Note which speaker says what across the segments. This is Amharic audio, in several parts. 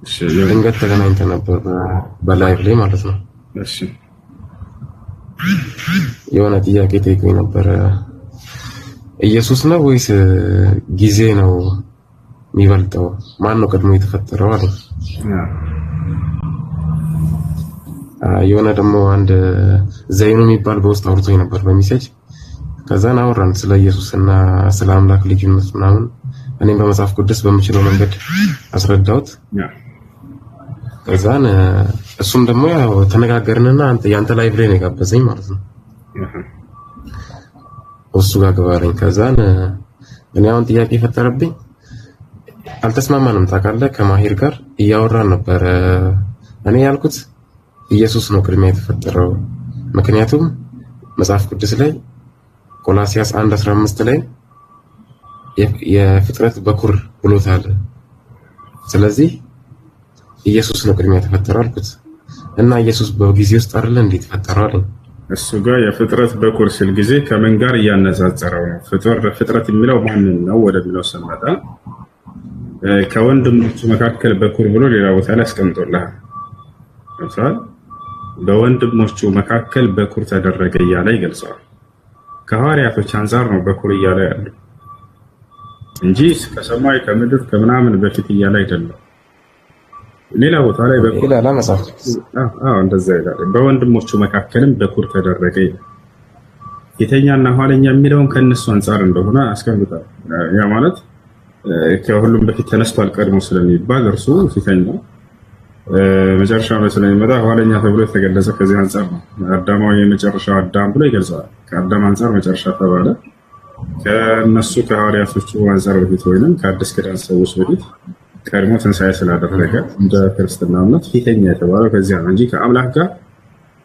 Speaker 1: እሺ
Speaker 2: ድንገት ተገናኝተን ነበር በላይቭ ላይ ማለት ነው።
Speaker 1: እሺ
Speaker 2: የሆነ ጥያቄ ጠይቆኝ ነበረ። ኢየሱስ ነው ወይስ ጊዜ ነው የሚበልጠው? ማን ነው ቀድሞ የተፈጠረው አለ። የሆነ ደግሞ አንድ ዘይኑ የሚባል በውስጥ አውርቶኝ ነበር በሚሴጅ። ከዛን አወራን ስለ ኢየሱስና ስለ አምላክ ልዩነት ምናምን። እኔም በመጽሐፍ ቅዱስ በምችለው መንገድ አስረዳሁት። ከዛን እሱም ደግሞ ያው ተነጋገርንና ያንተ ላይቭ ላይ ነው የጋበዘኝ ማለት ነው። እሱ ጋር ገባረኝ። ከዛን እኔ አሁን ጥያቄ ፈጠረብኝ። አልተስማማንም ታውቃለህ። ከማሂር ጋር እያወራን ነበር። እኔ ያልኩት ኢየሱስ ነው ቅድሚያ የተፈጠረው። ምክንያቱም መጽሐፍ ቅዱስ ላይ ቆላሲያስ 1:15 ላይ የፍጥረት በኩር ብሎታል። ስለዚህ ኢየሱስ ነው ቅድሚያ የተፈጠረው አልኩት እና ኢየሱስ በጊዜ ውስጥ አይደለ እንዴት ተፈጠረው አለኝ።
Speaker 1: እሱ ጋር የፍጥረት በኩር ሲል ጊዜ ከምን ጋር እያነጻጸረው ነው? ፍጥረት የሚለው ማንን ነው ወደሚለው ስንመጣ ከወንድሞቹ መካከል በኩር ብሎ ሌላ ቦታ ላይ አስቀምጦልሃል። ለምሳሌ በወንድሞቹ መካከል በኩር ተደረገ እያለ ይገልጸዋል። ከሐዋርያቶች አንፃር ነው በኩር እያለ ያለው እንጂ ከሰማይ ከምድር ከምናምን በፊት እያለ አይደለም። ሌላ ቦታ ላይ በኩር
Speaker 2: ይላል መጽሐፍ።
Speaker 1: እንደዛ ይላል። በወንድሞቹ መካከልም በኩር ተደረገ ይላል። ፊተኛና ኋለኛ የሚለውን ከነሱ አንፃር እንደሆነ አስቀምጧል። ያ ማለት ከሁሉም በፊት ተነስቷል ቀድሞ ስለሚባል እርሱ ፊተኛ መጨረሻ ላይ ስለሚመጣ ኋለኛ ተብሎ የተገለጸ ከዚህ አንፃር ነው። አዳማዊ የመጨረሻው አዳም ብሎ ይገልጸዋል። ከአዳም አንፃር መጨረሻ ተባለ። ከነሱ ከሐዋርያቶቹ አንፃር በፊት ወይንም ከአዲስ ኪዳን ሰዎች በፊት ቀድሞ ትንሣኤ ስላደረገ እንደ ክርስትና እምነት ፊተኛ የተባለው ከዚያ ነው እንጂ ከአምላክ ጋር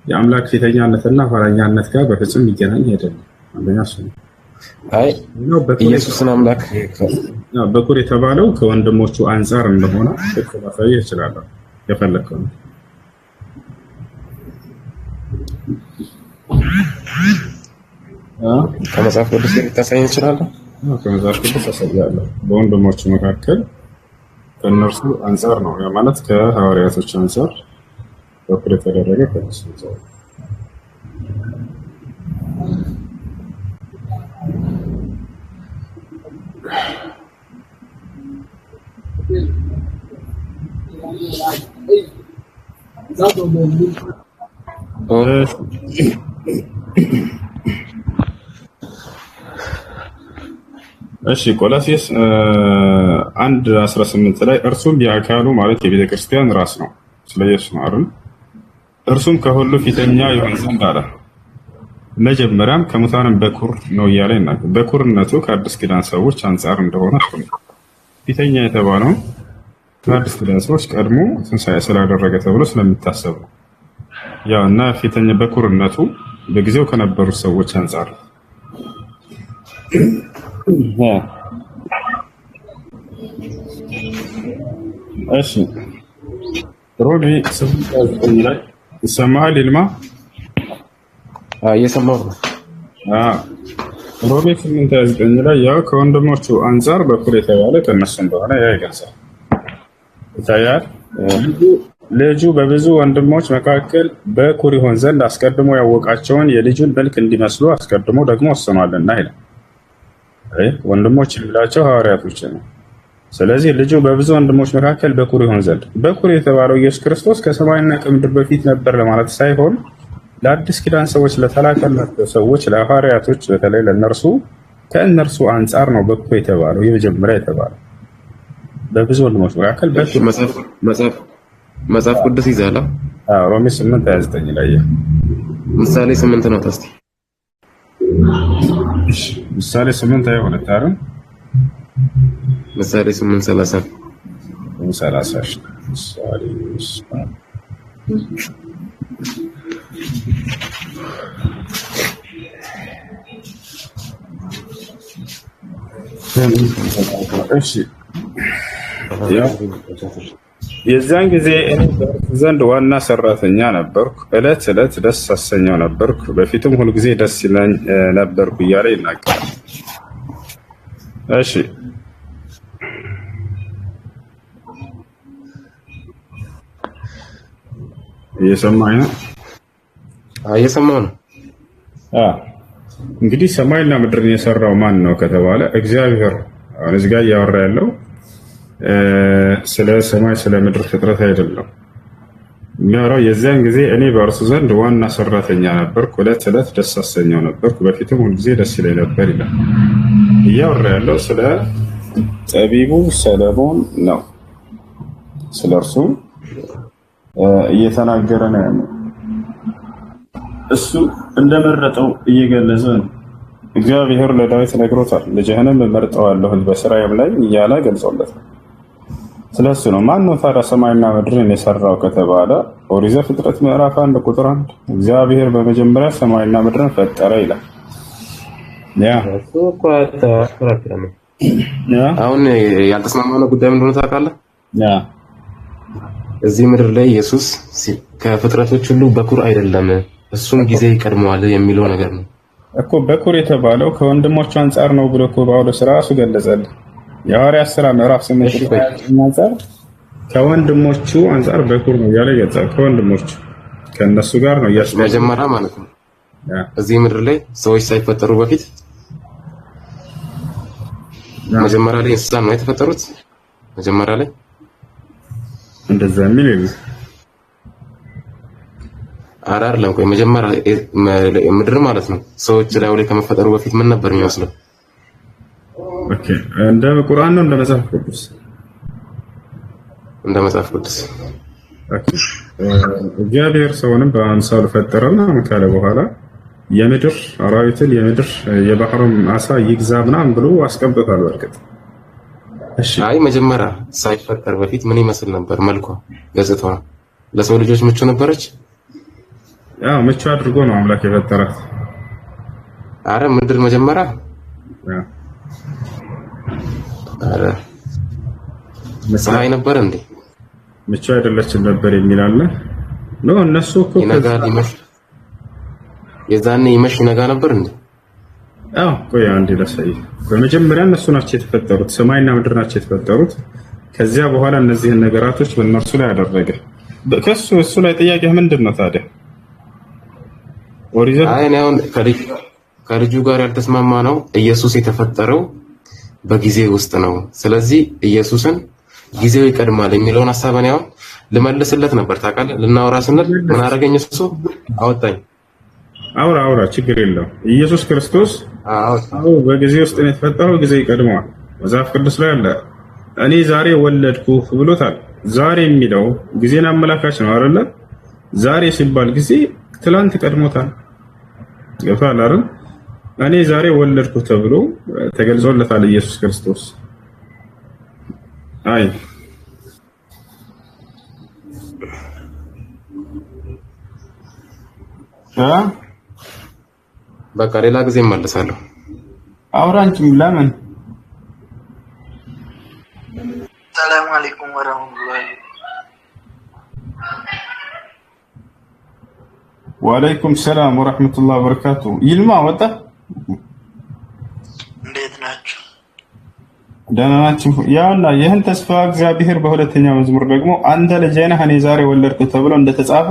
Speaker 1: የአምላክ ፊተኛነትና ኋለኛነት ጋር በፍጹም ሊገናኝ አይደለም። አንደኛ እሱ ነው።
Speaker 2: አይ ኢየሱስን አምላክ
Speaker 1: በኩር የተባለው ከወንድሞቹ አንፃር እንደሆነ ማሳየት እችላለሁ የፈለከው ነው።
Speaker 2: ከመጽሐፍ ቅዱስ ልታሳይ እንችላለን።
Speaker 1: ከመጽሐፍ ቅዱስ አሳያለሁ። በወንድሞቹ መካከል ከእነርሱ አንፃር ነው ማለት ከሐዋርያቶች አንፃር በኩር የተደረገ ከእነሱ አንፃር እሺ ቆላስይስ 1:18 ላይ እርሱም የአካሉ ማለት የቤተ ክርስቲያን ራስ ነው። ስለ ኢየሱስ ነው አይደል? እርሱም ከሁሉ ፊተኛ ይሆን ዘንድ አለ። መጀመሪያም ከሙታንም በኩር ነው እያለ ይናገራል። በኩርነቱ ከአዲስ ኪዳን ሰዎች አንፃር እንደሆነ ፊተኛ የተባለው ከአዲስ ኪዳን ሰዎች ቀድሞ ትንሣኤ ስላደረገ ተብሎ ስለሚታሰብ ነው። ያው እና ፊተኛ በኩርነቱ በጊዜው ከነበሩ ሰዎች አንፃር እሺ ሮቢ 8:9 ላይ ይሰማሃል? ይልማ
Speaker 2: እየሰማሁ ነው።
Speaker 1: ሮቢ 8:9 ላይ ያው ከወንድሞቹ አንፃር በኩር የተባለ ከእነሱ እንደሆነ ያ ይገልጻል። ይታያል። ልጁ በብዙ ወንድሞች መካከል በኩር ይሆን ዘንድ አስቀድሞ ያወቃቸውን የልጁን መልክ እንዲመስሉ አስቀድሞ ደግሞ ወስኗልና ይላል። ወንድሞች የሚላቸው ሐዋርያቶች ነው። ስለዚህ ልጁ በብዙ ወንድሞች መካከል በኩር ይሆን ዘንድ በኩር የተባለው ኢየሱስ ክርስቶስ ከሰማይና ከምድር በፊት ነበር ለማለት ሳይሆን ለአዲስ ኪዳን ሰዎች ለተላከላቸው ሰዎች ለሐዋርያቶች በተለይ ለነርሱ ከእነርሱ አንፃር ነው በኩር የተባለው የመጀመሪያ የተባለው በብዙ ወንድሞች መካከል በኩር
Speaker 2: መጽሐፍ ቅዱስ ይዛላ
Speaker 1: ሮሜ 8:29 ላይ
Speaker 2: ምሳሌ 8 ነው ታስቲ
Speaker 1: ምሳሌ 8 አይሆንም ታረም
Speaker 2: ምሳሌ 8:30
Speaker 1: ምሳሌ እሺ የዛን ጊዜ እኔ ዘንድ ዋና ሰራተኛ ነበርኩ፣ ዕለት ዕለት ደስ አሰኘው ነበርኩ፣ በፊቱም ሁልጊዜ ደስ ይለኝ ነበርኩ እያለ ይናገራል። እሺ እየሰማኝ ነው?
Speaker 2: እየሰማሁ ነው።
Speaker 1: እንግዲህ ሰማይና ምድርን የሰራው ማን ነው ከተባለ እግዚአብሔር። አሁን እዚህ ጋር እያወራ ያለው ስለ ሰማይ ስለ ምድር ፍጥረት አይደለም የሚያወራው። የዚያን ጊዜ እኔ በእርሱ ዘንድ ዋና ሰራተኛ ነበርኩ፣ ዕለት ዕለት ደስ አሰኘው ነበርኩ፣ በፊቱም ሁልጊዜ ደስ ይለኝ ነበር ይላል። እያወራ ያለው ስለ ጠቢቡ ሰለሞን ነው። ስለ እርሱ እየተናገረ ነው ያለው። እሱ እንደመረጠው እየገለጸ ነው። እግዚአብሔር ለዳዊት ነግሮታል። ልጅህንም እመርጠዋለሁ በእስራኤል ላይ እያለ ገልጾለታል። ስለሱ ነው። ማን ነው ታዲያ ሰማይና ምድርን የሰራው ከተባለ ኦሪት ዘፍጥረት ምዕራፍ 1 ቁጥር 1 እግዚአብሔር በመጀመሪያ ሰማይና ምድርን ፈጠረ ይላል።
Speaker 2: አሁን ያልተስማማነው ጉዳይ ምን እንደሆነ ታውቃለህ? እዚህ ምድር ላይ ኢየሱስ ከፍጥረቶች ሁሉ በኩር አይደለም፣ እሱም ጊዜ ይቀድመዋል የሚለው ነገር ነው
Speaker 1: እኮ። በኩር የተባለው ከወንድሞቹ አንጻር ነው ብሎ እኮ ጳውሎስ ራሱ ገለጸልህ። የሐዋርያት ሥራ ምዕራፍ 8 አንጻር ከወንድሞቹ አንጻር በኩር ነው እያለ ይገልጻል። ከወንድሞቹ ከነሱ ጋር ነው
Speaker 2: መጀመሪያ ማለት ነው። እዚህ ምድር ላይ ሰዎች ሳይፈጠሩ በፊት መጀመሪያ ላይ እንስሳት ነው የተፈጠሩት። መጀመሪያ ላይ
Speaker 1: እንደዛ የሚል የለም።
Speaker 2: አይደለም። ቆይ መጀመሪያ ምድር ማለት ነው ሰዎች ላይ ከመፈጠሩ በፊት ምን ነበር የሚመስለው?
Speaker 1: ኦኬ፣ እንደ ቁርአን ነው እንደ መጽሐፍ ቅዱስ?
Speaker 2: እንደ መጽሐፍ ቅዱስ።
Speaker 1: ኦኬ፣ እግዚአብሔር ሰውንም በአምሳሉ ፈጠረና ካለ በኋላ የምድር አራዊትን የምድር የባህሩን አሳ ይግዛ ምናምን ብሎ አስቀምጦታል። በርግጥ እሺ፣
Speaker 2: አይ መጀመሪያ ሳይፈጠር በፊት ምን ይመስል ነበር? መልኳ፣ ገጽታዋ ለሰው ልጆች ምቹ ነበረች?
Speaker 1: ያው ምቹ አድርጎ ነው አምላክ የፈጠራት።
Speaker 2: አረ ምድር መጀመሪያ አረ ፀሐይ ነበር እንዴ?
Speaker 1: ምቹ አይደለችም ነበር የሚል አለ ነው። እነሱ እኮ
Speaker 2: ይነጋል ይመሽ፣ የዛኔ ይመሽ ይነጋ ነበር እንዴ?
Speaker 1: አዎ ቆይ አንዴ ላሳይ። በመጀመሪያ እነሱ ናቸው የተፈጠሩት፣ ሰማይና ምድር ናቸው የተፈጠሩት። ከዚያ በኋላ እነዚህን ነገራቶች በእነርሱ ላይ አደረገ። እሱ ላይ ጥያቄ ምንድን ነው ታዲያ?
Speaker 2: አይ እኔ አሁን ከልጁ ጋር ያልተስማማ ነው ኢየሱስ የተፈጠረው በጊዜ ውስጥ ነው። ስለዚህ ኢየሱስን ጊዜው ይቀድማል የሚለውን ሐሳብ ነው ያው ልመልስለት ነበር። ታውቃለህ፣ ልናወራ ስንል ምን አደረገኝ? እሱ አወጣኝ።
Speaker 1: አውራ ችግር የለውም። ኢየሱስ ክርስቶስ በጊዜ ውስጥ ነው የተፈጠረው፣ ጊዜ ይቀድመዋል። መጽሐፍ ቅዱስ ላይ አለ። እኔ ዛሬ ወለድኩህ ብሎታል። ዛሬ የሚለው ጊዜን አመላካች ነው አይደለ? ዛሬ ሲባል ጊዜ ትላንት ቀድሞታል። ገብቶሃል አይደል? እኔ ዛሬ ወለድኩህ ተብሎ ተገልጾለታል ኢየሱስ ክርስቶስ። አይ
Speaker 2: በቃ ሌላ ጊዜ እመልሳለሁ።
Speaker 1: አውራንችም ለምን?
Speaker 3: ሰላም አለይኩም ወራህመቱላሂ
Speaker 1: ወአለይኩም ሰላም ወራህመቱላሂ ወበረካቱ። ይልማ ወጣ።
Speaker 3: እንዴት ናችሁ?
Speaker 1: ደህና ናችሁ? ያውና ይህን ተስፋ እግዚአብሔር በሁለተኛው መዝሙር ደግሞ አንተ ልጄ ነህ እኔ ዛሬ ወለድኩህ ተብሎ እንደተጻፈ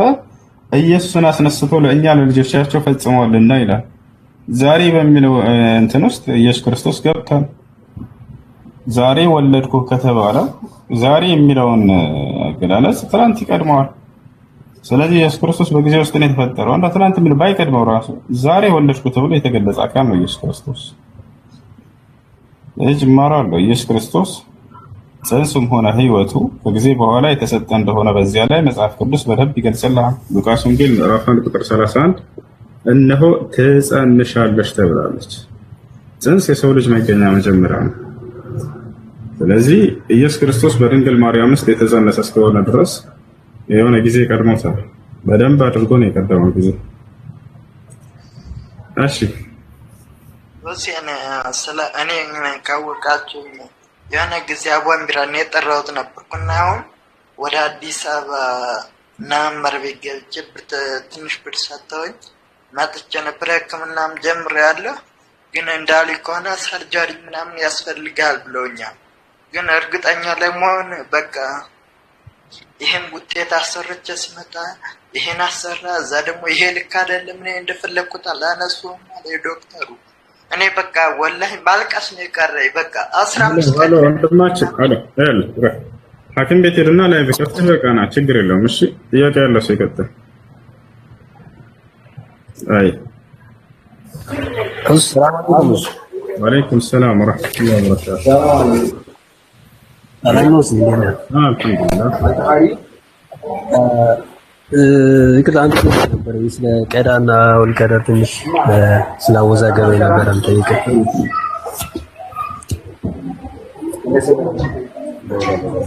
Speaker 1: ኢየሱስን አስነስቶ ለእኛ ለልጆቻቸው ፈጽመዋልና ይላል። ዛሬ በሚለው እንትን ውስጥ ኢየሱስ ክርስቶስ ገብቷል። ዛሬ ወለድኩህ ከተባለ ዛሬ የሚለውን አገላለጽ ትናንት ይቀድመዋል። ስለዚህ ኢየሱስ ክርስቶስ በጊዜ ውስጥ ነው የተፈጠረው። አንተ ትናንት ምን ባይቀድመው ራሱ ዛሬ ወለድኩህ ተብሎ የተገለጸ አካል ነው ኢየሱስ ክርስቶስ። ጅማሬው ኢየሱስ ክርስቶስ ጽንሱም ሆነ ሕይወቱ ከጊዜ በኋላ የተሰጠ እንደሆነ በዚያ ላይ መጽሐፍ ቅዱስ በደንብ ይገልጽልሃል። ሉቃስ ወንጌል ምዕራፍ 1 ቁጥር 31 እነሆ ትጸንሻለሽ ተብላለች። ጽንስ የሰው ልጅ መገኛ መጀመሪያ ነው። ስለዚህ ኢየሱስ ክርስቶስ በድንግል ማርያም ውስጥ የተጸነሰ እስከሆነ ድረስ የሆነ ጊዜ ቀድሞታል። በደንብ አድርጎ ነው የቀደመው ጊዜ። እሺ
Speaker 3: እኔ ካወቃችሁ የሆነ ጊዜ አቧንቢራን የጠራሁት ነበርኩና አሁን ወደ አዲስ አበባ ናምበር ቤት ገብቼ ትንሽ ብር ሰጥተውኝ መጥቼ ነበር። ሕክምናም ጀምሬያለሁ። ግን እንዳሉ ከሆነ ሰርጀሪ ምናምን ያስፈልጋል ብለውኛል። ግን እርግጠኛ ለመሆን በቃ ይሄን ውጤት አሰርቼ ሲመጣ ይሄን አሰራ፣ እዛ ደግሞ ይሄ ልክ አይደለም እኔ እንደፈለኩት አላነሱም አለ ዶክተሩ። እኔ በቃ ወላሂ ማልቀስ ነው የቀረኝ። በቃ 15 ቀን
Speaker 1: ወንድማችን አለ ሐኪም ቤት ሄድና ላይ በከፍተህ በቃና ችግር የለውም። እሺ ጥያቄ ያለው ሰው ይቀጥል። አይ ወአለይኩም ሰላም ወራህመቱላሂ ወበረካቱህ።
Speaker 4: ይቅርታ አንተ ነበር ስለ ቀዳና ወልቀዳ ትንሽ ስላወዛገበ ነበር። አንተ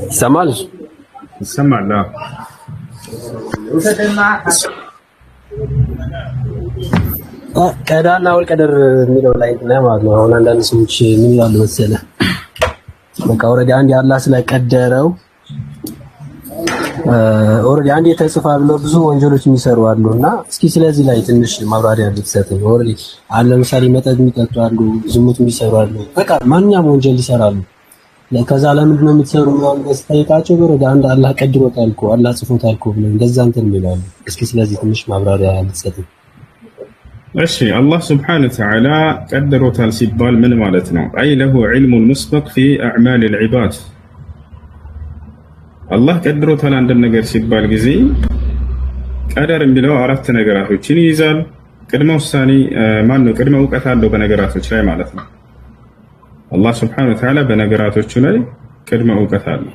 Speaker 4: ይሰማል?
Speaker 1: ይሰማል።
Speaker 4: ቀዳና ወልቀደር የሚለው ላይ ነው ማለት ነው። አሁን አንዳንድ ሰዎች ምን ይላሉ መሰለህ፣ በቃ ኦልሬዲ አንድ አላህ ስለቀደረው ኦልሬዲ አንድ የተጽፏል ብለው ብዙ ወንጀሎች የሚሰሩ አሉና እስኪ ስለዚህ ላይ ትንሽ ማብራሪያ ብትሰጠኝ። ኦልሬዲ አለ ለምሳሌ መጠጥ የሚጠጡ አሉ፣ ዝሙት የሚሰሩ አሉ፣ በቃ ማንኛውም ወንጀል ይሰራሉ። ከዛ ለምንድን ነው የምትሰሩ ምናምን በስጠይቃቸው ኦልሬዲ አንድ አላህ ቀድሮታል እኮ አላህ ጽፎታል እኮ ብለው እንደዛ እንትን ይላሉ። እስኪ ስለዚህ ትንሽ ማብራሪያ ብትሰጠኝ።
Speaker 1: እሺ አላህ ስብሓነሁ ወተዓላ ቀድሮታል ሲባል ምን ማለት ነው? አይ ለሁ ዒልሙል ሙስበቅ ፊ አዕማሊል ዒባድ። አላህ ቀድሮታል አንድ ነገር ሲባል ጊዜ ቀደር የሚለው አራት ነገራቶችን ይይዛል። ቅድመ ውሳኔ ማነው? ቅድመ እውቀት አለው በነገራቶች ላይ ማለት ነው። አላህ ስብሓነሁ ወተዓላ በነገራቶቹ ላይ ቅድመ እውቀት አለው።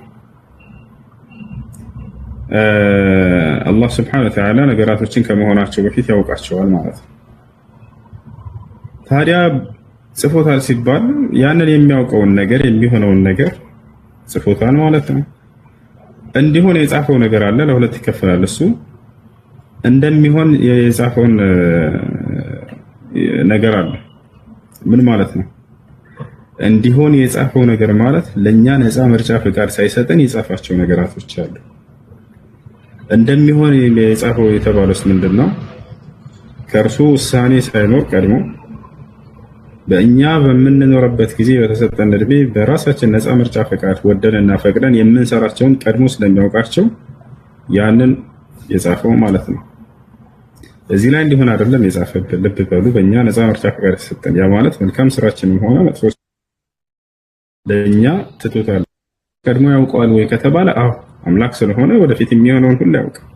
Speaker 1: አላህ ስብሓነሁ ወተዓላ ነገራቶችን ከመሆናቸው በፊት ያውቃቸዋል ማለት ነው። ታዲያ ጽፎታል ሲባል ያንን የሚያውቀውን ነገር የሚሆነውን ነገር ጽፎታል ማለት ነው። እንዲሆን የጻፈው ነገር አለ፣ ለሁለት ይከፈላል። እሱ እንደሚሆን የጻፈውን ነገር አለ። ምን ማለት ነው? እንዲሆን የጻፈው ነገር ማለት ለኛ ነፃ ምርጫ ፍቃድ ሳይሰጠን የጻፋቸው ነገራቶች አሉ። እንደሚሆን የጻፈው የተባለውስ ምንድነው? ከእርሱ ውሳኔ ሳይኖር ቀድሞ በእኛ በምንኖርበት ጊዜ በተሰጠን እድሜ በራሳችን ነፃ ምርጫ ፈቃድ ወደንና ፈቅደን የምንሰራቸውን ቀድሞ ስለሚያውቃቸው ያንን የጻፈው ማለት ነው። እዚህ ላይ እንዲሆን አይደለም የጻፈብን። ልብ በሉ፣ በእኛ ነፃ ምርጫ ፈቃድ የተሰጠን ያ ማለት መልካም ስራችንም ሆነ መጥፎ ለእኛ ትቶታል። ቀድሞ ያውቀዋል ወይ ከተባለ አዎ፣ አምላክ ስለሆነ ወደፊት የሚሆነውን ሁሉ ያውቃል።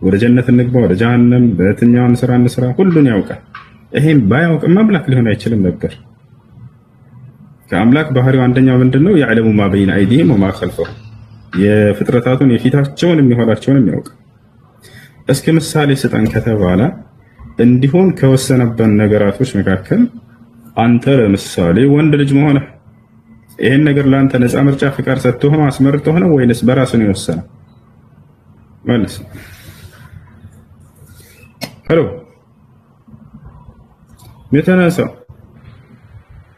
Speaker 1: ወደ ጀነት እንግባ፣ ወደ ጀሃነም፣ በየትኛውን ስራ እንስራ፣ ሁሉን ያውቃል። ይሄን ባያውቅም አምላክ ሊሆን አይችልም ነበር። ከአምላክ ባህሪው አንደኛው ምንድነው? ያዕለሙ ማ በይነ አይዲሂም ወማ ኸልፈሁም፣ የፍጥረታቱን የፊታቸውን የሚሆናቸውን ያውቅ። እስኪ ምሳሌ ስጠን ከተባለ እንዲሆን ከወሰነበት ነገራቶች መካከል አንተ ለምሳሌ ወንድ ልጅ መሆንህ ይሄን ነገር ለአንተ ነፃ ምርጫ ፍቃድ ሰጥቶህ ነው አስመርጦህ ነው ወይንስ በራስህ ነው የወሰነው? መልስ። ሄሎ የተነሳው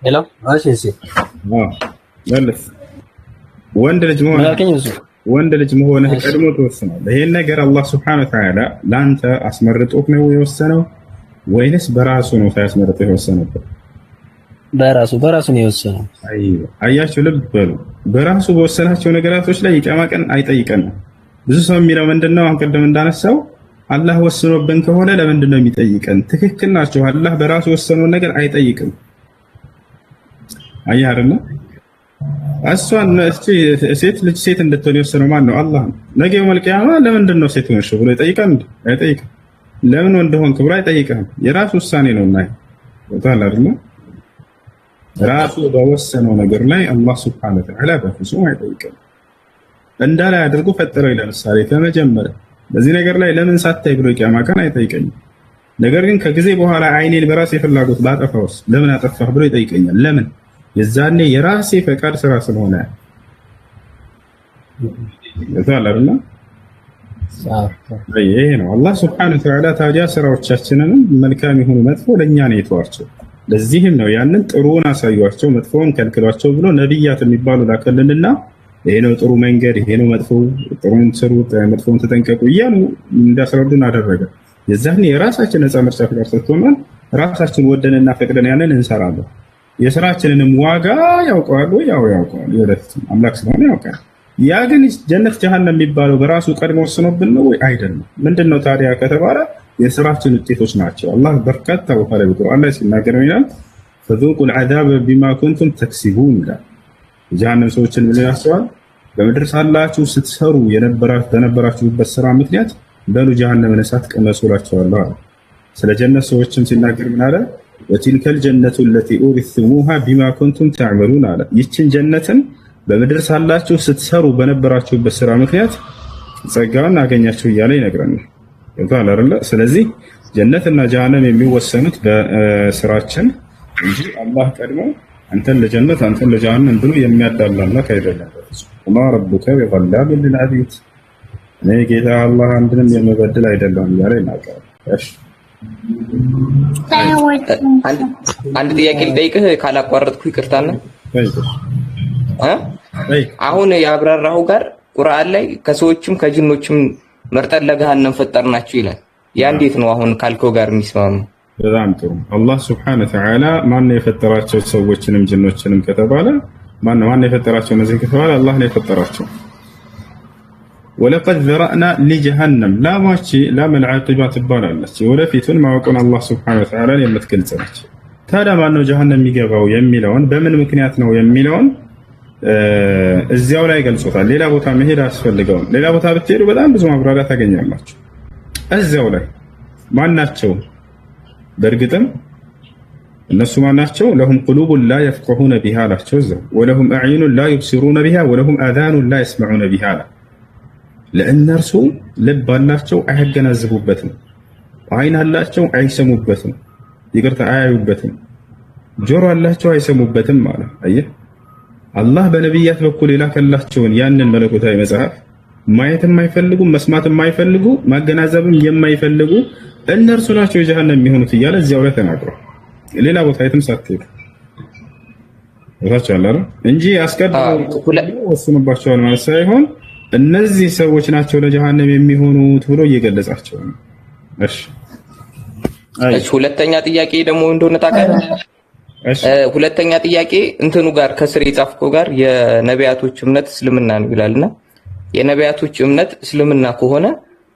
Speaker 4: ሄሎ እሺ እሺ
Speaker 1: መልስ። ወንድ ልጅ መሆንህ ቀድሞ ተወስኗል። ይሄን ነገር አላህ ሱብሓነሁ ወተዓላ ለአንተ አስመርጦህ ነው የወሰነው ወይንስ በራሱ ነው ሳያስመርጦህ የወሰነው? በራሱ ነው የወሰነው። አያችሁ፣ ልብ በሉ። በራሱ በወሰናቸው ነገራቶች ላይ የቂያማ ቀን አይጠይቀንም። ብዙ ሰው የሚለው ምንድነው? አሁን ቅድም እንዳነሳው አላህ ወስኖብን ከሆነ ለምንድን ነው የሚጠይቀን? ትክክል ናቸው። አላህ በራሱ የወሰነውን ነገር አይጠይቅም። አየህ አይደል? እሷን ሴት ልጅ ሴት እንድትሆን የወሰነው ማን ነው? አላህ ነው። ነገ የውመል ቂያማ ለምንድን ነው ሴት ሆንሽ ብሎ ይጠይቃል? አይጠይቅም። ለምን ወንድ ሆንክ ብሎ አይጠይቅም። የራሱ ውሳኔ ነውና ወጣላ አይደል? ራሱ በወሰነው ነገር ላይ አላህ ሱብሓነሁ ወተዓላ በፍጹም አይጠይቅም። እንዳለ አድርጎ ፈጠረው። ለምሳሌ ከመጀመሪያ በዚህ ነገር ላይ ለምን ሳታይ ብሎ ቂያማ ቀን አይጠይቀኝም። ነገር ግን ከጊዜ በኋላ አይኔን በራሴ ፍላጎት ባጠፋውስ ለምን አጠፋህ ብሎ ይጠይቀኛል። ለምን? የዛኔ የራሴ ፈቃድ ስራ ስለሆነ ይታላል አይደል? ይሄ ነው አላህ ሱብሓነሁ ወተዓላ። ታዲያ ስራዎቻችንን መልካም ይሁኑ መጥፎ ለኛ ነው የተዋቸው። ለዚህም ነው ያንን ጥሩን አሳዩአቸው መጥፎውን ከልክሏቸው ብሎ ነብያት የሚባሉ ላከልንና ይሄ ነው ጥሩ መንገድ፣ ይሄ ነው መጥፎ፣ ጥሩን ስሩ፣ መጥፎን ተጠንቀቁ እያሉ እንዲያስረዱን አደረገ። የዛኔ የራሳችን ነፃ ምርጫ ፍቃድ ሰጥቶናል። ራሳችን ወደንና ፈቅደን ያንን እንሰራለን። የስራችንንም ዋጋ ያውቀዋል ወይ? ያው ያውቀዋል። የወደፊት አምላክ ስለሆነ ያውቃል። ያ ግን ጀነት ጀሃነም የሚባለው በራሱ ቀድሞ ወስኖብን ነው ወይ? አይደለም። ምንድነው ታዲያ ከተባለ የስራችን ውጤቶች ናቸው። አላህ በርካታ ቦታ ላይ በቁርአን ላይ ሲናገር ይላል فذوقوا العذاب بما كنتم تكسبون ይላል። ጀሃነም ሰዎችን ምን ያስባል? በምድር ሳላችሁ ስትሰሩ በነበራችሁበት ስራ ምክንያት በሉ ጀሃነምን እሳት ቀመሱላችኋለሁ አለ። ስለ ጀነት ሰዎችን ሲናገር ምን አለ? وتلك الجنة التي أورثتموها بما كنتم تعملون አለ። ይችን ጀነትን በምድር ሳላችሁ ስትሰሩ በነበራችሁበት ስራ ምክንያት ጸጋን አገኛችሁ እያለ ይነግረናል። ይባል አይደለ? ስለዚህ ጀነትና ጀሃነም የሚወሰኑት በስራችን እንጂ አላህ ቀድሞ አንተን ለጀነት አንተን ለጀሃነም ብሎ የሚያዳላ አምላክ አይደለም። ወማ ረቡከ ቢዘላም ሊልዓቢድ እኔ ጌታ አላህ አንድንም የምበድል አይደለም እያለ ይናገራል። እሺ
Speaker 5: አንድ ጥያቄ ልጠይቅህ ካላቋረጥኩ ይቅርታና አሁን ያብራራው ጋር ቁርአን ላይ ከሰዎችም ከጅኖችም መርጠን ለገሃነም ፈጠርናችሁ ይላል። ያ እንዴት ነው አሁን ካልከው ጋር የሚስማማው?
Speaker 1: በጣም ጥሩ። አላህ ሱብሓነሁ ወተዓላ ማን የፈጠራቸው ሰዎችንም ጅኖችንም ከተባለ ማን የፈጠራቸው እነዚህ ከተባለ አላህ ነው የፈጠራቸው። ወለቀድ ዘረእና ሊጀሃነም ላማቺ ላመል ዓቂባ ትባላለች። ወደፊቱን ማወቁን አላህ ሱብሓነሁ ወተዓላ የምትገልጽ ነች። ታዲያ ማን ነው ጀሃነም የሚገባው የሚለውን በምን ምክንያት ነው የሚለውን እዚያው ላይ ገልጾታል። ሌላ ቦታ መሄድ አያስፈልገውም። ሌላ ቦታ ብትሄዱ በጣም ብዙ ማብራሪያ ታገኛላችሁ። እዚያው ላይ ማናቸው? በእርግጥም እነሱ ማናቸው? ለሁም ቁሉቡን ላ የፍቀሁነ ቢሃ አላቸው እዛው። ወለሁም አዕዩኑን ላ ዩብሲሩነ ቢሃ ወለሁም አዛኑን ላ የስመዑነ ቢሃ አለ። ለእነርሱ ልብ አላቸው አያገናዝቡበትም፣ አይን አላቸው አይሰሙበትም፣ ይቅርታ አያዩበትም፣ ጆሮ አላቸው አይሰሙበትም አለ። አየህ አላህ በነቢያት በኩል የላከላቸውን ያንን መለኮታዊ መጽሐፍ ማየት የማይፈልጉ መስማት የማይፈልጉ ማገናዘብም የማይፈልጉ እነርሱ ናቸው የጀሃነም የሚሆኑት እያለ እዚያው ላይ ተናግሯል። ሌላ ቦታ የትም ሳትሄዱ ወታች አላረ እንጂ አስቀድሞ ወስኖባቸዋል ማለት ሳይሆን እነዚህ ሰዎች ናቸው ለጀሃነም የሚሆኑት ብሎ እየገለጻቸው ነው። እሺ
Speaker 5: ሁለተኛ ጥያቄ ደግሞ እንደሆነ ታውቃለህ? ሁለተኛ ጥያቄ እንትኑ ጋር ከስር የጻፍከው ጋር የነቢያቶች እምነት እስልምና ነው ይላልና የነቢያቶች እምነት እስልምና ከሆነ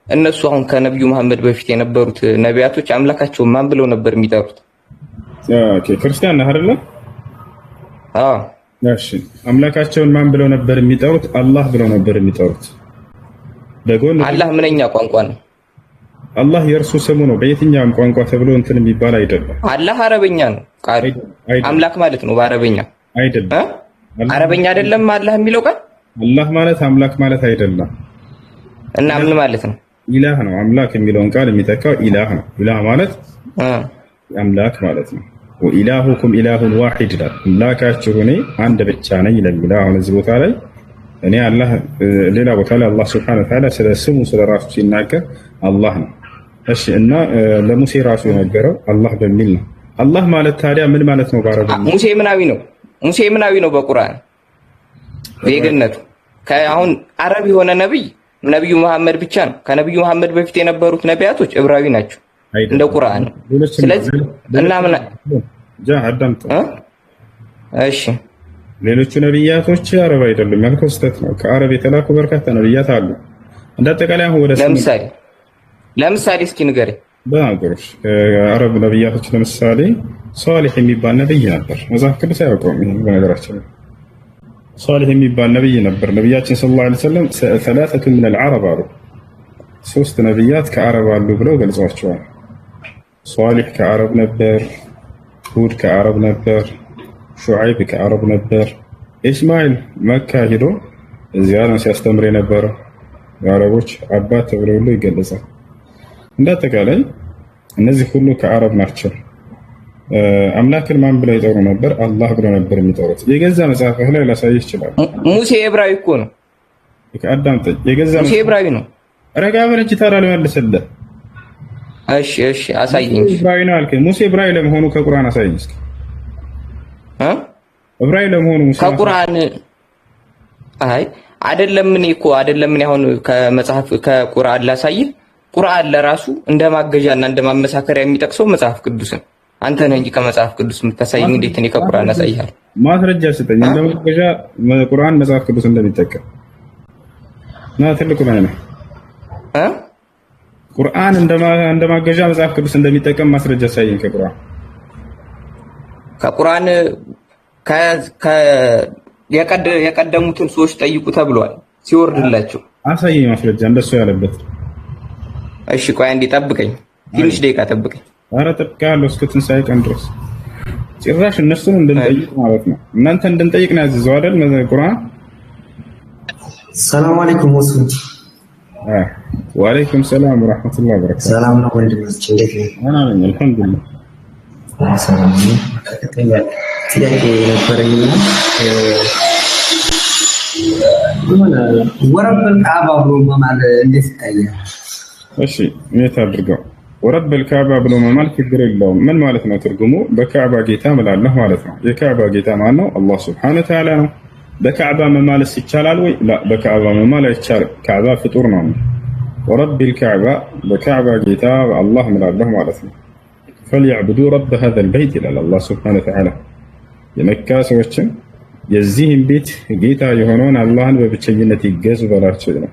Speaker 5: እነሱ አሁን ከነብዩ መሐመድ በፊት የነበሩት ነቢያቶች አምላካቸውን ማን ብለው ነበር የሚጠሩት?
Speaker 1: ኦኬ ክርስቲያን ነህ አይደለ?
Speaker 5: አዎ
Speaker 1: እሺ አምላካቸውን ማን ብለው ነበር የሚጠሩት? አላህ ብለው ነበር የሚጠሩት። በጎን
Speaker 5: አላህ ምንኛ ቋንቋ ነው?
Speaker 1: አላህ የእርሱ ስሙ ነው። በየትኛውም ቋንቋ ተብሎ እንትን የሚባል አይደለም።
Speaker 5: አላህ አረበኛ ነው ቃል አምላክ ማለት ነው በአረበኛ
Speaker 1: አይደለም።
Speaker 5: አረበኛ አይደለም አላህ የሚለው ቃል
Speaker 1: አላህ ማለት አምላክ ማለት አይደለም።
Speaker 5: እና ምን ማለት ነው?
Speaker 1: ኢላህ ነው። አምላክ የሚለውን ቃል የሚተካው ኢላህ ነው። ኢላህ ማለት አምላክ ማለት ነው። ወኢላሁኩም ኢላሁን ዋሂድ ይላል። አምላካችሁ እኔ አንድ ብቻ ነኝ ለሚለው አሁን እዚህ ቦታ ላይ እኔ አላህ ሌላ ቦታ ላይ አላህ ሱብሓነሁ ወተዓላ ስለ ስሙ ስለ ራሱ ሲናገር አላህ ነው። እሺ እና ለሙሴ ራሱ የነገረው አላህ በሚል ነው። አላህ ማለት ታዲያ ምን ማለት ነው? ባረበኛ
Speaker 5: ሙሴ ምናዊ ነው? ሙሴ ምናዊ ነው በቁርአን ዜግነቱ አሁን አረብ የሆነ ነብዩ መሐመድ ብቻ ነው። ከነብዩ መሐመድ በፊት የነበሩት ነቢያቶች ዕብራዊ ናቸው እንደ ቁርአን። ስለዚህ እና ምን
Speaker 1: አዳምጥ።
Speaker 5: እሺ
Speaker 1: ሌሎቹ ነብያቶች አረብ አይደሉም ያልከው ስህተት ነው። ከአረብ የተላኩ በርካታ ነብያት አሉ። እንደአጠቃላይ አሁን ወደ
Speaker 5: ለምሳሌ እስኪ ንገረኝ።
Speaker 1: በአገሮች አረብ ነብያቶች ለምሳሌ ሷሊህ የሚባል ነብይ ነበር። መጽሐፍ ቅዱስ አያውቀውም። ይሄን በነገራችን ሷሊህ የሚባል ነብይ ነበር። ነብያችን ሰለላሁ ዐለይሂ ወሰለም ثلاثة من العرب አሉ። ሶስት ነብያት ከአረብ አሉ ብለው ገልጸዋቸዋል። ሷሊህ ከአረብ ነበር፣ ሁድ ከአረብ ነበር፣ ሹዓይብ ከአረብ ነበር። ኢስማኤል መካ ሄዶ እዚያ ነው ሲያስተምር የነበረው። የአረቦች አባት ተብሎ ሁሉ ይገለጻል። እንዳጠቃላይ እነዚህ ሁሉ ከአረብ ናቸው። አምላክን ማን ብለው ይጠሩ ነበር? አላህ ብለው ነበር የሚጠሩት። የገዛ መጽሐፍህ ላይ ላሳይህ ይችላል።
Speaker 5: ሙሴ ዕብራዊ እኮ ነው።
Speaker 1: አዳምጠኝ። የገዛ
Speaker 5: ሙሴ ዕብራዊ ነው።
Speaker 1: ረጋ በል እንጂ ታዲያ ልመልስልህ።
Speaker 5: እሺ አሳየኝ።
Speaker 1: ዕብራዊ ነው አልከኝ። ሙሴ ዕብራዊ ለመሆኑ ከቁርአን አሳየኝ እስኪ። ዕብራዊ ለመሆኑ ሙሴ
Speaker 5: ከቁርአን አይ አይደለም። እኔ እኮ አይደለም። እኔ አሁን ከመጽሐፍ ከቁርአን ላሳይህ። ቁርአን ለራሱ እንደ ማገዣና እንደ ማመሳከሪያ የሚጠቅሰው መጽሐፍ ቅዱስን አንተ ነህ እንጂ ከመጽሐፍ ቅዱስ የምታሳየኝ እንዴት እኔ ከቁርአን አሳይሃለሁ?
Speaker 1: ማስረጃ ስጠኝ። እንደ ማገዣ ቁርአን መጽሐፍ ቅዱስ እንደሚጠቀም ና ትልቁ ላይ ነው ቁርአን እንደማገዣ መጽሐፍ ቅዱስ እንደሚጠቀም ማስረጃ ሳይን
Speaker 5: ከቁርአን የቀደሙትን ሰዎች ጠይቁ ተብሏል ሲወርድላቸው
Speaker 1: አሳየኝ ማስረጃ እንደሱ ያለበት።
Speaker 5: እሺ ቆይ አንዴ ጠብቀኝ፣ ትንሽ ደቂቃ ጠብቀኝ።
Speaker 1: ኧረ ጠብቄያለሁ እስከ ትንሣኤ ቀን ድረስ። ጭራሽ እነሱን እንድንጠይቅ ማለት ነው። እናንተ እንድንጠይቅ ነው ያዘዘው አይደል ቁርአን።
Speaker 6: ሰላም አለይኩም ወሰለም።
Speaker 1: ወአለይኩም ሰላም ወራህመቱላሂ ወበረካቱ።
Speaker 6: ሰላም ነው ወንድሞች፣ እንዴት ነው?
Speaker 1: አና ነኝ አልሐምዱሊላህ።
Speaker 6: ሰላም ነው። ጥያቄ ነበረኝና ወረበል ካዕባ ብሎ መማል እንዴት ይታያል?
Speaker 1: እሺ ኔት አድርገው ወረበል ካዕባ ብሎ መማል ችግር የለውም። ምን ማለት ነው ትርጉሙ? በካዕባ ጌታ እምላለሁ ማለት ነው። የካዕባ ጌታ ማን ነው? አላህ ሱብሓነሁ ወተዓላ ነው። በካዕባ መማልስ ይቻላል ወይ? ላ በካዕባ መማል አይቻልም። ካዕባ ፍጡር ነው። ወረቢል ካዕባ በካዕባ ጌታ በአላህ እምላለሁ ማለት ነው። ፈልየዕቡዱ ረብ ሀዘል በይት ይላል አላህ ሱብሓነሁ ወተዓላ። የመካ ሰዎችን የዚህም ቤት ጌታ የሆነውን አላህን በብቸኝነት ይገዙ በላቸው ነው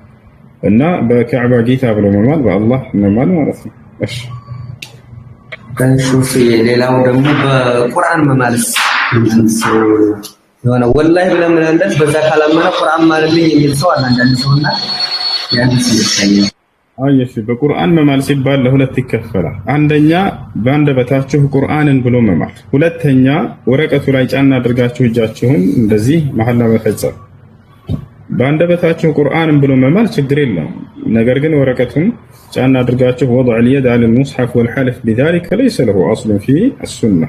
Speaker 1: እና በካዕባ ጌታ ብሎ መማል በአላህ መማል ማለት ነው። እሺ
Speaker 6: ከሹፍ ሌላው ደግሞ በቁርአን መማልስ የሆነ ወላሂ ብለን ምናለት በዛ ካላመነ ቁርአን ማለልኝ የሚል ሰው አለ አንዳንድ ሰውና ያንስ ይታያል።
Speaker 1: አየሽ በቁርአን መማል ሲባል ለሁለት ይከፈላል። አንደኛ በአንደበታችሁ ቁርአንን ብሎ መማል፣ ሁለተኛ ወረቀቱ ላይ ጫና አድርጋችሁ እጃችሁን እንደዚህ መሐላ መፈጸም። በአንደበታችሁ ቁርአንን ብሎ መማል ችግር የለም። ነገር ግን ወረቀቱን ጫና አድርጋችሁ ወضع اليد على المصحف والحلف بذلك ليس له اصل في السنه።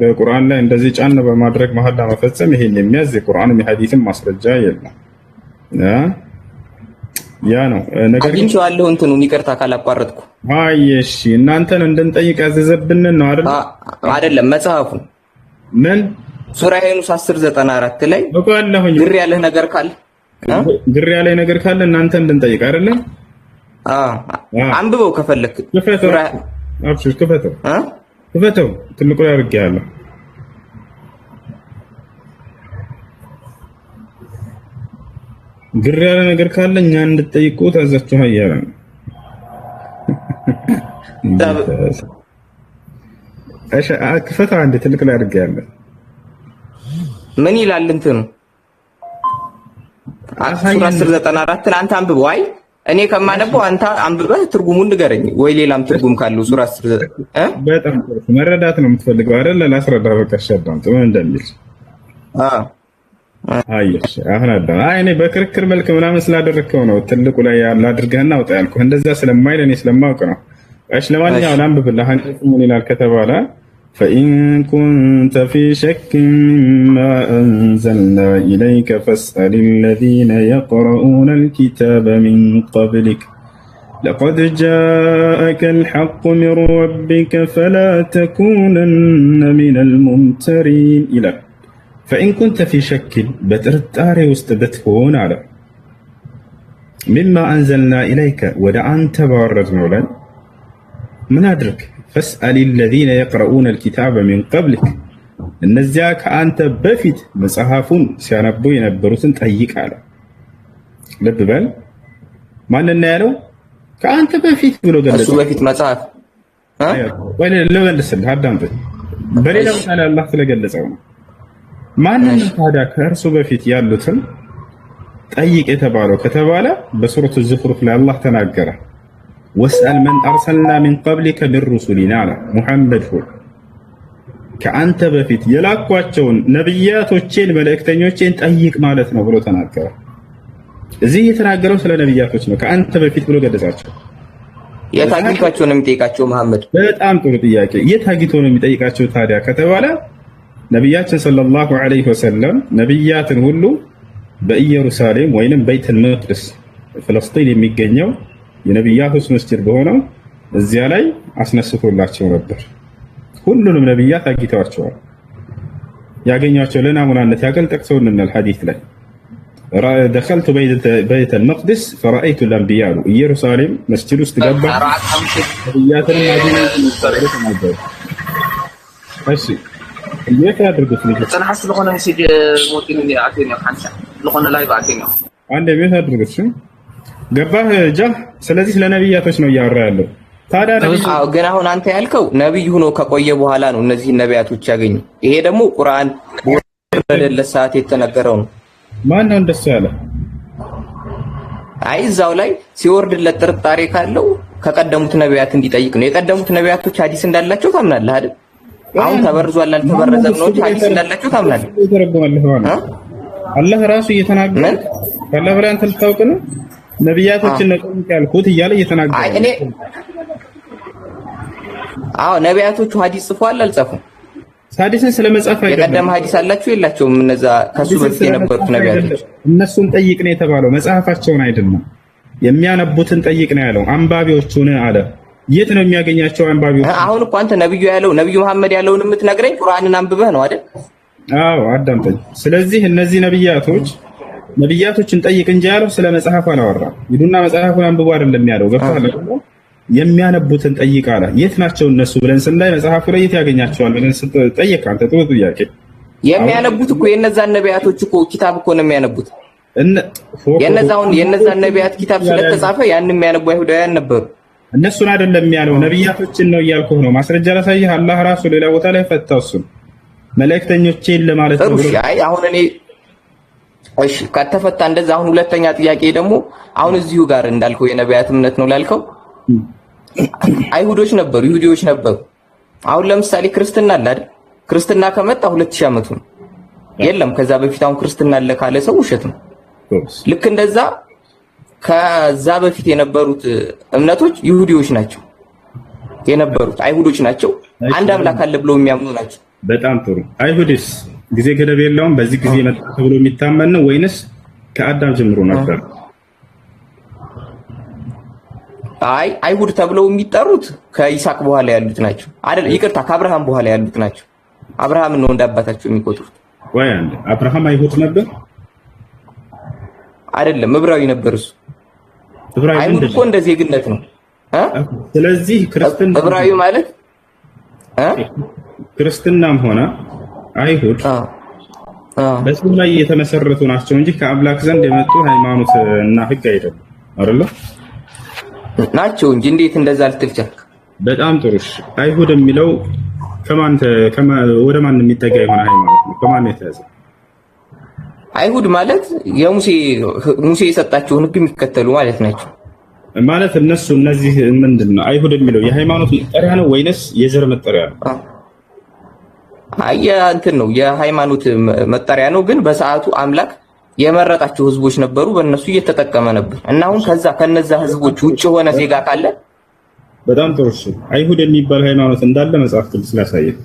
Speaker 1: በቁርአን ላይ እንደዚህ ጫና በማድረግ መሐላ መፈጸም ይሄን የሚያዝ የቁርአንም የሐዲስም ማስረጃ የለም። ያ ነው ነገር ግን
Speaker 5: አግኝቼዋለሁ እንትኑን ይቅርታ ካላቋረጥኩ።
Speaker 1: እሺ እናንተን እንድንጠይቅ ያዘዘብን ነው አይደል?
Speaker 5: አይደለም መጽሐፉ
Speaker 1: ምን
Speaker 5: ሱራ ዩኑስ 10:94 ላይ
Speaker 1: እቆያለሁኝ
Speaker 5: ግር ያለህ ነገር ካለ
Speaker 1: ነገር ካለ እናንተ እንድንጠይቅ አይደለም?
Speaker 5: አንብበው ከፈለክ
Speaker 1: ሱራ አብሽር ክፈተው ትልቁ ላይ አድርጌያለሁ። ግር ያለ ነገር ካለ እኛ እንድትጠይቁ ታዛችኋል እያለ ነው። እሺ ክፈተው አንዴ ትልቅ ላይ አድርጌያለሁ።
Speaker 5: ምን ይላል እንትኑ? ሱራ 10:94 አንተ አንብበው። አይ እኔ ከማነበው አንተ አንብበህ ትርጉሙን ንገረኝ ወይ ሌላም ትርጉም ካለው ሱራ 10
Speaker 1: በጣም መረዳት ነው የምትፈልገው አይደል? ላስረዳ በቃ ሸዳም ጥሩ እንደሚል አይሽ አሁን አዳም እኔ በክርክር መልክ ምናምን ስላደረከው ነው ትልቁ ላይ ያለ አድርገህና አውጣ ያልኩህ። እንደዛ ስለማይል እኔ ስለማውቅ ነው። እሺ ለማንኛውም አንብብልህ አንቀጽ ምን ይላል ከተባለ فإن كنت في شك مما أنزلنا إليك فاسأل الذين يقرؤون الكتاب من قبلك لقد جاءك الحق من ربك فلا تكونن من الممترين إلى فإن كنت في شك بترتاري واستبتهون على مما أنزلنا إليك ودعان تبارد مولا من أدرك فاسأل الذين يقرؤون الكتاب من قبلك النزياك أنت بفيت مصحفون سينبو ينبروتن تأييك على لب بال ما لنا يالو كأنت بفيت بلو قلت
Speaker 5: أسو بفيت مصحف
Speaker 1: وين لو لسل هادام بليلا مثال الله تلا قلت ما لنا هذا كأرسو بفيت يالوتن تأييك اتبالو كتبالا بسورة الزخرف لله تناقره واسأل من أرسلنا من قبلك من رسلنا على محمد هو كأنت بفيت يلاقواتشون نبيات وچين ملائكتين وچين تأييك مالتنا بلو تناقر زي يتناقروا سلا نبيات وچين كأنت بفيت بلو قدساتشو
Speaker 5: يتاقيتواتشو نمتيقاتشو محمد
Speaker 1: በጣም ጥሩ ጥያቄ የታጊቶ ነው የሚጠይቃቸው ታዲያ ከተባለ ነብያችን ሰለላሁ ዐለይሂ ወሰለም ነብያትን ሁሉ በኢየሩሳሌም ወይንም በይተል መቅደስ ፍልስጤም የሚገኘው የነብያቶች መስጂድ በሆነው እዚያ ላይ አስነስቶላቸው ነበር። ሁሉንም ነብያት አግኝተዋቸዋል። ያገኛቸው ለናሙናነት ያቀል ጠቅሰውልናል ሐዲስ ላይ دخلت بيت المقدس فرأيت الأنبياء ኢየሩሳሌም መስጂድ ውስጥ ገባ ነብያትን ማግኘት እሺ የት ያድርጉት ነው
Speaker 7: صراحه ስለሆነ ሜሴጅ ሞቲን አገኘው ካንሳ ለሆነ ላይ ባገኘው
Speaker 1: አንድ ቤት አድርገሽ ገባህ ጃ። ስለዚህ ስለ ነብያቶች ነው እያወራ ያለው። ታዲያ
Speaker 5: አዎ፣ ግን አሁን አንተ ያልከው ነብይ ሆኖ ከቆየ በኋላ ነው እነዚህ ነቢያቶች ያገኙ። ይሄ ደግሞ ቁርአን በወረደለት ሰዓት የተነገረው ነው።
Speaker 1: ማን ነው እንደሱ ያለ?
Speaker 5: አይ እዛው ላይ ሲወርድለት ጥርጣሬ ካለው ከቀደሙት ነቢያት እንዲጠይቅ ነው። የቀደሙት ነቢያቶች ሐዲስ እንዳላቸው ታምናለህ አይደል? አሁን ተበርዟል አልተበረዘም ነው እንጂ ሐዲስ እንዳላቸው ታምናለህ።
Speaker 1: አላህ ራሱ እየተናገረ ካላ በላይ አንተ ልታውቅ ነው ነቢያቶችን ነው ያልኩት እያለ እየተናገረ
Speaker 5: አይ እኔ አዎ ነቢያቶቹ ሐዲስ ጽፈዋል አልጻፉም?
Speaker 1: ሐዲስን ስለመጻፍ አይደለም።
Speaker 5: የቀደመ ሐዲስ አላችሁ የላቸውም? እነዛ ከሱ በፊት የነበሩት ነቢያቶች
Speaker 1: እነሱን ጠይቅ ነው የተባለው፣ መጽሐፋቸውን አይደለም። የሚያነቡትን ጠይቅ ነው ያለው፣ አንባቢዎቹን አለ። የት ነው የሚያገኛቸው አንባቢዎች?
Speaker 5: አሁን እኮ አንተ ነብዩ ያለው ነብዩ መሐመድ ያለውን የምትነግረኝ ቁርአንን አንብበህ ነው አይደል?
Speaker 1: አዎ አዳምጠኝ። ስለዚህ እነዚህ ነብያቶችን ጠይቅ እንጂ ያለው ስለ መጽሐፍ አላወራም። ይዱና መጽሐፉን አንብቦ አይደለም ያለው። ገብቶሃል? የሚያነቡትን ጠይቅ አለ። የት ናቸው እነሱ ብለን ስናይ መጽሐፉ ላይ የት ያገኛቸዋል ብለን ጠይቅ። አንተ ጥሩ ጥያቄ።
Speaker 5: የሚያነቡት እኮ የነዛን ነቢያቶች እኮ ኪታብ እኮ ነው የሚያነቡት። የነዛን ነቢያት ኪታብ ስለተጻፈ ያን የሚያነቡ አይሁዳውያን ነበሩ።
Speaker 1: እነሱን አይደለም ያለው ነብያቶችን ነው እያልኩህ ነው። ማስረጃ ላሳይህ። አላህ ራሱ ሌላ ቦታ ላይ ፈታው እሱን መልእክተኞቼን ለማለት ነው።
Speaker 5: እሺ አይ አሁን እኔ እሺ ከተፈታ እንደዛ። አሁን ሁለተኛ ጥያቄ ደግሞ አሁን እዚሁ ጋር እንዳልከው የነቢያት እምነት ነው ላልከው አይሁዶች ነበሩ፣ ይሁዲዎች ነበሩ። አሁን ለምሳሌ ክርስትና አለ አይደል? ክርስትና ከመጣ 2000 ዓመቱ ነው። የለም ከዛ በፊት አሁን ክርስትና አለ ካለ ሰው ውሸት ነው። ልክ እንደዛ ከዛ በፊት የነበሩት እምነቶች ይሁዲዎች ናቸው የነበሩት፣ አይሁዶች ናቸው። አንድ አምላክ አለ ብለው የሚያምኑ ናቸው።
Speaker 1: በጣም ጥሩ። አይሁድስ ጊዜ ገደብ የለውም? በዚህ ጊዜ መጣ ተብሎ የሚታመን ነው ወይንስ ከአዳም ጀምሮ ነበር?
Speaker 5: አይ አይሁድ ተብለው የሚጠሩት ከይስሐቅ በኋላ ያሉት ናቸው አይደል? ይቅርታ ከአብርሃም በኋላ ያሉት ናቸው። አብርሃም ነው እንደ አባታቸው የሚቆጥሩት።
Speaker 1: ወይ አንድ አብርሃም አይሁድ ነበር
Speaker 5: አይደለም? ዕብራዊ ነበር እሱ። አይሁድ እኮ እንደ ዜግነት ነው።
Speaker 1: ስለዚህ ክርስትና
Speaker 5: ዕብራዊ ማለት
Speaker 1: ክርስትናም ሆነ አይሁድ በስም ላይ የተመሰረቱ ናቸው እንጂ ከአምላክ ዘንድ የመጡ ሃይማኖት እና ህግ አይደለም አይደል?
Speaker 5: ናቸው እንጂ እንዴት እንደዛ ልትል ቻልክ?
Speaker 1: በጣም ጥሩ። አይሁድ የሚለው ወደ ማን የሚጠጋ የሆነ ሃይማኖት ነው? ከማን የተያዘ?
Speaker 5: አይሁድ ማለት ሙሴ የሰጣቸውን ህግ የሚከተሉ ማለት ናቸው።
Speaker 1: ማለት እነዚህ ምንድነው? አይሁድ የሚለው የሃይማኖት መጠሪያ ነው ወይንስ የዘር መጠሪያ ነው?
Speaker 5: አይ እንትን ነው የሃይማኖት መጠሪያ ነው። ግን በሰዓቱ አምላክ የመረጣቸው ህዝቦች ነበሩ፣ በእነሱ እየተጠቀመ ነበር። እና አሁን ከነዛ ህዝቦች ውጭ የሆነ ዜጋ ካለ
Speaker 1: በጣም ጥሩ። አይሁድ የሚባል ሃይማኖት እንዳለ መጽሐፍ ቅዱስ ላሳየህ።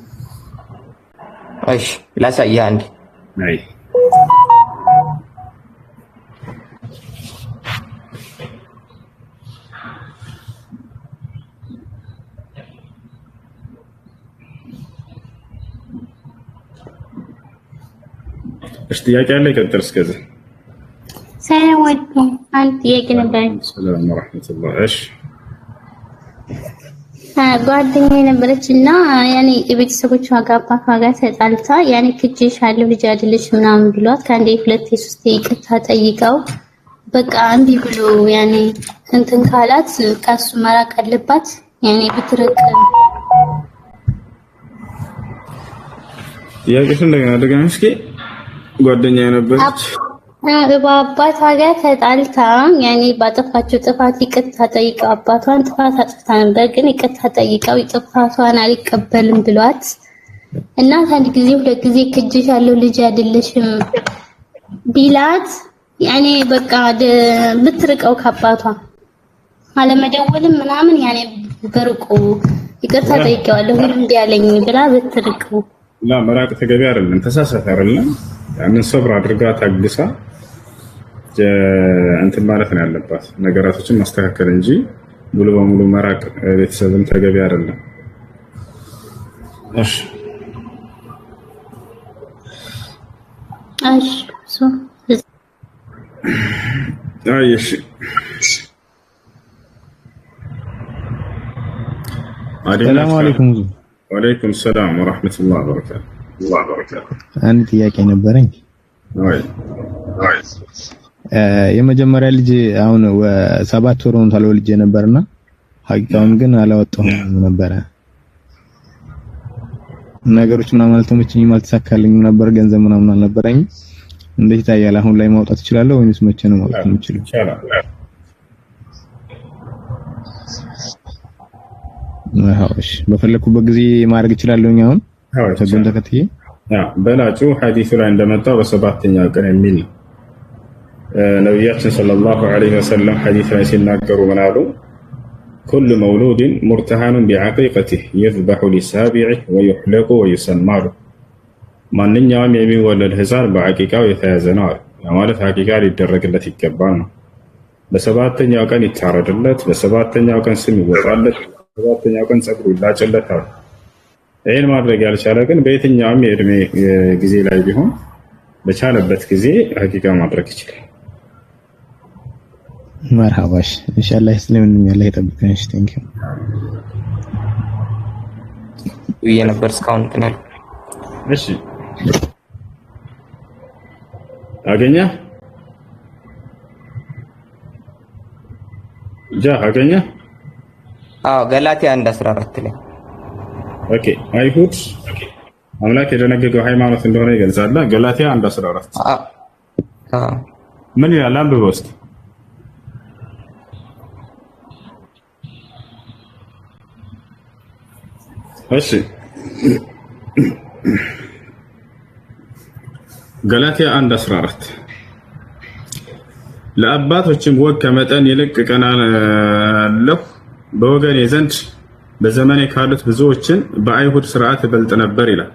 Speaker 5: እሺ ላሳየህ አንዴ።
Speaker 1: አይ እሺ ጥያቄ አለ? ይቀጥል። እስከዚህ
Speaker 7: ሰላም አለይኩም። አንድ ጥያቄ ነበር።
Speaker 1: ሰላም ወራህመቱላህ። እሺ
Speaker 7: ጓደኛዬ ነበረችና ያኔ የቤተሰቦቿ ጋር አባቷ ጋር ተጣልታ ያኔ ክጄሻለሁ ልጅ አይደለሽ ምናምን ብሏት ከአንዴ ሁለቴ ሶስቴ ይቅርታ ጠይቀው በቃ እምቢ ብሎ ያኔ እንትን ካላት ከሱ መራቅ አለባት። ያኔ ብትርቅ
Speaker 1: ጥያቄሽ እንደገና እስኪ ጓደኛዬ ነበረች
Speaker 7: በአባቷ ጋር ተጣልታ ያኔ ባጠፋችው ጥፋት ይቅርታ ጠይቀው አባቷን ጥፋት አጥፍታ ነበር፣ ግን ይቅርታ ጠይቀው ጥፋቷን አልቀበልም ብሏት እና አንድ ጊዜ ሁለት ጊዜ ክጄሻለሁ ልጅ አይደለሽም ቢላት ያኔ በቃ ብትርቀው ከአባቷ አለመደወልም ምናምን ያኔ በርቁ ይቅርታ ጠይቀዋለሁ ግን እንዲህ ያለኝ ብላ ብትርቀው
Speaker 1: መራቅ ተገቢ አይደለም። ተሳሳተ አይደለም። ያንን ሰብር አድርጋ ታግሳ እንትን ማለት ነው ያለባት፣ ነገራቶችን ማስተካከል እንጂ ሙሉ በሙሉ መራቅ ቤተሰብን ተገቢ አይደለም። እሺ እሺ
Speaker 8: ሰላም አለይኩም።
Speaker 1: ወአለይኩም ሰላም ወራህመቱላሂ ወበረካቱ።
Speaker 8: አንድ ጥያቄ ነበረኝ። የመጀመሪያ ልጅ አሁን 7 ወር ሆኖታል ወልጄ ነበርና ሀቂቃውን ግን አላወጣሁም ነበረ። ነገሮች ምናምን አልተመቸኝም፣ አልተሳካልኝም ነበር። ገንዘብ ምናምን አልነበረኝም። እንዴት ይታያል? አሁን ላይ ማውጣት እችላለሁ ወይስ መቼ ነው ማውጣት የምችለው? እሺ በፈለኩበት ጊዜ ማድረግ እችላለሁ። አሁን ህጉን ተከትዬ
Speaker 1: በላጩ ሐዲሱ ላይ እንደመጣው በሰባተኛው ቀን የሚል ነብያችን ሰለላሁ ዐለይሂ ወሰለም ሐዲስ ላይ ሲናገሩ ምን አሉ? ኩሉ መውሉድን ሙርተሃኑን ቢዐቂቀቲህ ይዝበሑ ሊሳቢዒህ ወዩሕለቁ ወዩሰማሉ። ማንኛውም የሚወለድ ህፃን በዐቂቃው የተያዘ ነው አሉ። ማለት ዐቂቃ ሊደረግለት ይገባል ነው። በሰባተኛው ቀን ይታረድለት፣ በሰባተኛው ቀን ስም ይወጣለት፣ በሰባተኛው ቀን ጸጉሩ ይላጭለታል። ይህን ማድረግ ያልቻለ ግን በየትኛውም የእድሜ ጊዜ ላይ ቢሆን በቻለበት ጊዜ ሐቂቃ ማድረግ ይችላል።
Speaker 8: መርሐባሽ ኢንሻአላህ ስለምን ያለ ይጠብቀን። እሺ ቴንክ ዩ
Speaker 5: የነበር እስካሁን ተናል።
Speaker 1: እሺ አገኘ አገኘ
Speaker 5: ገላትያ 1:14 ላይ
Speaker 1: ኦኬ አይሁድ አምላክ የደነገገው ሃይማኖት እንደሆነ ይገልጻል። ገላትያ 1:14 ምን ይላል? አንብበው እስኪ። እሺ ገላትያ 1:14 ለአባቶችም ወግ ከመጠን ይልቅ ቀናለሁ በወገኔ ዘንድ በዘመኔ ካሉት ብዙዎችን በአይሁድ ስርዓት እበልጥ ነበር ይላል።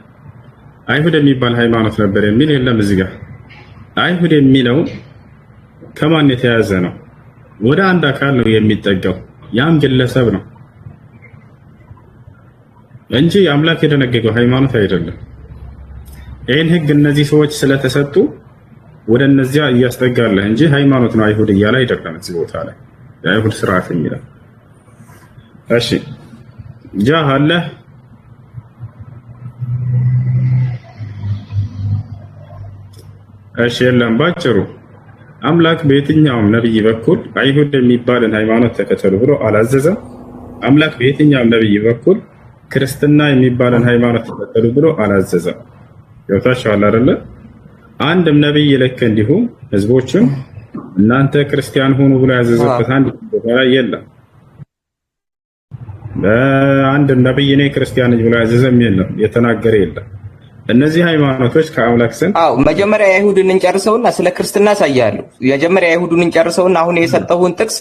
Speaker 1: አይሁድ የሚባል ሃይማኖት ነበር የሚል የለም እዚህ ጋር። አይሁድ የሚለው ከማን የተያዘ ነው? ወደ አንድ አካል ነው የሚጠጋው፣ ያም ግለሰብ ነው እንጂ አምላክ የደነገገው ሃይማኖት አይደለም። ይህን ህግ እነዚህ ሰዎች ስለተሰጡ ወደ እነዚያ እያስጠጋለህ እንጂ ሃይማኖት ነው አይሁድ እያለ አይደለም እዚህ ቦታ ላይ የአይሁድ ስርዓት የሚለው። እሺ ጃህ አለ እሺ የለም። ባጭሩ አምላክ በየትኛውም ነብይ በኩል አይሁድ የሚባልን ሃይማኖት ተከተሉ ብሎ አላዘዘም። አምላክ በየትኛውም ነብይ በኩል ክርስትና የሚባልን ሃይማኖት ተከተሉ ብሎ አላዘዘም። ገብታችኋል አይደለ? አንድም ነብይ ልክ እንዲሁ ህዝቦችን እናንተ ክርስቲያን ሆኑ ብሎ ያዘዘበት አንድ ቦታ ላይ የለም። አንድ ነብይ እኔ ክርስቲያን ነኝ ብሎ ያዘዘም የለም፣ የተናገረ የለም። እነዚህ ሃይማኖቶች ከአምላክ ዘንድ
Speaker 5: መጀመሪያ አይሁድን እንጨርሰውና ስለ ክርስትና ሳያለሁ። መጀመሪያ አይሁድን እንጨርሰውና አሁን የሰጠሁን ጥቅስ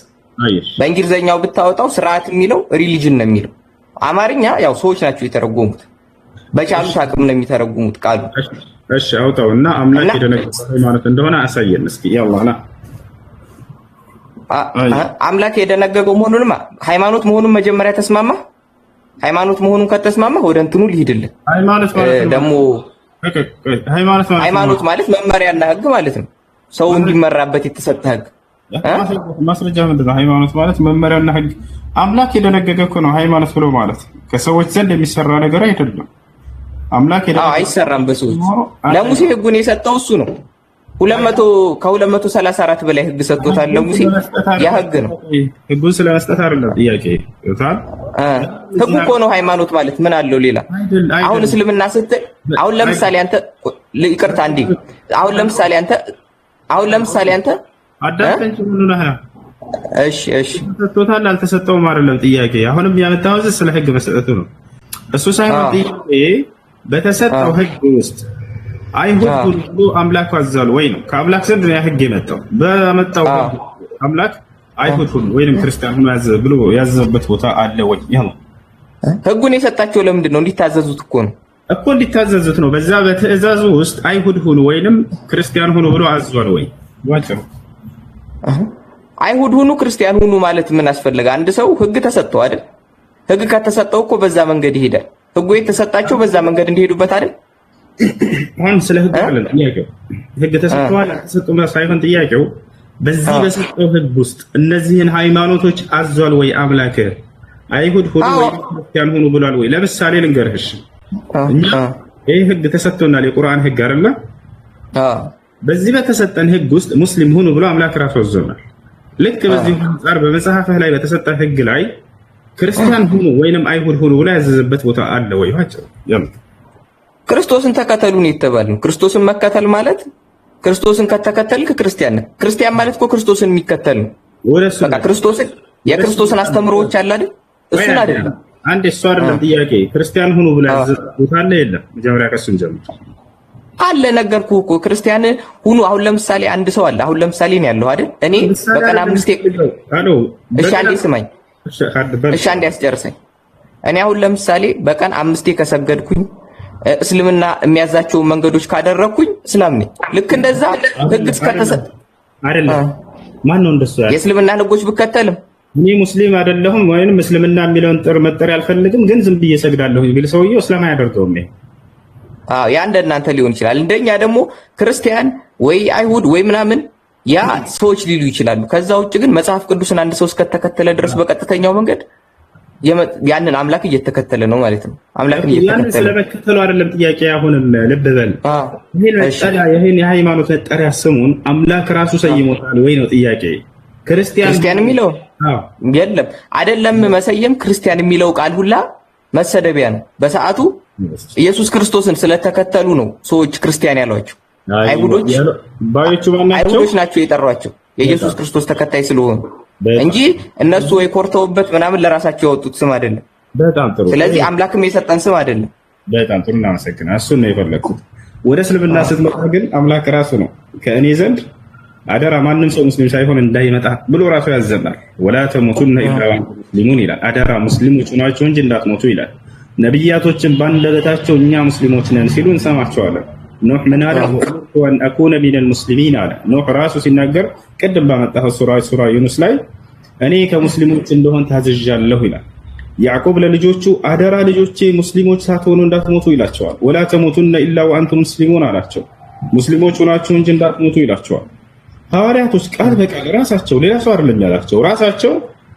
Speaker 5: በእንግሊዘኛው ብታወጣው ስርዓት የሚለው ሪሊጅን ነው የሚለው። አማርኛ ያው ሰዎች ናቸው የተረጎሙት፣ በቻሉት አቅም ነው የሚተረጉሙት ቃሉ።
Speaker 1: እሺ አውጣውና አምላክ የደነገገው ሃይማኖት እንደሆነ አሳየን እስኪ። ያላህ
Speaker 5: አምላክ የደነገገው መሆኑንማ ሃይማኖት መሆኑን መጀመሪያ ተስማማ። ሃይማኖት መሆኑን ከተስማማ ወደ እንትኑ ሊሄድልን። ሃይማኖት ማለት መመሪያና ህግ ማለት ነው፣ ሰው እንዲመራበት የተሰጠ ህግ።
Speaker 1: ማስረጃ ምንድን ነው? ሃይማኖት ማለት መመሪያና ህግ አምላክ የደነገገ እኮ ነው። ሃይማኖት ብሎ ማለት ከሰዎች ዘንድ የሚሰራ ነገር አይደለም። አምላክ
Speaker 5: አይሰራም በሰዎች። ለሙሴ ህጉን የሰጠው እሱ ነው። 234 በላይ ህግ ሰጥቶታል ለሙሴ። ያ ህግ ነው።
Speaker 1: ህጉን ስለመስጠት አይደለም ጥያቄ ይወጣል።
Speaker 5: ህጉ እኮ ነው ሃይማኖት ማለት። ምን አለው ሌላ? አሁን እስልምና ስትል አሁን ለምሳሌ አንተ ይቅርታ እንዴ አሁን ለምሳሌ አንተ
Speaker 1: አዳምጠኝ ምን ነው?
Speaker 5: እሺ
Speaker 1: ሰጥቶታል አልተሰጠውም አይደለም ጥያቄ። አሁንም ያመጣው ስለ ህግ መሰጠቱ ነው። እሱ ሳይሆን ጥያቄ በተሰጠው ህግ ውስጥ አይሁድ ሁሉ አምላክ አዟል ወይ ነው? ከአምላክ ዘንድ ነው ያ ህግ የመጣው። በመጣው አምላክ አይሁድ ሁሉ ወይንም ክርስቲያን ሁሉ ያዘ ብሎ ያዘበት ቦታ አለ ወይ? ያው
Speaker 5: ህጉን የሰጣቸው ለምንድን ነው? እንዲታዘዙት እኮ ነው
Speaker 1: እኮ እንዲታዘዙት ነው። በዛ በትዕዛዙ ውስጥ አይሁድ ሁሉ ወይንም ክርስቲያን ሁሉ ብሎ አዟል ወይ? ዋጭሩ
Speaker 5: አይሁድ ሁሉ ክርስቲያን ሁሉ ማለት ምን አስፈለገ? አንድ ሰው ህግ ተሰጠው አይደል? ህግ ከተሰጠው እኮ በዛ መንገድ ይሄዳል። ህጉ የተሰጣቸው በዛ መንገድ እንዲሄዱበት አይደል?
Speaker 1: አሁን ስለ ህግ አይደለም ጥያቄው። ህግ ተሰጥቷል ተሰጥቷል ሳይሆን ጥያቄው በዚህ በሰጠው ህግ ውስጥ እነዚህን ሃይማኖቶች አዟል ወይ አምላክ? አይሁድ ሁሉ ወይ ክርስቲያን ሁሉ ብሏል ወይ? ለምሳሌ ልንገርህ። እኛ ይሄ ህግ ተሰጥቶናል፣ የቁርአን ህግ አይደለ? በዚህ በተሰጠን ህግ ውስጥ ሙስሊም ሁኑ ብሎ አምላክ ራሱ አዞናል። ልክ በዚህ አንጻር በመጽሐፍህ ላይ በተሰጠ ህግ ላይ ክርስቲያን ሁኑ ወይንም አይሁድ ሁኑ ብሎ ያዘዘበት ቦታ አለ ወይ? ባጭሩ
Speaker 5: ክርስቶስን ተከተሉ ነው የተባለው። ክርስቶስን መከተል ማለት ክርስቶስን ከተከተልክ ክርስቲያን ነህ። ክርስቲያን ማለት እኮ ክርስቶስን የሚከተል ነው። በቃ ክርስቶስን የክርስቶስን አስተምሮዎች አለ አይደል? እሱን አይደለም
Speaker 1: አንድ እሱ አይደለም ጥያቄ። ክርስቲያን ሁኑ ብሎ ያዘዘበት ቦታ አለ የለም? መጀመሪያ ከሱን ጀምር።
Speaker 5: አለ ነገርኩህ እኮ ክርስቲያን ሁኑ። አሁን ለምሳሌ አንድ ሰው አለ። አሁን ለምሳሌ ነው ያለው አይደል? እኔ በቀን 5 እሺ፣ አንዴ ስማኝ። እሺ፣ አንዴ አስጨርሰኝ። እኔ አሁን ለምሳሌ በቀን 5 ከሰገድኩኝ እስልምና የሚያዛቸውን መንገዶች ካደረኩኝ እስላም ነኝ። ልክ እንደዛ ህግ እስከተሰጠ
Speaker 1: አይደለም። ማን ነው እንደሱ ያለው?
Speaker 5: የእስልምና ህጎች ብከተልም
Speaker 1: እኔ ሙስሊም አይደለሁም ወይንም እስልምና የሚለውን መጠሪያ አልፈልግም፣ ግን ዝም ብዬ ሰግዳለሁ ቢል ሰውየው እስላም አያደርገውም።
Speaker 5: ያ እንደናንተ ሊሆን ይችላል። እንደኛ ደግሞ ክርስቲያን ወይ አይሁድ ወይ ምናምን ያ ሰዎች ሊሉ ይችላሉ። ከዛ ውጭ ግን መጽሐፍ ቅዱስን አንድ ሰው እስከተከተለ ድረስ በቀጥተኛው መንገድ ያንን አምላክ እየተከተለ ነው ማለት ነው። አምላክን እየተከተለ
Speaker 1: ስለመከተሉ አይደለም ጥያቄ። አሁንም ልብ በል፣ ይሄን የሃይማኖት መጠሪያ ስሙን አምላክ ራሱ ሰይሞታል ወይ ነው ጥያቄ።
Speaker 5: ክርስቲያን የሚለው የለም አይደለም። መሰየም ክርስቲያን የሚለው ቃል ሁላ መሰደቢያ ነው። በሰዓቱ ኢየሱስ ክርስቶስን ስለተከተሉ ነው ሰዎች ክርስቲያን ያሏቸው። አይሁዶች ናቸው የጠሯቸው የኢየሱስ ክርስቶስ ተከታይ ስለሆኑ እንጂ እነሱ ወይ ኮርተውበት ምናምን ለራሳቸው ያወጡት ስም አይደለም።
Speaker 1: በጣም ጥሩ።
Speaker 5: ስለዚህ አምላክም የሰጠን ስም አይደለም።
Speaker 1: በጣም ጥሩ፣ እናመሰግናለን። እሱን ነው የፈለኩት። ወደ እስልምና ስትመጣ ግን አምላክ ራሱ ነው ከእኔ ዘንድ አደራ ማንም ሰው ሙስሊም ሳይሆን እንዳይመጣ ብሎ ራሱ ያዘናል። ወላ ተሞቱነ ኢላ ወአንቱም ሙስሊሙን ይላል። አደራ ሙስሊሞች ናቸው እንጂ እንዳትሞቱ ይላል። ነብያቶችን ባንደበታቸው እኛ ሙስሊሞች ነን ሲሉ እንሰማቸዋለን። ኑህ ምን አለ? ወአን አኩነ ሚነል ሙስሊሚን አለ። ኑህ ራሱ ሲናገር ቅድም ባመጣው ሱራ ዩኑስ ላይ እኔ ከሙስሊሞች እንደሆን ታዝዣለሁ ይላል። ያዕቆብ ለልጆቹ አደራ ልጆቼ ሙስሊሞች ሳትሆኑ እንዳትሞቱ ይላቸዋል። ወላ ተሞቱነ ኢላ ወአንቱም ሙስሊሙን አላቸው። ሙስሊሞች ሆናችሁ እንጂ እንዳትሞቱ ይላቸዋል። ሐዋርያቶች ቃል በቃል ራሳቸው ሌላ ሰው አይደለም ያላቸው ራሳቸው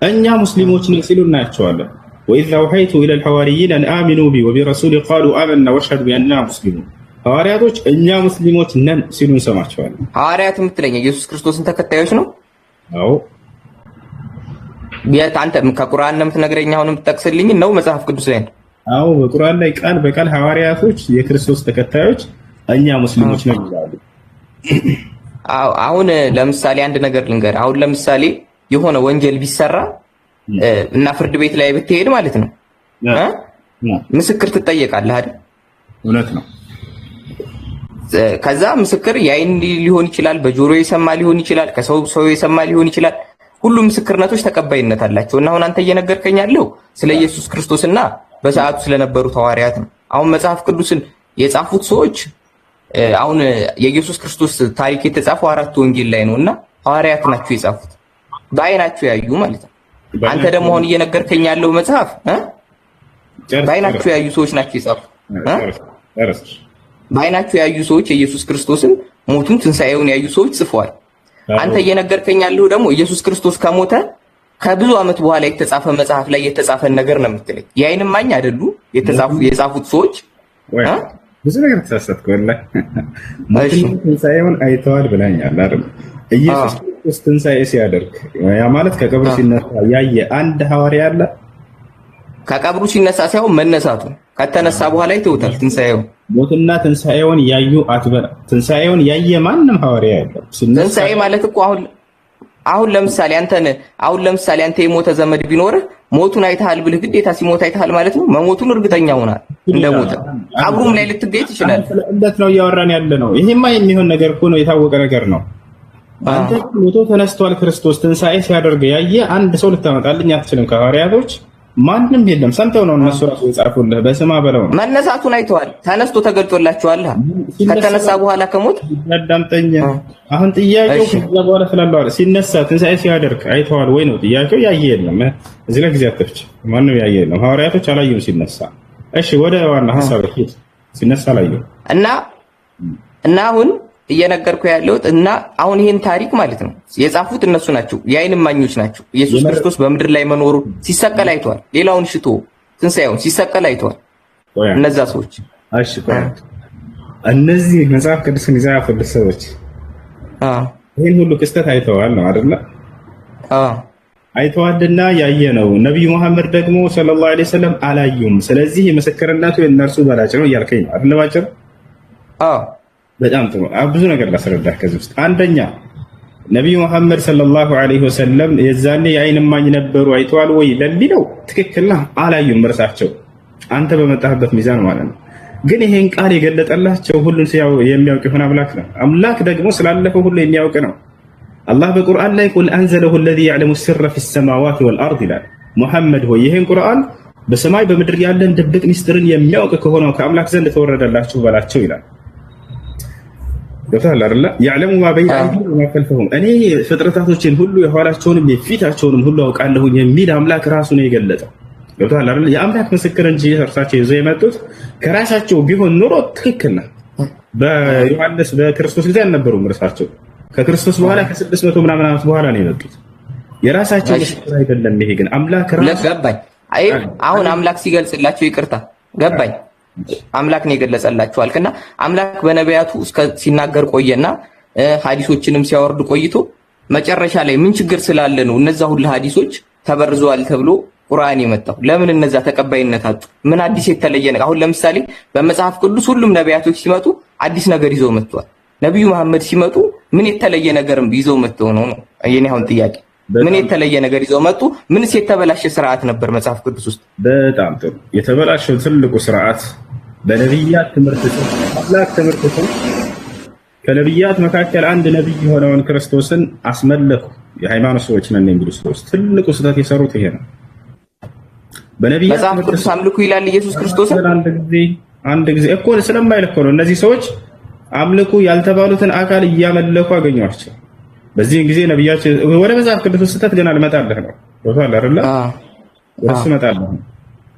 Speaker 1: እኛ ሙስሊሞች ነን ሲሉ እናያቸዋለን። ወኢዝ አውሐይቱ ኢለል ሐዋርይን አን አሚኑ ቢ ወቢረሱሊ ቃሉ አመና ወሽሀዱ ቢአንና ሙስሊሙን። ሐዋርያቶች እኛ ሙስሊሞች ነን ሲሉ እንሰማቸዋለን።
Speaker 5: ሐዋርያት የምትለኝ ኢየሱስ ክርስቶስን ተከታዮች ነው?
Speaker 1: አዎ።
Speaker 5: አንተ ከቁርአን ነው የምትነግረኝ? አሁን የምትጠቅስልኝ ነው መጽሐፍ ቅዱስ ላይ ነው?
Speaker 1: አዎ፣ በቁርአን ላይ ቃል በቃል ሐዋርያቶች የክርስቶስ ተከታዮች እኛ ሙስሊሞች ነን ይላሉ።
Speaker 5: አሁን ለምሳሌ አንድ ነገር ልንገር። አሁን ለምሳሌ የሆነ ወንጀል ቢሰራ እና ፍርድ ቤት ላይ ብትሄድ ማለት ነው ምስክር ትጠየቃለህ አይደል?
Speaker 1: እውነት ነው።
Speaker 5: ከዛ ምስክር የአይን ሊሆን ይችላል፣ በጆሮ የሰማ ሊሆን ይችላል፣ ከሰው የሰማ ሊሆን ይችላል። ሁሉም ምስክርነቶች ተቀባይነት አላቸው። እና አሁን አንተ እየነገርከኝ ያለው ስለ ኢየሱስ ክርስቶስና በሰዓቱ ስለነበሩት ሐዋርያት ነው። አሁን መጽሐፍ ቅዱስን የጻፉት ሰዎች አሁን የኢየሱስ ክርስቶስ ታሪክ የተጻፈው 4 ወንጌል ላይ ነውና ሐዋርያት ናቸው የጻፉት፣ በአይናቸው ያዩ ማለት ነው። አንተ ደግሞ አሁን እየነገርከኝ ያለው መጽሐፍ በአይናቸው ያዩ ሰዎች ናቸው የጻፉት። በአይናቸው ያዩ ሰዎች የኢየሱስ ክርስቶስን ሞቱን ትንሣኤውን ያዩ ሰዎች ጽፈዋል። አንተ እየነገርከኝ ያለው ደግሞ ኢየሱስ ክርስቶስ ከሞተ ከብዙ ዓመት በኋላ የተጻፈ መጽሐፍ ላይ የተጻፈን ነገር ነው የምትለኝ። የአይን እማኝ አይደሉ የጻፉት ሰዎች?
Speaker 1: ብዙ ነገር ተሳሳትኩ። ወላሂ ሞቱን ትንሣኤውን አይተዋል ብለኛል አይደል? ኢየሱስ ክርስቶስ ትንሣኤ ሲያደርግ ያ ማለት ከቀብሩ ሲነሳ ያየ አንድ ሐዋርያ አለ?
Speaker 5: ከቀብሩ ሲነሳ ሳይሆን መነሳቱ ከተነሳ በኋላ ይተውታል ትንሣኤውን።
Speaker 1: ሞትና ትንሣኤውን ያዩ አትበላ። ትንሣኤውን ያየ ማንም ሐዋርያ የለም።
Speaker 5: ትንሣኤ ማለት እኮ አሁን ለምሳሌ አንተ የሞተ ዘመድ ቢኖርህ ሞቱን አይተሃል ብልህ ግዴታ ሲሞት አይተሃል ማለት ነው? መሞቱን እርግጠኛ ሆናል እንደሞተ። ቀብሩም ላይ ልትገኝ ትችላለህ።
Speaker 1: እንዴት ነው እያወራን ያለ ነው? ይሄማ የሚሆን ነገር እኮ ነው፣ የታወቀ ነገር ነው። አንተ ሞቶ ተነስቷል ክርስቶስ ትንሣኤ ሲያደርግ ያየ አንድ ሰው ልታመጣልኝ አትችልም። ከሐዋርያቶች ማንም የለም። ሰምተው ነው እነሱ ራሱ የጻፉልህ። በስማ በለው ነው።
Speaker 5: መነሳቱን አይተዋል። ተነስቶ ተገልጦላቸዋል። ከተነሳ በኋላ ከሞት
Speaker 1: ያዳምጠኝ። አሁን ጥያቄው ከዛ በኋላ ስላለው አለ ሲነሳ ትንሣኤ ሲያደርግ አይተዋል ወይ ነው ጥያቄው። ያየ የለም። እዚህ ላይ ጊዜ አትፍጭ። ማንም ያየ የለም። ሐዋርያቶች አላየም ሲነሳ። እሺ ወደ ዋና ሐሳብ ሂድ። ሲነሳ አላየም
Speaker 5: እና አሁን እየነገርኩ ያለሁት እና አሁን ይሄን ታሪክ ማለት ነው የጻፉት እነሱ ናቸው። የአይን እማኞች ናቸው። ኢየሱስ ክርስቶስ በምድር ላይ መኖሩ ሲሰቀል አይተዋል። ሌላውን ሽቶ ትንሣኤውን ሲሰቀል አይተዋል እነዛ ሰዎች።
Speaker 1: እሺ እነዚህ መጽሐፍ ቅዱስን የጻፉት ሰዎች ይህን ሁሉ ክስተት አይተዋል ነው አይደለ? አይተዋልና ያየ ነው። ነብዩ መሐመድ ደግሞ ሰለላሁ ዐለይሂ ወሰለም አላዩም። ስለዚህ የምስክርነቱ የእነርሱ በላጭ ነው እያልከኝ ነው አይደል? ባጭሩ በጣም ጥሩ። ብዙ ነገር ላስረዳህ ከዚህ ውስጥ አንደኛ ነብዩ መሐመድ ሰለላሁ ዐለይሂ ወሰለም የዛኔ የዓይን እማኝ ነበሩ አይተዋል ወይ ለሚለው ትክክል ነው፣ አላዩም እርሳቸው አንተ በመጣህበት ሚዛን ማለት ነው። ግን ይሄን ቃል የገለጠላቸው ሁሉን የሚያውቅ የሆነ አምላክ ነው። አምላክ ደግሞ ስላለፈው ሁሉ የሚያውቅ ነው። አላህ በቁርአን ላይ ቁል አንዘለሁ الذي يعلم السر في السماوات والارض ይላል። ሙሐመድ ሆይ ይሄን ቁርአን በሰማይ በምድር ያለን ድብቅ ሚስጥርን የሚያውቅ ከሆነው ከአምላክ ዘንድ ተወረደላችሁ በላቸው ይላል። ገብቶሃል አይደል? يعلم ما بين أيديهم وما خلفهم እኔ ፍጥረታቶችን ሁሉ የኋላቸውንም የፊታቸውንም ሁሉ አውቃለሁ የሚል አምላክ ራሱ ነው የገለጠው። ገብቶሃል አይደል? የአምላክ ምስክር እንጂ እርሳቸው ይዘው የመጡት ከራሳቸው ቢሆን ኑሮ ትክክል ነው። በዮሐንስ በክርስቶስ ጊዜ አልነበሩም እርሳቸው ከክርስቶስ በኋላ ከ600 ምናምን ዓመት በኋላ ነው የመጡት። የራሳቸው ምስክር አይደለም። ይሄ ግን አምላክ ራሱ
Speaker 5: ገባኝ። አይ አሁን አምላክ ሲገልጽላቸው ይቅርታ ገባኝ። አምላክ ነው የገለጸላቸው አልክና አምላክ በነቢያቱ እስከ ሲናገር ቆየና ሐዲሶችንም ሲያወርድ ቆይቶ መጨረሻ ላይ ምን ችግር ስላለ ነው እነዛ ሁሉ ሐዲሶች ተበርዘዋል ተብሎ ቁርአን የመጣው? ለምን እነዛ ተቀባይነት አጡ? ምን አዲስ የተለየ ነገር? አሁን ለምሳሌ በመጽሐፍ ቅዱስ ሁሉም ነቢያቶች ሲመጡ አዲስ ነገር ይዘው መጥተዋል። ነብዩ መሐመድ ሲመጡ ምን የተለየ ነገርም ይዘው መጥተው ነው የኔ አሁን ጥያቄ። ምን የተለየ ነገር ይዘው መጡ? ምንስ የተበላሸ ስርዓት ነበር መጽሐፍ ቅዱስ ውስጥ?
Speaker 1: በጣም ጥሩ። የተበላሸው ትልቁ ስርዓት በነብያት ትምህርት አምላክ ትምህርት ከነብያት መካከል አንድ ነብይ የሆነውን ክርስቶስን አስመለኩ። የሃይማኖት ሰዎች ነን የሚሉ ሰዎች ትልቁ ስህተት የሰሩት ይሄ ነው። በነብያት
Speaker 5: መጽሐፍ ቅዱስ አምልኩ ይላል ኢየሱስ ክርስቶስን
Speaker 1: አንድ ጊዜ እኮ ስለማይልክ ነው እነዚህ ሰዎች አምልኩ ያልተባሉትን አካል እያመለኩ አገኟቸው። በዚህ ጊዜ ነብያችን ወደ መጽሐፍ ቅዱስ ስህተት ገና ልመጣልህ ነው። ወጣላ አይደለ? ወርስ መጣልህ።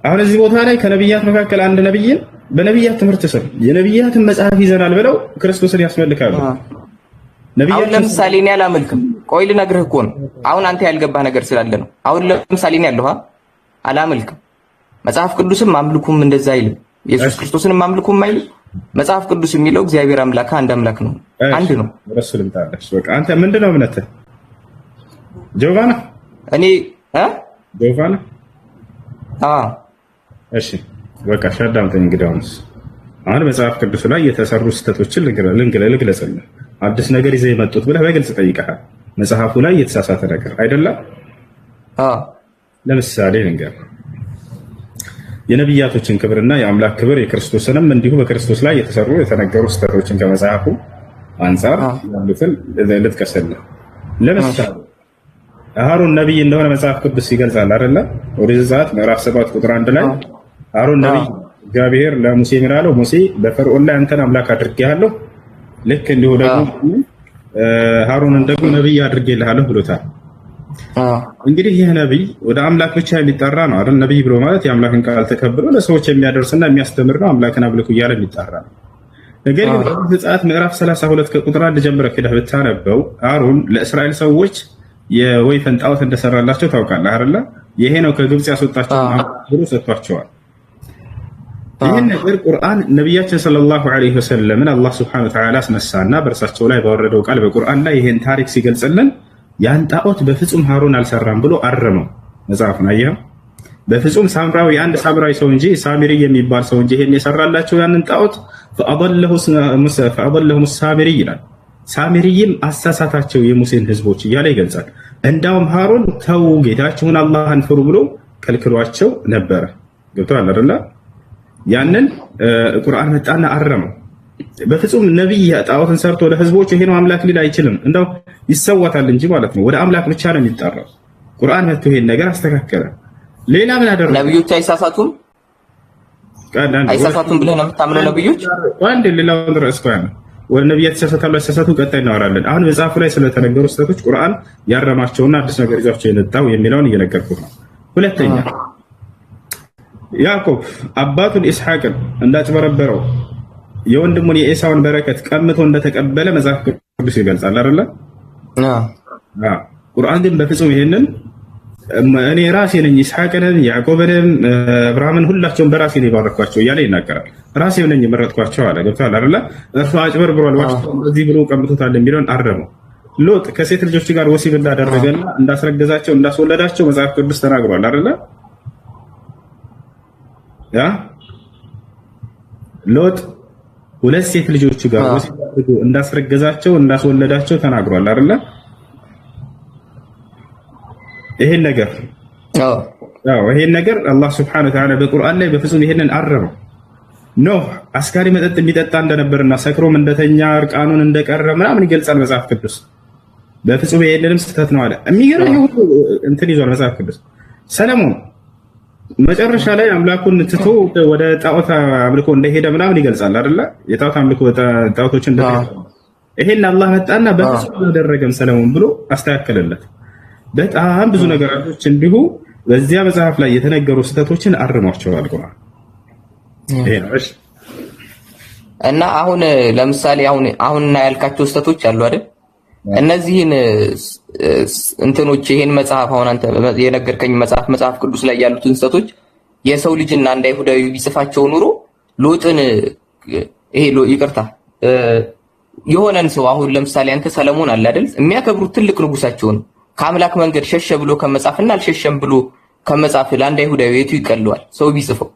Speaker 1: አሁን እዚህ ቦታ ላይ ከነብያት መካከል አንድ ነብይን በነብያት ትምህርት ስም የነብያትን መጽሐፍ ይዘናል ብለው ክርስቶስን ያስመልካሉ።
Speaker 5: አሁን ለምሳሌ እኔ አላመልክም። ቆይ ልነግርህ እኮ ነው። አሁን አንተ ያልገባህ ነገር ስላለ ነው። አሁን ለምሳሌ እኔ ያለሁ አላመልክም። መጽሐፍ ቅዱስም አምልኩም እንደዛ አይልም። ኢየሱስ ክርስቶስንም አምልኩም አይልም። መጽሐፍ ቅዱስ የሚለው እግዚአብሔር አምላክ አንድ አምላክ ነው፣ አንድ ነው።
Speaker 1: ረሱልም ታለሽ በቃ አንተ ምንድነው እምነትህ? ጆቫ ነህ?
Speaker 5: እኔ
Speaker 1: ጆቫ ነህ? እሺ በቃ ሻዳምጠኝ። እንግዲያውስ አሁን መጽሐፍ ቅዱስ ላይ የተሰሩ ስህተቶችን ልግለጽልህ። አዲስ ነገር ይዘህ የመጡት ብለህ በግልጽ ጠይቀሃል። መጽሐፉ ላይ የተሳሳተ ነገር አይደለም። ለምሳሌ ልንገርህ የነብያቶችን ክብርና የአምላክ ክብር የክርስቶስንም እንዲሁ በክርስቶስ ላይ የተሰሩ የተነገሩ ስህተቶችን ከመጽሐፉ አንፃር ያሉትን ልጥቀስልህ። ለምሳሌ ሃሩን ነብይ እንደሆነ መጽሐፍ ቅዱስ ይገልጻል አይደለ? ኦሪት ዘጸአት ምዕራፍ 7 ቁጥር 1 ላይ ሃሩን ነብይ እግዚአብሔር ለሙሴ ምን አለው? ሙሴ በፈርዖን ላይ አንተን አምላክ አድርጌሃለሁ፣ ልክ እንዲሁ ደግሞ ሃሩንን ደግሞ ነብይ አድርጌልሃለሁ ብሎታል። እንግዲህ ይህ ነብይ ወደ አምላክ ብቻ የሚጠራ ነው አይደል? ነብይ ብሎ ማለት የአምላክን ቃል ተቀብሎ ለሰዎች የሚያደርስና የሚያስተምር ነው። አምላክን አምልኩ እያለ የሚጠራ ነው። ነገር ግን ዘጸአት ምዕራፍ 32 ከቁጥር 1 ጀምረህ ሄደህ ብታነበው ሃሩን ለእስራኤል ሰዎች የወይፈን ጣዖት እንደሰራላቸው ታውቃለህ አይደል? ይሄ ነው ከግብጽ ያስወጣቸው ብሎ ሰጥቷቸዋል። ይህን ነገር ቁርአን ነቢያችን ሰለላሁ ዐለይሂ ወሰለምን አላህ ሱብሓነሁ ወተዓላ አስነሳና በእርሳቸው ላይ ባወረደው ቃል በቁርአን ላይ ይሄን ታሪክ ሲገልጽልን ያን ጣዖት በፍጹም ሃሩን አልሰራም ብሎ አረመው። መጽሐፉን አየኸው? በፍጹም ሳምራዊ አንድ ሳምራዊ ሰው እንጂ ሳሚሪ የሚባል ሰው እንጂ ይሄን የሰራላቸው ያንን ጣዖት ፈአضለሁም ሳሚሪ ይላል። ሳሚሪይም አሳሳታቸው የሙሴን ህዝቦች እያለ ይገልጻል። እንዳውም ሃሩን ተው ጌታችሁን አላህን ፍሩ ብሎ ከልክሏቸው ነበረ። ገብቶሃል አይደል? ያንን ቁርአን መጣና አረመው። በፍጹም ነብይ ጣዖትን ሰርቶ ለህዝቦች ይሄ ነው አምላክ ሊል አይችልም። እንደው ይሰዋታል እንጂ ማለት ነው። ወደ አምላክ ብቻ ነው የሚጠራው። ቁርአን መጥቶ ይሄን ነገር አስተካከለ። ሌላ ምን አደረገ?
Speaker 5: ነብዮች አይሳሳቱም ብለህ ነው የምታምነው? ነብዮች
Speaker 1: አንድ ሌላውን ርዕስ ቆይ ነው ወደ ነብያት ተሳሳታሉ አይሳሳቱ ቀጣይ እናወራለን። አሁን መጽሐፉ ላይ ስለተነገሩ ስህተቶች ቁርአን ያረማቸውና አዲስ ነገር ይዟቸው የመጣው የሚለውን እየነገርኩህ ነው። ሁለተኛ ያዕቆብ አባቱን ኢስሐቅን እንዳጭበረበረው የወንድሙን የኤሳውን በረከት ቀምቶ እንደተቀበለ መጽሐፍ ቅዱስ ይገልጻል አይደለ? ቁርአን ግን በፍጹም ይሄንን እኔ ራሴ ነኝ ኢስሐቅንም ያዕቆብንም አብርሃምን ሁላቸውም በራሴ ነው የባረኳቸው እያለ ይናገራል። ራሴ ነኝ የመረጥኳቸው አለ። ገብቶሃል አይደለ? እርሱ አጭበርብሯል እዚህ ብሎ ቀምቶታል የሚለውን አረመው። ሎጥ ከሴት ልጆች ጋር ወሲብ እንዳደረገና እንዳስረገዛቸው እንዳስወለዳቸው መጽሐፍ ቅዱስ ተናግሯል አይደለ? ያ ሎጥ ሁለት ሴት ልጆች ጋር ወሲብ አድርጎ እንዳስረገዛቸው እንዳስወለዳቸው ተናግሯል አይደለ? ይሄን ነገር አላህ Subhanahu Wa Ta'ala በቁርአን ላይ በፍጹም ይሄንን አረመው። ኖህ አስካሪ መጠጥ የሚጠጣ እንደነበርና ሰክሮም እንደተኛ እርቃኑን እንደቀረ ምናምን ይገልጻል መጽሐፍ ቅዱስ። በፍጹም ይሄንንም ስህተት ነው አለ። የሚገርም ሁሉ እንትን ይዟል መጽሐፍ ቅዱስ። ሰለሞን መጨረሻ ላይ አምላኩን ትቶ ወደ ጣዖት አምልኮ እንደሄደ ምናምን ይገልጻል አይደለ? የጣዖት አምልኮ ጣዖቶችን እንደሄደ ይሄን አላህ መጣና በፍጹም አላደረገም ሰለሞን ብሎ አስተካከለለት። በጣም ብዙ ነገራቶች እንዲሁ በዚያ መጽሐፍ ላይ የተነገሩ ስህተቶችን አርሟቸዋል ቁርአን። ይሄ ነው እሺ።
Speaker 5: እና አሁን ለምሳሌ አሁን ያልካቸው ስህተቶች አሉ አይደል? እነዚህን እንትኖች ይሄን መጽሐፍ አሁን አንተ የነገርከኝ መጽሐፍ ቅዱስ ላይ ያሉትን ስህተቶች የሰው ልጅና አንድ አይሁዳዊ ቢጽፋቸው ኑሮ ሎጥን ይቅርታ የሆነን ሰው አሁን ለምሳሌ አንተ ሰለሞን አለ አይደል? የሚያከብሩት ትልቅ ንጉሳቸው ነው። ከአምላክ መንገድ ሸሸ ብሎ ከመጻፍና አልሸሸም ብሎ ከመጻፍ ለአንድ አይሁዳዊ የቱ ይቀለዋል? ሰው ቢጽፈው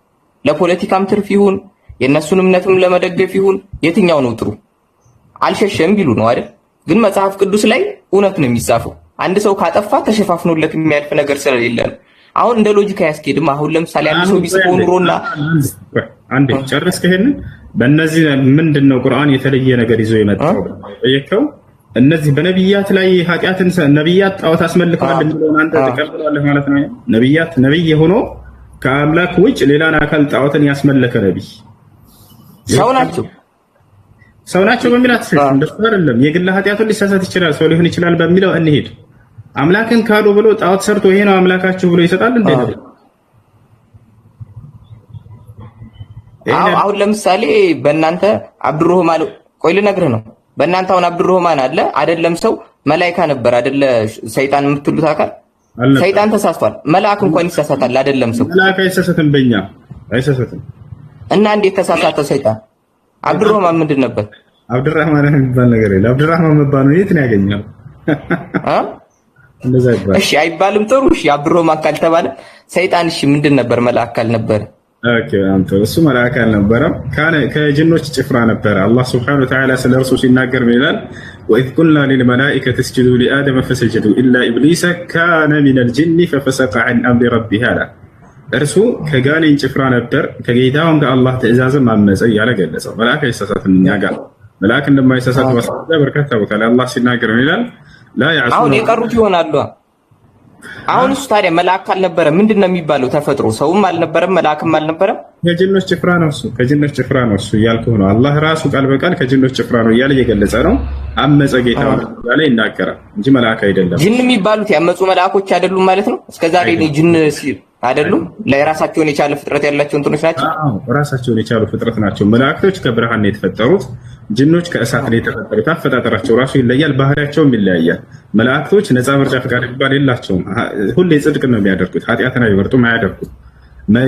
Speaker 5: ለፖለቲካም ትርፍ ይሁን የእነሱን እምነትም ለመደገፍ ይሁን የትኛው ነው ጥሩ? አልሸሸም ቢሉ ነው አይደል? ግን መጽሐፍ ቅዱስ ላይ እውነት ነው የሚጻፈው። አንድ ሰው ካጠፋ ተሸፋፍኖለት የሚያልፍ ነገር ስለሌለ ነው። አሁን እንደ ሎጂካ ያስኬድም። አሁን ለምሳሌ አንድ ሰው ቢጽፈው ኑሮና
Speaker 1: አንዴ ጨርስ። ይሄንን በእነዚህ ምንድነው ቁርአን የተለየ ነገር ይዞ የመጣው ጠየቀው። እነዚህ በነብያት ላይ ኃጢአትን ነብያት ጣዖት አስመልከዋል እንደሆነ አንተ ተቀበላለህ ማለት ነው። ነብያት ነብይ ሆኖ ከአምላክ ውጭ ሌላን አካል ጣዖትን ያስመለከ ነብይ ሰው ናቸው በሚላት እንደሱ አይደለም። የግል ኃጢአቱን ሊሳሳት ይችላል፣ ሰው ሊሆን ይችላል በሚለው እንሂድ። አምላክን ካዱ ብሎ ጣዖት ሰርቶ ይሄ ነው አምላካችሁ ብሎ ይሰጣል እንዴ?
Speaker 5: አሁን ለምሳሌ በእናንተ አብዱርህማን ቆይ ልነግርህ ነው። በእናንተ አሁን አብዱርህማን አለ አይደለም? ሰው መላእክት ነበር አይደለ? ሰይጣን የምትሉት አካል ሰይጣን ተሳስቷል። መልአክ እንኳን ይሳሳታል አይደለም? ሰው
Speaker 1: መልአክ አይሳሳትም፣ በእኛ አይሳሳትም።
Speaker 5: እና እንዴት ተሳሳተ ሰይጣን? አብዱርህማን ምንድን ነበር?
Speaker 1: አብዱርህማን የሚባል ነገር የለም። አብዱርህማን መባል ነው የት ነው ያገኘው? እንደዛ ይባል።
Speaker 5: እሺ አይባልም። ጥሩ እሺ፣ አብዱርህማን ካልተባለ ሰይጣን እሺ ምንድን ነበር? መልአክ አልነበረ?
Speaker 1: ኦኬ አንተ እሱ መልአክ አልነበረም፣ ከጅኖች ጭፍራ ነበረ። አላህ Subhanahu Wa Ta'ala ስለ እርሱ ሲናገር ምን ይላል? وإذ قلنا للملائكة اسجدوا لآدم فسجدوا إلا إبليس كان من الجن ففسق عن أمر ربه አለ። እርሱ ከጋኔን ጭፍራ ነበር፣ ከጌታውም ከአላህ ትእዛዝም አመፀ እያለ ገለጸው። መልአክ አይሳሳትም። እኛ ጋር መልአክ እንደማይሳሳት ማስረጃ በርካታ ቦታ ላይ አላህ ሲናገር ምን ይላል? ላ ያዕሱን
Speaker 5: አሁን የቀሩት ይሆናሉ። አሁን እሱ ታዲያ መልአክ አልነበረ ምንድን ነው የሚባለው? ተፈጥሮ ሰውም አልነበረም መልአክም አልነበረም።
Speaker 1: ከጅኖች ጭፍራ ነው እሱ፣ ከጅኖች ጭፍራ ነው እሱ እያልኩህ ነው። አላህ ራሱ ቃል በቃል ከጅኖች ጭፍራ ነው እያለ እየገለጸ ነው። አመፀ ጌታው እያለ ይናገራል እንጂ መልአክ አይደለም።
Speaker 5: ጅን የሚባሉት ያመፁ መልአኮች አይደሉም ማለት ነው። እስከዛሬ ጅን አይደሉም? ለራሳቸውን የቻለ ፍጥረት ያላቸው እንትኖች ናቸው።
Speaker 1: አዎ ራሳቸውን የቻሉ ፍጥረት ናቸው። መላእክቶች ከብርሃን ነው የተፈጠሩት፣ ጅኖች ከእሳት ነው የተፈጠሩት። አፈጣጠራቸው ራሱ ይለያል፣ ባህሪያቸውም ይለያያል። መላእክቶች ነፃ ምርጫ ፍቃድ የሚባል የላቸውም። ሁሌ ጽድቅ ነው የሚያደርጉት፣ ኃጢአትን አይመርጡም፣ አያደርጉም።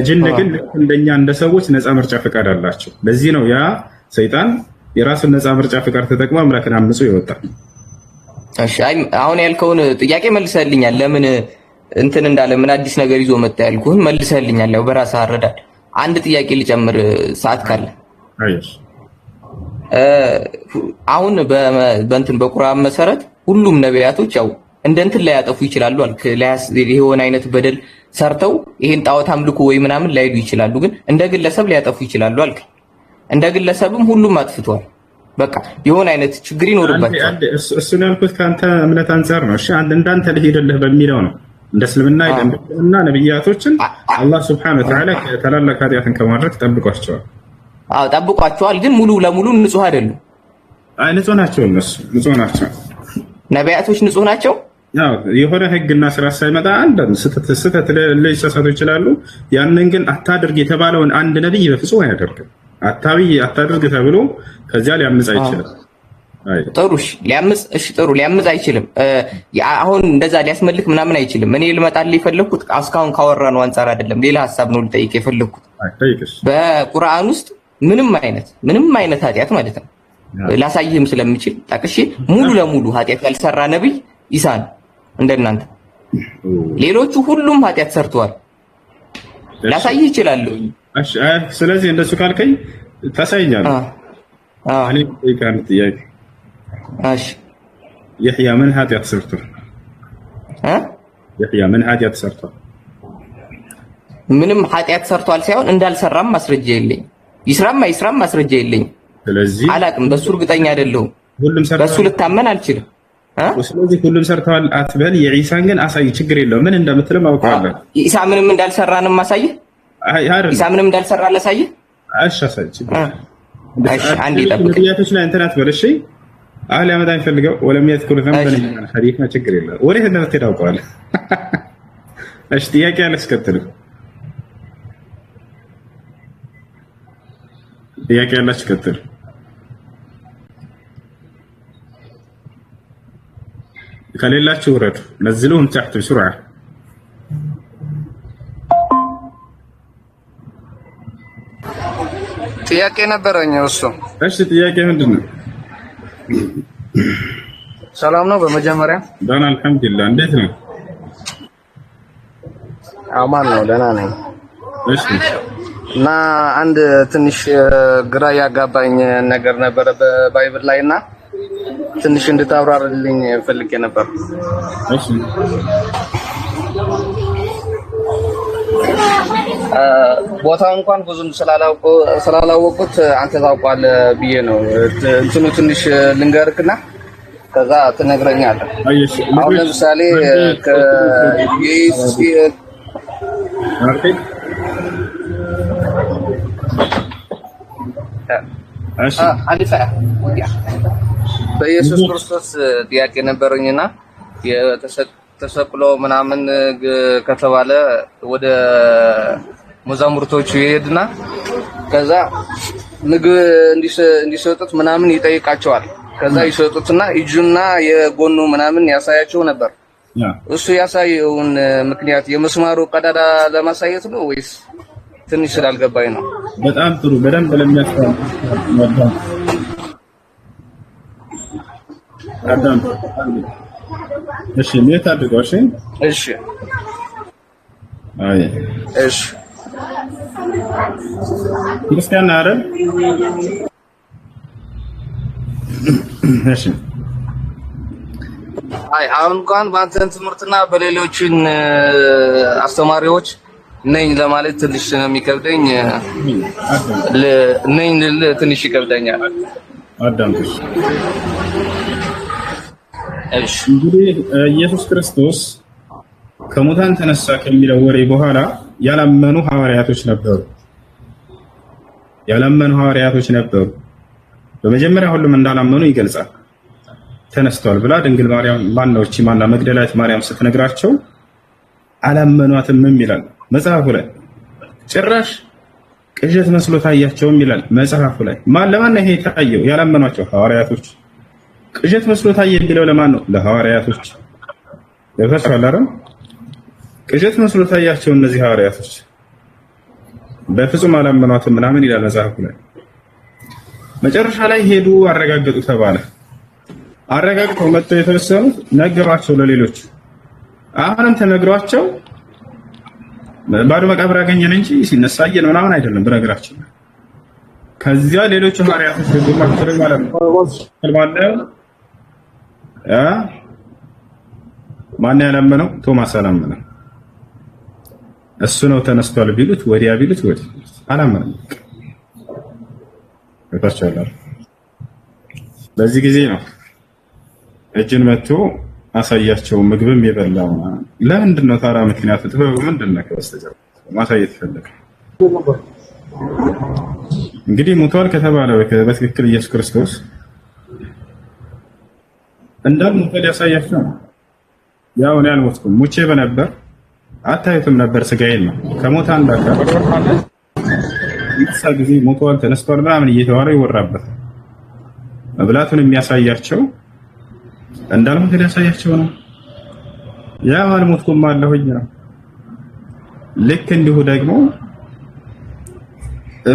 Speaker 1: ጅን ግን እንደኛ እንደ ሰዎች ነፃ ምርጫ ፍቃድ አላቸው። ለዚህ ነው ያ ሰይጣን የራሱን ነፃ ምርጫ ፍቃድ ተጠቅሞ አምላክን አምጾ ይወጣል።
Speaker 5: እሺ አሁን ያልከውን ጥያቄ መልሰልኛል። ለምን እንትን እንዳለ ምን አዲስ ነገር ይዞ መጣ ያልኩህን መልሰልኛል። ያው በራስህ አረዳድ አንድ ጥያቄ ልጨምር ሰዓት ካለ።
Speaker 1: አይሽ
Speaker 5: አሁን በእንትን በቁርአን መሰረት ሁሉም ነቢያቶች ያው እንደ እንትን ላይ ያጠፉ ይችላሉ አልክ። የሆነ አይነት በደል ሰርተው ይሄን ጣዖት አምልኩ ወይ ምናምን ላይሉ ይችላሉ፣ ግን እንደ ግለሰብ ሊያጠፉ ይችላሉ አልክ። እንደ ግለሰብም ሁሉም አጥፍቷል። በቃ የሆነ አይነት ችግር ይኖርባቸዋል።
Speaker 1: እሱን ያልኩት ከአንተ እምነት አንፃር ነው። እሺ እንዳንተ ልሄድልህ በሚለው ነው። እንደ እስልምና አይደለም። ነብያቶችን አላህ Subhanahu Wa Ta'ala ከታላላቅ ኃጢአትን ከማድረግ ጠብቋቸዋል።
Speaker 5: አዎ ጠብቋቸዋል፣ ግን ሙሉ ለሙሉ ንጹህ አይደሉም።
Speaker 1: ንጹህ ናቸው። እነሱ ንጹህ ናቸው።
Speaker 5: ነቢያቶች ንጹህ ናቸው።
Speaker 1: ያው የሆነ ህግና ስራ ሳይመጣ አንዳንድ ስህተት ሊሳሳቱ ይችላሉ። ያንን ግን አታድርግ የተባለውን አንድ ነብይ በፍጹም አያደርግም። አታድርግ ተብሎ ከዚያ ሊያምጽ አይችልም።
Speaker 5: ጥሩሽ ሊያምጽ አይችልም። አሁን እንደዛ ሊያስመልክ ምናምን አይችልም። እኔ ልመጣልህ የፈለኩት እስካሁን ካወራነው አንፃር አይደለም፣ ሌላ ሐሳብ ነው ልጠይቅ የፈለኩት። በቁርአን ውስጥ ምንም አይነት ኃጢአት ማለት ነው ላሳይህም ስለምችል ጠቅሼ ሙሉ ለሙሉ ኃጢአት ያልሰራ ነብይ ኢሳ ነው እንደናንተ። ሌሎቹ ሁሉም ኃጢአት ሰርተዋል። ላሳይህ ይችላል።
Speaker 1: እሺ ስለዚህ እንደሱ ካልከኝ ታሳይኛለህ። እኔ ጥያቄ ጥያቄ
Speaker 5: እሺ
Speaker 1: يحيى من ኃጢአት ሰርቷል? يحيى من ኃጢአት ሰርቷል?
Speaker 5: ምንም ኃጢአት ሰርቷል ሳይሆን እንዳልሰራም ማስረጃ የለኝ። ይስራም ማስረጃ የለኝ። ስለዚህ አላቅም፣ በሱ እርግጠኛ አይደለሁም። በሱ ልታመን አልችልም።
Speaker 1: ስለዚህ ሁሉም ሰርተዋል አትበል። የኢሳን ግን አሳይ፣ ችግር የለውም። ምን እንደምትልም አውቃለሁ።
Speaker 5: ኢሳ ምንም እንዳልሰራንም ማሳየህ? ኢሳ ምንም እንዳልሰራ ላሳየህ?
Speaker 1: እሺ አሳይ። እሺ አንዴ ጠብቅ። ጥያቄዎች ላይ እንትን አትበል። እሺ አለ ያመጣ የሚፈልገው ወለም يذكر ذنبا من حديث ما ችግር የለውም። ወዴት እንደምትሄድ አውቀዋለሁ። እሺ ጥያቄ አላስከትል። ጥያቄ አላስከትል። ከሌላችሁ ውረዱ። ነዝሉهم تحت بسرعه።
Speaker 9: ጥያቄ ነበረኝ እሱ።
Speaker 1: እሺ ጥያቄ ምንድነው?
Speaker 9: ሰላም ነው? በመጀመሪያ
Speaker 1: ደህና አልሐምዱሊላህ። እንዴት ነው?
Speaker 9: አማን ነው፣ ደህና ነኝ።
Speaker 1: እሺ
Speaker 9: እና አንድ ትንሽ ግራ ያጋባኝ ነገር ነበረ በባይብል ላይና ትንሽ እንድታብራርልኝ ፈልጌ ነበር።
Speaker 1: እሺ
Speaker 9: ቦታው እንኳን ብዙም ስላላወቁት አንተ ታውቃለህ ብዬ ነው። እንትኑ ትንሽ ልንገርክና ከዛ ትነግረኛለህ። አሁን ለምሳሌ በኢየሱስ ክርስቶስ ጥያቄ ነበረኝና ተሰቅሎ ምናምን ከተባለ ወደ መዛሙርቶቹ ይሄድና ከዛ ምግብ እንዲሰጡት ምናምን ይጠይቃቸዋል። ከዛ ይሰጡትና እጁና የጎኑ ምናምን ያሳያቸው ነበር። እሱ ያሳየውን ምክንያት የመስማሩ ቀዳዳ ለማሳየት ነው ወይስ ትንሽ ስላልገባኝ ነው?
Speaker 1: በጣም ጥሩ፣ በደንብ ለሚያስተምር አዳም። እሺ ሜት አድርገው። እሺ
Speaker 9: እሺ
Speaker 1: አይ
Speaker 9: እሺ
Speaker 1: ክርስቲያን አይደል? እሺ
Speaker 9: አይ አሁን እንኳን በአንተ ትምህርትና በሌሎችን አስተማሪዎች ነኝ ለማለት ትንሽ ነው የሚከብደኝ። ነኝ ትንሽ ይከብደኛል።
Speaker 1: አዳምጥሽ። እሺ እንግዲህ ኢየሱስ ክርስቶስ ከሙታን ተነሳ ከሚለው ወሬ በኋላ ያላመኑ ሐዋርያቶች ነበሩ። በመጀመሪያ ሁሉም እንዳላመኑ ይገልጻል። ተነስቷል ብላ ድንግል ማርያም ማና መግደላዊት ማርያም ስትነግራቸው አላመኗትም ይላል መጽሐፉ ላይ። ጭራሽ ቅዠት መስሎ ታያቸውም ይላል መጽሐፉ ላይ። ለማን ይሄ ታየው? ያላመኗቸው ሐዋርያቶች። ቅዠት መስሎ ታየ የሚለው ለማን ነው? ለሐዋርያቶች። ለፈስራላ ቅዠት መስሎ ታያቸው እነዚህ ሐዋርያቶች በፍጹም አላመኗትም ምናምን ይላል መጽሐፉ ላይ። መጨረሻ ላይ ሄዱ፣ አረጋገጡ ተባለ። አረጋግጠው መጥተው የተወሰኑት ነገሯቸው ለሌሎች። አሁንም ተነግሯቸው ባዶ መቃብር አገኘን እንጂ ሲነሳየን ምናምን አይደለም በነገራችን። ከዚያ ሌሎች ሐዋርያቶች ግማቸው ማለት ነው ማን ያላመነው? ቶማስ አላመነም። እሱ ነው ተነስቷል ቢሉት ወዲያ ቢሉት ወዲህ አላመነም። ከተቻለ በዚህ ጊዜ ነው እጅን መጥቶ አሳያቸው ምግብም የበላው። ለምንድን ነው ታዲያ ምክንያቱ? ጥበቡ ምንድን ነው? ከበስተጀርባ ማሳየት ፈለገ። እንግዲህ ሞቷል ከተባለ በትክክል ኢየሱስ ክርስቶስ እንዳልሞተ ሊያሳያቸው ነው። ያው እኔ አልሞትኩም፣ ሙቼ በነበር አታዩትም ነበር ስጋዬን ነው ከሞታ እንዳካለ ማለት ጊዜ ሞቷል ተነስቷል ምናምን እየተባለ ይወራበታል። መብላቱን የሚያሳያቸው እንዳልሞተ ያሳያቸው ነው። ያው አልሞትኩም አለሁኝ ነው። ልክ እንዲሁ ደግሞ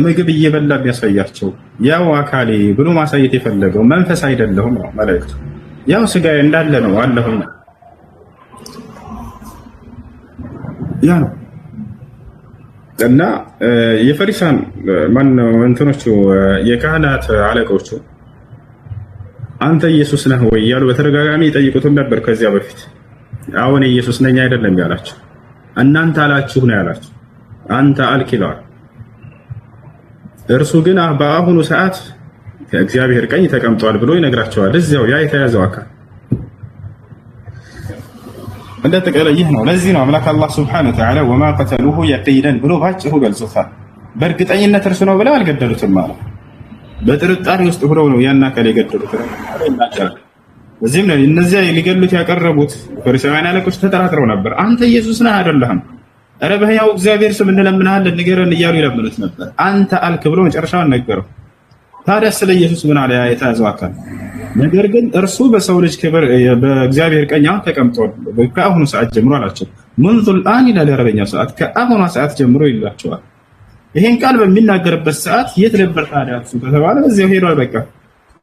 Speaker 1: ምግብ እየበላ የሚያሳያቸው ያው አካሌ ብሎ ማሳየት የፈለገው መንፈስ አይደለሁም ነው መልእክቱ። ያው ስጋዬ እንዳለ ነው አለሁኝ ያ ነው። እና የፈሪሳን ማነው እንትኖቹ የካህናት አለቆቹ አንተ ኢየሱስ ነህ ወይ ያሉ በተደጋጋሚ ይጠይቁትም ነበር ከዚያ በፊት። አሁን ኢየሱስ ነኝ አይደለም ያላቸው፣ እናንተ አላችሁ ነው ያላቸው። አንተ አልክ ይለዋል። እርሱ ግን በአሁኑ ሰዓት ከእግዚአብሔር ቀኝ ተቀምጧል ብሎ ይነግራቸዋል። እዚያው ያ የተያዘው አካል እንደተቀለ ይህ ነው። ለዚህ ነው አምላክ አላህ ሱብሓነሁ ወተዓላ ወማ ቀተሉሁ የቂነን ብሎ ባጭሩ ገልጾታል። በእርግጠኝነት እርሱ ነው ብለው አልገደሉትም ማለት በጥርጣሬ ውስጥ ሆነው ነው ያን አካል የገደሉት ይናገራል። በዚህም ነው እነዚያ ሊገሉት ያቀረቡት ፈሪሳውያን አለቆች ተጠራጥረው ነበር። አንተ ኢየሱስ ነህ አይደለህም? ኧረ በሕያው እግዚአብሔር ስም እንለምንሃለን ንገረን እያሉ ይለምኑት ነበር። አንተ አልክ ብሎ መጨረሻውን ነገረው። ታዲያ ስለ ኢየሱስ ምን አለ የተያዘው አካል? ነገር ግን እርሱ በሰው ልጅ ክብር በእግዚአብሔር ቀኝ ተቀምጧል ከአሁኑ ሰዓት ጀምሮ አላቸው። منذ الآن ይላል አረበኛ ሰዓት ከአሁኑ ሰዓት ጀምሮ ይላቸዋል። ይሄን ቃል በሚናገርበት ሰዓት የት ነበር ታዲያ እሱ ከተባለ እዚያው ሄዷል በቃ።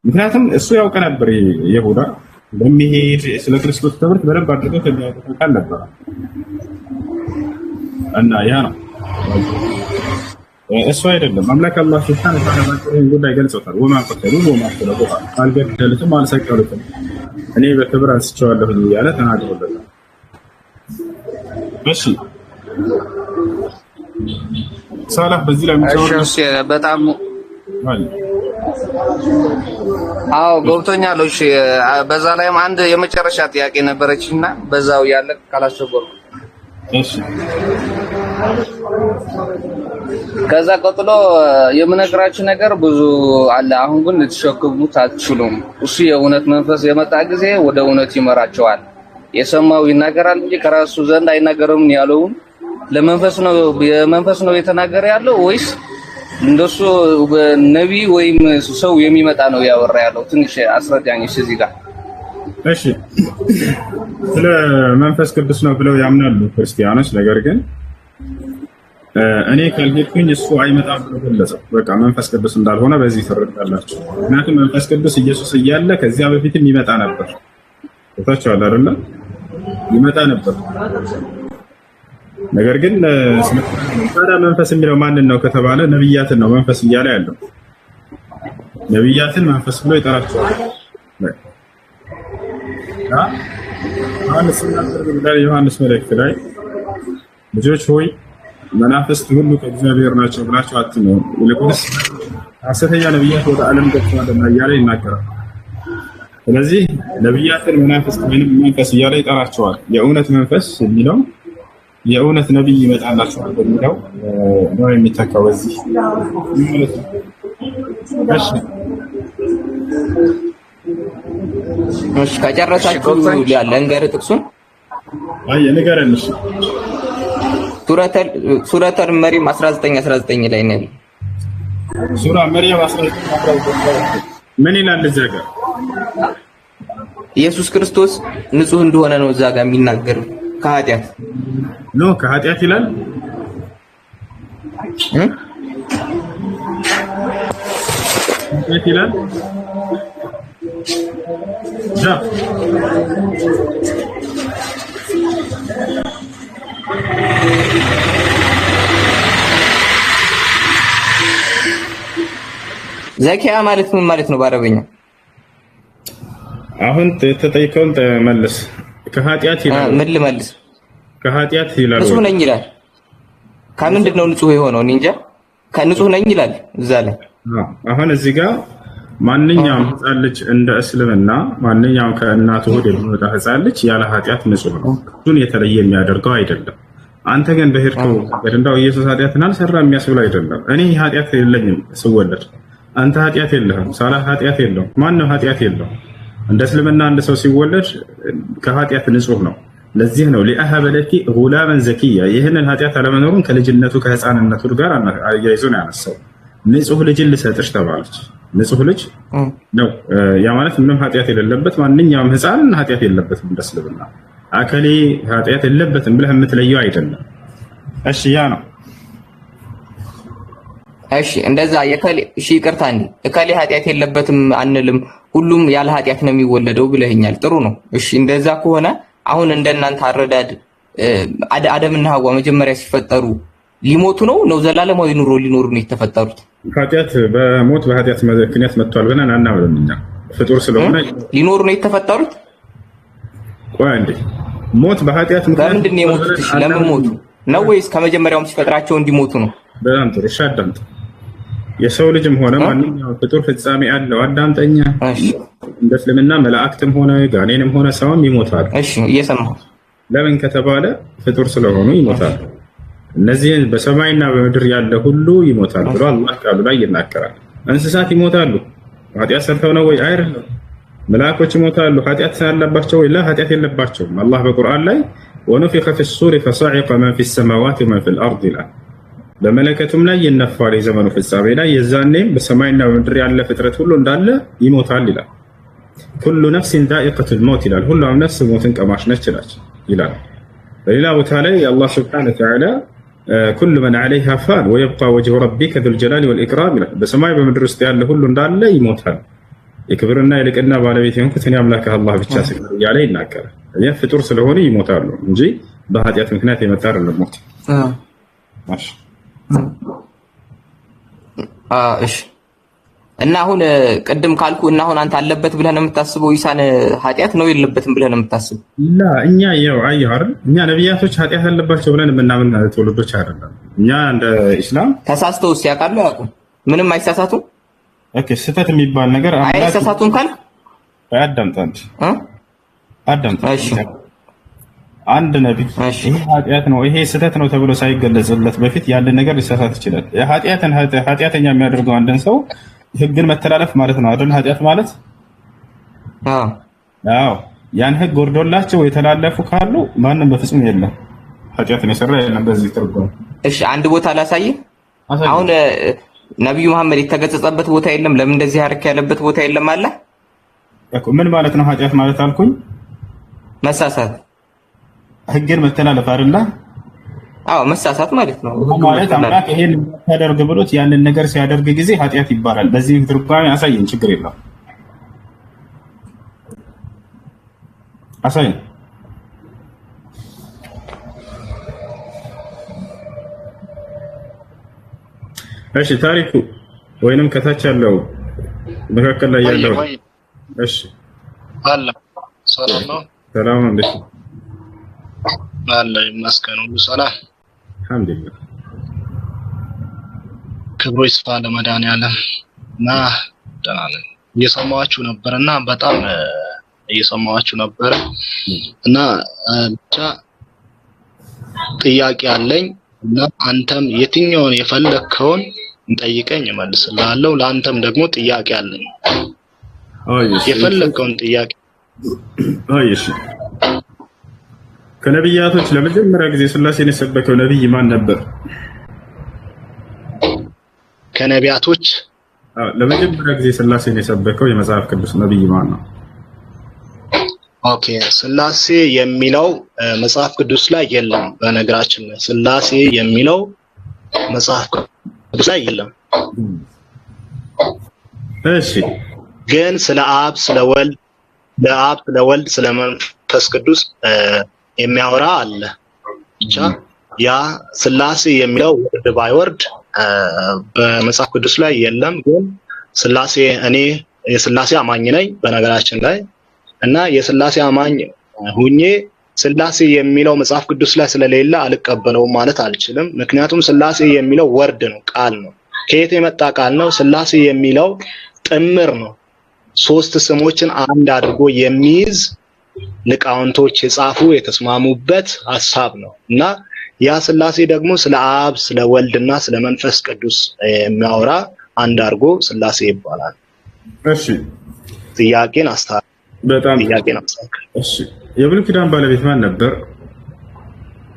Speaker 1: ምክንያቱም እሱ ያውቅ ነበር ይሁዳ በሚሄድ ስለ ክርስቶስ ትምህርት በደንብ አድርገው ከሚያውቁ ቃል ነበር እና ያ ነው እሱ አይደለም። አምላክ አላህ ሱብሓነሁ ወተዓላ ይህን ጉዳይ ገልጾታል። ወማ ቀተሉ ወማ ሰለቡ አልገደሉትም አልሰቀሉትም እኔ በክብር አንስቼዋለሁ እያለ ተናግሮለታል። እሺ ሳላህ በዚህ ላይ
Speaker 9: በጣም አዎ ገብቶኛል። እሺ በዛ ላይም አንድ የመጨረሻ ጥያቄ ነበረችና በዛው ያለ ካላስቸገርኩ እሺ። ከዛ ቀጥሎ የምነግራችሁ ነገር ብዙ አለ። አሁን ግን ልትሸከሙት አትችሉም። እሱ የእውነት መንፈስ የመጣ ጊዜ ወደ እውነት ይመራቸዋል። የሰማው ይናገራል እንጂ ከራሱ ዘንድ አይናገርም ያለውን ለመንፈስ ነው የመንፈስ ነው የተናገረ ያለው ወይስ እንደሱ ነብይ ወይም ሰው የሚመጣ ነው ያወራ ያለው? ትንሽ አስረዳኝ እዚህ ጋር።
Speaker 1: እሺ ስለ መንፈስ ቅዱስ ነው ብለው ያምናሉ ክርስቲያኖች። ነገር ግን እኔ ካልሄድኩኝ እሱ አይመጣም ብሎ ገለጸው። በቃ መንፈስ ቅዱስ እንዳልሆነ በዚህ ትረዳላችሁ። ምክንያቱም መንፈስ ቅዱስ ኢየሱስ እያለ ከዚያ በፊትም ይመጣ ነበር። ታውቃላችሁ አይደል? ይመጣ ነበር። ነገር ግን ታዲያ መንፈስ የሚለው ማንን ነው ከተባለ ነብያትን ነው መንፈስ እያለ ያለው። ነብያትን መንፈስ ብሎ ይጠራቸዋል። ዮሐንስ መልእክት ላይ ልጆች ሆይ መናፍስት ሁሉ ከእግዚአብሔር ናቸው ብላችሁ አትመኑ፣ ይልቁንስ ሐሰተኛ ነብያት ወደ ዓለም ገብተዋልና እያለ ይናገራል። ስለዚህ ነብያትን መናፍስት ወይንም መንፈስ እያለ ይጠራቸዋል። የእውነት መንፈስ የሚለው የእውነት ነብይ ይመጣላችኋል በሚለው ነው የሚተካው። በዚህ
Speaker 5: እሺ ከጨረሳችሁ ልንገርህ ጥቅሱን።
Speaker 1: አይ ንገረን። እሺ ሱረቱል መርየም 19:19 ላይ ነው። ሱራ መርየም 19:19 ምን ይላል እዛ ጋር?
Speaker 5: ኢየሱስ ክርስቶስ ንጹህ እንደሆነ ነው እዛ ጋር የሚናገረው። ከኃጢአት
Speaker 1: ነው ከኃጢአት ይላል። ኃጢአት ይላል ጃ
Speaker 5: ዘኪያ ማለት ምን ማለት ነው በአረበኛ?
Speaker 1: አሁን ተጠይቀውን ተመለስ። ከኃጢአት ይላል።
Speaker 5: ምን ልመልስ?
Speaker 1: ከኃጢአት ይላል።
Speaker 5: ንጹህ ነኝ ይላል። ከምንድን ነው ንጹህ የሆነው? እኔ እንጃ። ከንጹህ ነኝ ይላል እዛ ላይ።
Speaker 1: አሁን እዚህ ጋር ማንኛውም ሕፃን ልጅ እንደ እስልምና ማንኛውም ከእናቱ ሆድ የሚወጣ ሕፃን ልጅ ያለ ኃጢአት ንጹህ ነው። እሱን የተለየ የሚያደርገው አይደለም። አንተ ግን በሄድከው እንደው ኢየሱስ ኃጢአትን አልሰራ የሚያስብል አይደለም። እኔ ኃጢአት የለኝም ስወለድ፣ አንተ ኃጢአት የለህም፣ ሳላህ ኃጢአት የለውም፣ ማንም ኃጢአት የለውም። እንደ እስልምና አንድ ሰው ሲወለድ ከኃጢአት ንጹህ ነው። ለዚህ ነው ሊአሀበ ለኪ ጉላመን ዘኪያ፣ ይህንን ኃጢአት አለመኖሩን ከልጅነቱ ከህፃንነቱ ጋር አያይዞ ነው ያነሳው። ንጹህ ልጅን ልሰጥሽ ተባለች። ንጹህ ልጅ ነው። ያ ማለት ምንም ኃጢአት የሌለበት ማንኛውም ህፃን ኃጢአት የለበትም እንደስልምና አከሌ ኃጢአት የለበትም ብለህ የምትለየው አይደለም። እሺ ያ ነው።
Speaker 5: እሺ እንደዛ የከሌ እሺ ይቅርታ እንዴ እከሌ ኃጢአት የለበትም አንልም፣ ሁሉም ያለ ኃጢአት ነው የሚወለደው ብለህኛል። ጥሩ ነው። እሺ እንደዛ ከሆነ አሁን እንደናንተ አረዳድ አደምና ሐዋ መጀመሪያ ሲፈጠሩ ሊሞቱ ነው ዘላለማዊ ኑሮ ሊኖሩ ነው የተፈጠሩት?
Speaker 1: ኃጢአት በሞት በኃጢአት ምክንያት መጥቷል ብለን አናምንም እኛ። ፍጡር ስለሆነ
Speaker 5: ሊኖሩ ነው የተፈጠሩት።
Speaker 1: ቆይ እንዴ ሞት በኃጢአት ምክንያት
Speaker 5: በምንድን ነው የሞቱት? ለምን ሞቱ ነው ወይስ ከመጀመሪያውም ሲፈጥራቸው እንዲሞቱ ነው?
Speaker 1: በጣም ጥሩ። እሺ አዳምጥ። የሰው ልጅም ሆነ ማንኛውም ፍጡር ፍጻሜ አለው። አዳምጠኛ። እንደ እስልምና መላእክትም ሆነ ጋኔንም ሆነ ሰውም ይሞታሉ።
Speaker 5: እሺ እየሰማሁ።
Speaker 1: ለምን ከተባለ ፍጡር ስለሆኑ ይሞታሉ። እነዚህ በሰማይና በምድር ያለ ሁሉ ይሞታል ብሎ አላህ ቃሉ ላይ ይናገራል። እንስሳት ይሞታሉ። ኃጢአት ሰርተው ነው ወይ? አይደለም። መላእክቶች ይሞታሉ። ኃጢአት ያለባቸው ወይ? ኃጢአት የለባቸውም። አላህ በቁርአን ላይ ወኑፊኸ ፊ-ሱሪ ፈሰዒቀ መን ፊ-ሰማዋቲ ወመን ፊል-አርድ ይላል። በመለከቱም ላይ ይነፋል የዘመኑ ፍጻሜ ላይ፣ የዛኔም በሰማይና በምድር ያለ ፍጥረት ሁሉ እንዳለ ይሞታል ይላል። ኩሉ ነፍሲን ዛኢቀቱል መውት ይላል። ሁሉም ነፍስ ሞትን ቀማሽ ነች ይላል። በሌላ ቦታ ላይ አላህ ሱብሓነሁ ወተዓላ ኩሉ መን ዐለይሃ ፋን ወየብቃ ወጅሁ ረቢከ ዙል ጀላሊ ወልኢክራም ይላል። በሰማይ በምድር ውስጥ ያለ ሁሉ እንዳለ ይሞታል፣ የክብርና የልቅና ባለቤት የሆንኩት እኔ አምላክህ አላህ ብቻ ስገድ እያለ ይናገራል። ፍጡር ስለሆነ ይሞታሉ እንጂ በኃጢአት ምክንያት የመጣ አይደለም ሞት።
Speaker 5: እሺ እና አሁን ቅድም ካልኩ እና አሁን አንተ አለበት ብለህ ነው የምታስበው ኢሳን ኃጢአት ነው የለበትም ብለህ ነው የምታስበው?
Speaker 1: ላ እኛ ያው አየህ አይደል እኛ ነብያቶች ኃጢአት አለባቸው ብለን የምናምን ትውልዶች አይደለም። እኛ እንደ ኢስላም
Speaker 5: ተሳስተው ሲያውቃሉ ያውቁ ምንም አይሳሳቱም።
Speaker 1: ኦኬ ስህተት የሚባል ነገር
Speaker 5: አይሳሳቱም ካልክ
Speaker 1: አዳምጥ። እሺ አንድ ነብይ ይሄ ኃጢአት ነው ይሄ ስህተት ነው ተብሎ ሳይገለጽለት በፊት ያለ ነገር ሊሳሳት ይችላል። ኃጢአተኛ የሚያደርገው አንድን ሰው ህግን መተላለፍ ማለት ነው አይደል? ኃጢአት ማለት አዎ ያን ህግ ወርዶላቸው የተላለፉ ካሉ ማንም በፍጹም የለም ኃጢአትን የሰራ የለም በዚህ ትርጉም።
Speaker 5: እሺ አንድ ቦታ ላሳይ። አሁን ነብዩ መሐመድ የተገጸጸበት ቦታ የለም? ለምን እንደዚህ ያርክ ያለበት ቦታ የለም አለ
Speaker 1: እኮ። ምን ማለት ነው ኃጢአት ማለት አልኩኝ?
Speaker 5: መሳሳት፣
Speaker 1: ህግን መተላለፍ አይደል?
Speaker 5: አዎ መሳሳት ማለት ነው።
Speaker 1: ማለት አምላክ ይሄን ታደርግ ብሎት ያንን ነገር ሲያደርግ ጊዜ ኃጢአት ይባላል። በዚህ ትርጓሜ አሳየን፣ ችግር የለም አሳየን። እሺ ታሪኩ ወይንም ከታች ያለው መካከል ላይ ያለው እሺ
Speaker 10: አለ ሰላም ነው።
Speaker 1: ሰላም ነው። እንዴት
Speaker 10: አለ ይመስገን ሁሉ ሰላም
Speaker 1: አልሐምዱሊላህ።
Speaker 10: ክብሩ ይስፋ ለመድኃኒዓለም እና ደህና ነን። እየሰማኋችሁ ነበርና በጣም እየሰማኋችሁ ነበር እና ብቻ ጥያቄ አለኝ እና አንተም የትኛውን የፈለከውን እንጠይቀኝ እመልስልሃለሁ። ለአንተም ደግሞ ጥያቄ አለኝ። የፈለከውን ጥያቄ
Speaker 1: እሺ። ከነብያቶች ለመጀመሪያ ጊዜ ሥላሴን የሰበከው ነብይ ማን ነበር?
Speaker 10: ከነቢያቶች
Speaker 1: ለመጀመሪያ ጊዜ ሥላሴን የሰበከው የመጽሐፍ ቅዱስ ነብይ ማን ነው?
Speaker 10: ኦኬ ሥላሴ የሚለው መጽሐፍ ቅዱስ ላይ የለም። በነገራችን ላይ ሥላሴ የሚለው መጽሐፍ ቅዱስ ላይ የለም።
Speaker 1: እሺ
Speaker 10: ግን ስለ አብ ስለ ወልድ ስለ መንፈስ ቅዱስ የሚያወራ አለ። ብቻ ያ ሥላሴ የሚለው ወርድ ባይወርድ በመጽሐፍ ቅዱስ ላይ የለም። ግን ሥላሴ እኔ የሥላሴ አማኝ ነኝ በነገራችን ላይ እና የሥላሴ አማኝ ሁኜ ሥላሴ የሚለው መጽሐፍ ቅዱስ ላይ ስለሌለ አልቀበለውም ማለት አልችልም። ምክንያቱም ሥላሴ የሚለው ወርድ ነው፣ ቃል ነው። ከየት የመጣ ቃል ነው? ሥላሴ የሚለው ጥምር ነው። ሶስት ስሞችን አንድ አድርጎ የሚይዝ ሊቃውንቶች የጻፉ የተስማሙበት ሐሳብ ነው እና ያ ሥላሴ ደግሞ ስለ አብ ስለ ወልድና ስለ መንፈስ ቅዱስ የሚያወራ አንድ አድርጎ ሥላሴ ይባላል።
Speaker 1: እሺ
Speaker 10: ጥያቄን
Speaker 1: በጣም እሺ። የብሉይ ኪዳን ባለቤት ማን ነበር?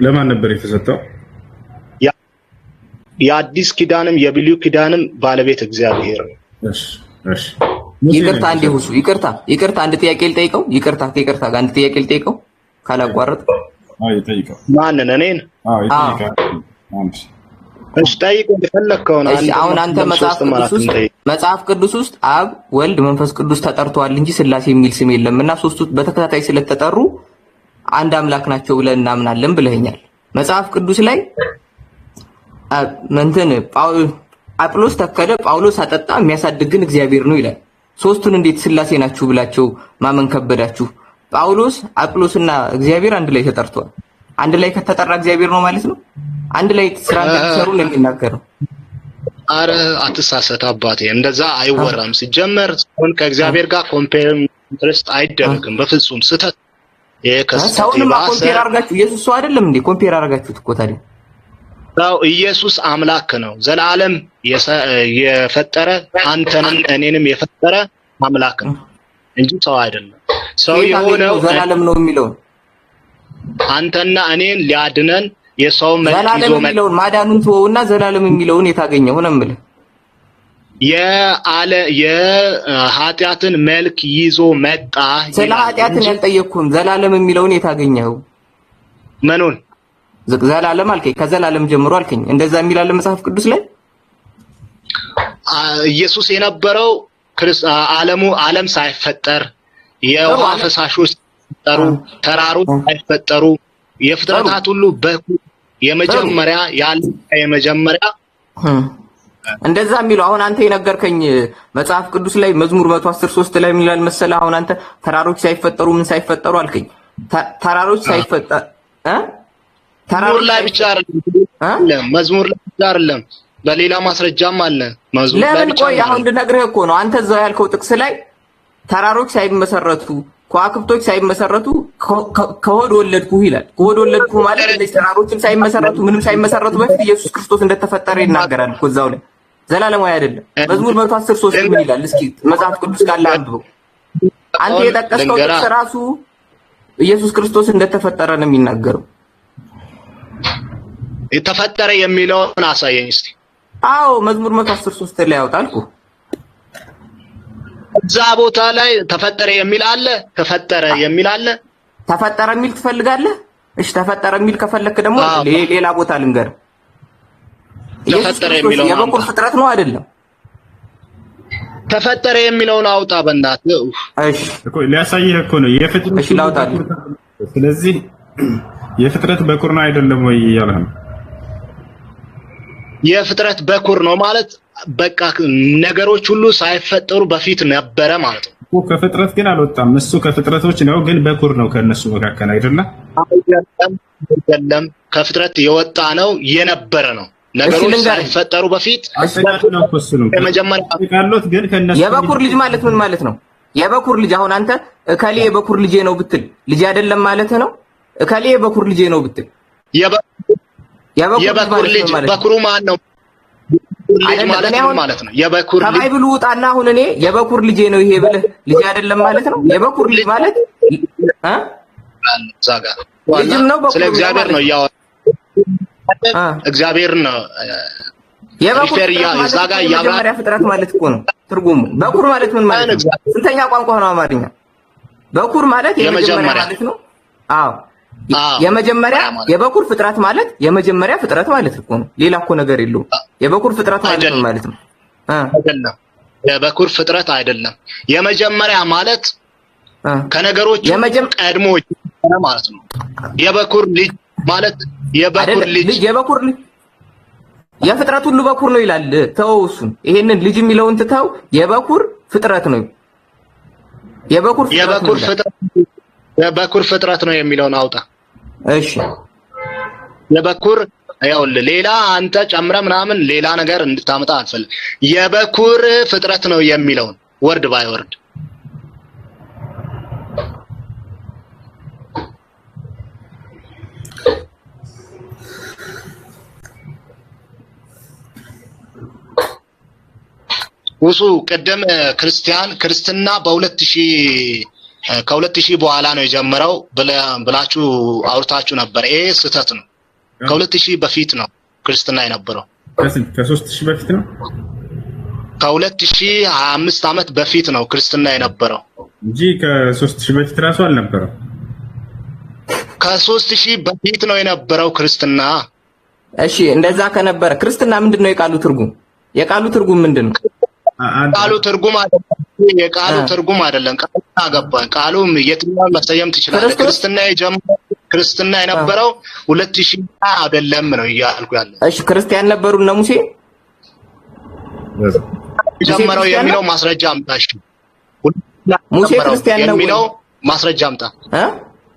Speaker 1: ለማን ነበር የተሰጠው?
Speaker 10: የአዲስ ኪዳንም የብሉይ ኪዳንም ባለቤት እግዚአብሔር ነው።
Speaker 1: እሺ እሺ
Speaker 5: ይቅርታ አንዴ ሁሱ ይቅርታ አንድ ጥያቄ ልጠይቀው። ይቅርታ ጋር አንድ ጥያቄ ልጠይቀው ካላቋረጥ።
Speaker 1: አይ ጠይቀው።
Speaker 10: ማንን? እኔን?
Speaker 1: አዎ ይጠይቃል።
Speaker 10: እሺ ጠይቀው እንደፈለከው ነው።
Speaker 5: እሺ አሁን አንተ መጽሐፍ ቅዱስ ውስጥ አብ ወልድ መንፈስ ቅዱስ ተጠርተዋል እንጂ ስላሴ የሚል ስም የለምና ሶስቱ በተከታታይ ስለተጠሩ አንድ አምላክ ናቸው ብለን እናምናለን ብለኛል። መጽሐፍ ቅዱስ ላይ እንትን አጵሎስ ተከለ ጳውሎስ አጠጣ የሚያሳድግ ግን እግዚአብሔር ነው ይላል። ሶስቱን እንዴት ስላሴ ናችሁ ብላችሁ ማመን ከበዳችሁ? ጳውሎስ አጵሎስና እግዚአብሔር አንድ ላይ ተጠርተዋል። አንድ ላይ ከተጠራ እግዚአብሔር ነው ማለት ነው። አንድ ላይ ስራ እንደሚሰሩ ነው የሚናገረው።
Speaker 10: አረ አትሳሰት አባቴ፣ እንደዛ አይወራም። ሲጀመር ሰውን ከእግዚአብሔር ጋር ኮምፔር ኢንትረስት አይደረግም በፍጹም ስህተት።
Speaker 5: ሰውንማ ኮምፔር አድርጋችሁ ኢየሱስ ሰው አይደለም እንዴ? ኮምፔር አድርጋችሁት እኮ ታዲያ
Speaker 10: ሰው ኢየሱስ አምላክ ነው። ዘላለም የፈጠረ አንተንም እኔንም የፈጠረ አምላክ ነው እንጂ ሰው አይደለም። ሰው የሆነው
Speaker 5: ዘላለም ነው የሚለው
Speaker 10: አንተና እኔን ሊያድነን የሰው መልክ ይዞ
Speaker 5: ዘላለም የሚለውን ማዳኑን ተወውና ዘላለም የሚለውን የታገኘው ነው የምልህ።
Speaker 10: የኃጢአትን መልክ ይዞ መጣ።
Speaker 5: ስለ ኃጢአትን ያልጠየቅኩም። ዘላለም የሚለውን የታገኘው
Speaker 10: ምኑን?
Speaker 5: ዘላለም አልከኝ። ከዘላለም ጀምሮ አልከኝ። እንደዛ የሚላል መጽሐፍ ቅዱስ ላይ
Speaker 10: ኢየሱስ የነበረው ዓለም ሳይፈጠር የውሃ ፈሳሾች ሳይፈጠሩ ተራሮች ሳይፈጠሩ የፍጥረታት ሁሉ የመጀመሪያ ያለ የመጀመሪያ
Speaker 5: እንደዛ የሚለው አሁን አንተ የነገርከኝ መጽሐፍ ቅዱስ ላይ መዝሙር 113 ላይ ምን ይላል መሰለህ? አሁን አንተ ተራሮች ሳይፈጠሩ ምን ሳይፈጠሩ አልከኝ። ተራሮች ሳይፈጠሩ
Speaker 10: ተራሮች ላይ ብቻ አይደለም፣ መዝሙር ላይ ብቻ አይደለም፣ በሌላ ማስረጃም አለ። መዝሙር ላይ ብቻ
Speaker 5: ቆይ አሁን እንድነግርህ እኮ ነው። አንተ እዛው ያልከው ጥቅስ ላይ ተራሮች ሳይመሰረቱ ከዋክብቶች ሳይመሰረቱ ከሆድ ወለድኩ ይላል። ከሆድ ወለድኩ ማለት እነዚህ ተራሮችን ሳይመሰረቱ ምንም ሳይመሰረቱ በፊት ኢየሱስ ክርስቶስ እንደተፈጠረ ይናገራል እኮ እዛው ላይ። ዘላለማዊ አይደለም። መዝሙር 113 ምን ይላል? እስኪ መጽሐፍ ቅዱስ ካለ አንብበው። አንተ የጠቀስከው ጥቅስ ራሱ ኢየሱስ ክርስቶስ እንደተፈጠረ ነው የሚናገረው።
Speaker 10: የተፈጠረ የሚለውን አሳየኝ እስቲ።
Speaker 5: አዎ መዝሙር 113 ላይ ያወጣልኩ።
Speaker 10: እዛ ቦታ ላይ ተፈጠረ የሚል አለ። ተፈጠረ የሚል አለ።
Speaker 5: ተፈጠረ የሚል ትፈልጋለህ? እሺ ተፈጠረ የሚል ከፈለክ ደግሞ ሌላ ቦታ ልንገር።
Speaker 10: ተፈጠረ የሚለው
Speaker 5: የበኩር ፍጥረት ነው አይደለም?
Speaker 10: ተፈጠረ የሚለውን አውጣ በእናትህ።
Speaker 5: እሺ
Speaker 1: እኮ ሊያሳይህ እኮ ነው የፍጥረት።
Speaker 5: እሺ ላውጣልህ።
Speaker 1: ስለዚህ የፍጥረት በኩር ነው አይደለም ወይ እያለህ ነው?
Speaker 10: የፍጥረት በኩር ነው ማለት በቃ ነገሮች ሁሉ ሳይፈጠሩ በፊት ነበረ ማለት ነው።
Speaker 1: ከፍጥረት ግን አልወጣም። እሱ ከፍጥረቶች ነው ግን በኩር ነው ከነሱ መካከል አይደለም።
Speaker 10: አይደለም ከፍጥረት የወጣ ነው የነበረ ነው። ነገሮች ሳይፈጠሩ በፊት
Speaker 1: ነው ኮስሉ
Speaker 10: የመጀመሪያ
Speaker 1: ያሉት ግን ከነሱ
Speaker 5: የበኩር ልጅ ማለት ምን ማለት ነው? የበኩር ልጅ አሁን አንተ እከሌ የበኩር ልጄ ነው ብትል ልጅ አይደለም ማለት ነው? እከሌ የበኩር ልጄ ነው ብትል
Speaker 10: የበኩር ልጅ በኩሩ ማን ነው? ልጅ ማለት ነው። የበኩር ልጅ
Speaker 5: ከባይብሉ ውጣና አሁን እኔ የበኩር ልጄ ነው ይሄ ብለህ ልጅ አይደለም ማለት ነው? የበኩር ልጅ ማለት
Speaker 10: ዛጋ ልጅም ነው። ስለ እግዚአብሔር ነው ያወራ እግዚአብሔር ነው።
Speaker 5: የበኩር ዛጋ የመጀመሪያ ፍጥረት ማለት እኮ ነው ትርጉሙ። በኩር ማለት ምን ማለት ነው? ስንተኛ ቋንቋ ነው አማርኛ? በኩር ማለት የመጀመሪያ ማለት ነው። አዎ የመጀመሪያ የበኩር ፍጥረት ማለት የመጀመሪያ ፍጥረት ማለት እኮ ነው። ሌላ እኮ ነገር የለውም። የበኩር ፍጥረት ማለት ምን ማለት ነው?
Speaker 10: አይደለም የበኩር ፍጥረት አይደለም። የመጀመሪያ ማለት ከነገሮች ቀድሞ ማለት ነው። የበኩር ልጅ ማለት የበኩር ልጅ
Speaker 5: የፍጥረት ሁሉ በኩር ነው ይላል። ተወው እሱን። ይሄንን ልጅ የሚለውን ትተው የበኩር ፍጥረት ነው።
Speaker 10: የበኩር ፍጥረት ነው የሚለውን አውጣ።
Speaker 5: እሺ
Speaker 10: የበኩር ያውልህ ሌላ አንተ ጨምረ ምናምን ሌላ ነገር እንድታመጣ አልፈልግም። የበኩር ፍጥረት ነው የሚለውን ወርድ ባይ ወርድ ውሱ ቅድም ክርስትና ከ2000 በኋላ ነው የጀመረው ብላችሁ አውርታችሁ ነበር። ይሄ ስህተት ነው። ከ2000 በፊት ነው ክርስትና የነበረው።
Speaker 1: ከ3000 በፊት ነው።
Speaker 10: ከ2025 ዓመት በፊት ነው ክርስትና የነበረው
Speaker 1: እንጂ ከ3000 በፊት ራሱ አልነበረም።
Speaker 10: ከ3000 በፊት ነው የነበረው ክርስትና።
Speaker 5: እሺ እንደዛ ከነበረ ክርስትና ምንድነው የቃሉ ትርጉም? የቃሉ ትርጉም ምንድነው?
Speaker 10: ቃሉ ትርጉም አይደለም። የቃሉ ትርጉም አይደለም። ቃሉ አገባን። ቃሉ የትኛውን መሰየም ትችላለህ። ክርስትና የነበረው 2000 አይደለም ነው እያልኩ ያለው።
Speaker 5: እሺ ክርስቲያን ነበሩ እነ ሙሴ?
Speaker 10: ጀመረው የሚለው ማስረጃ አምጣሽ።
Speaker 5: ሙሴ ክርስቲያን ነው
Speaker 10: የሚለው ማስረጃ አምጣ።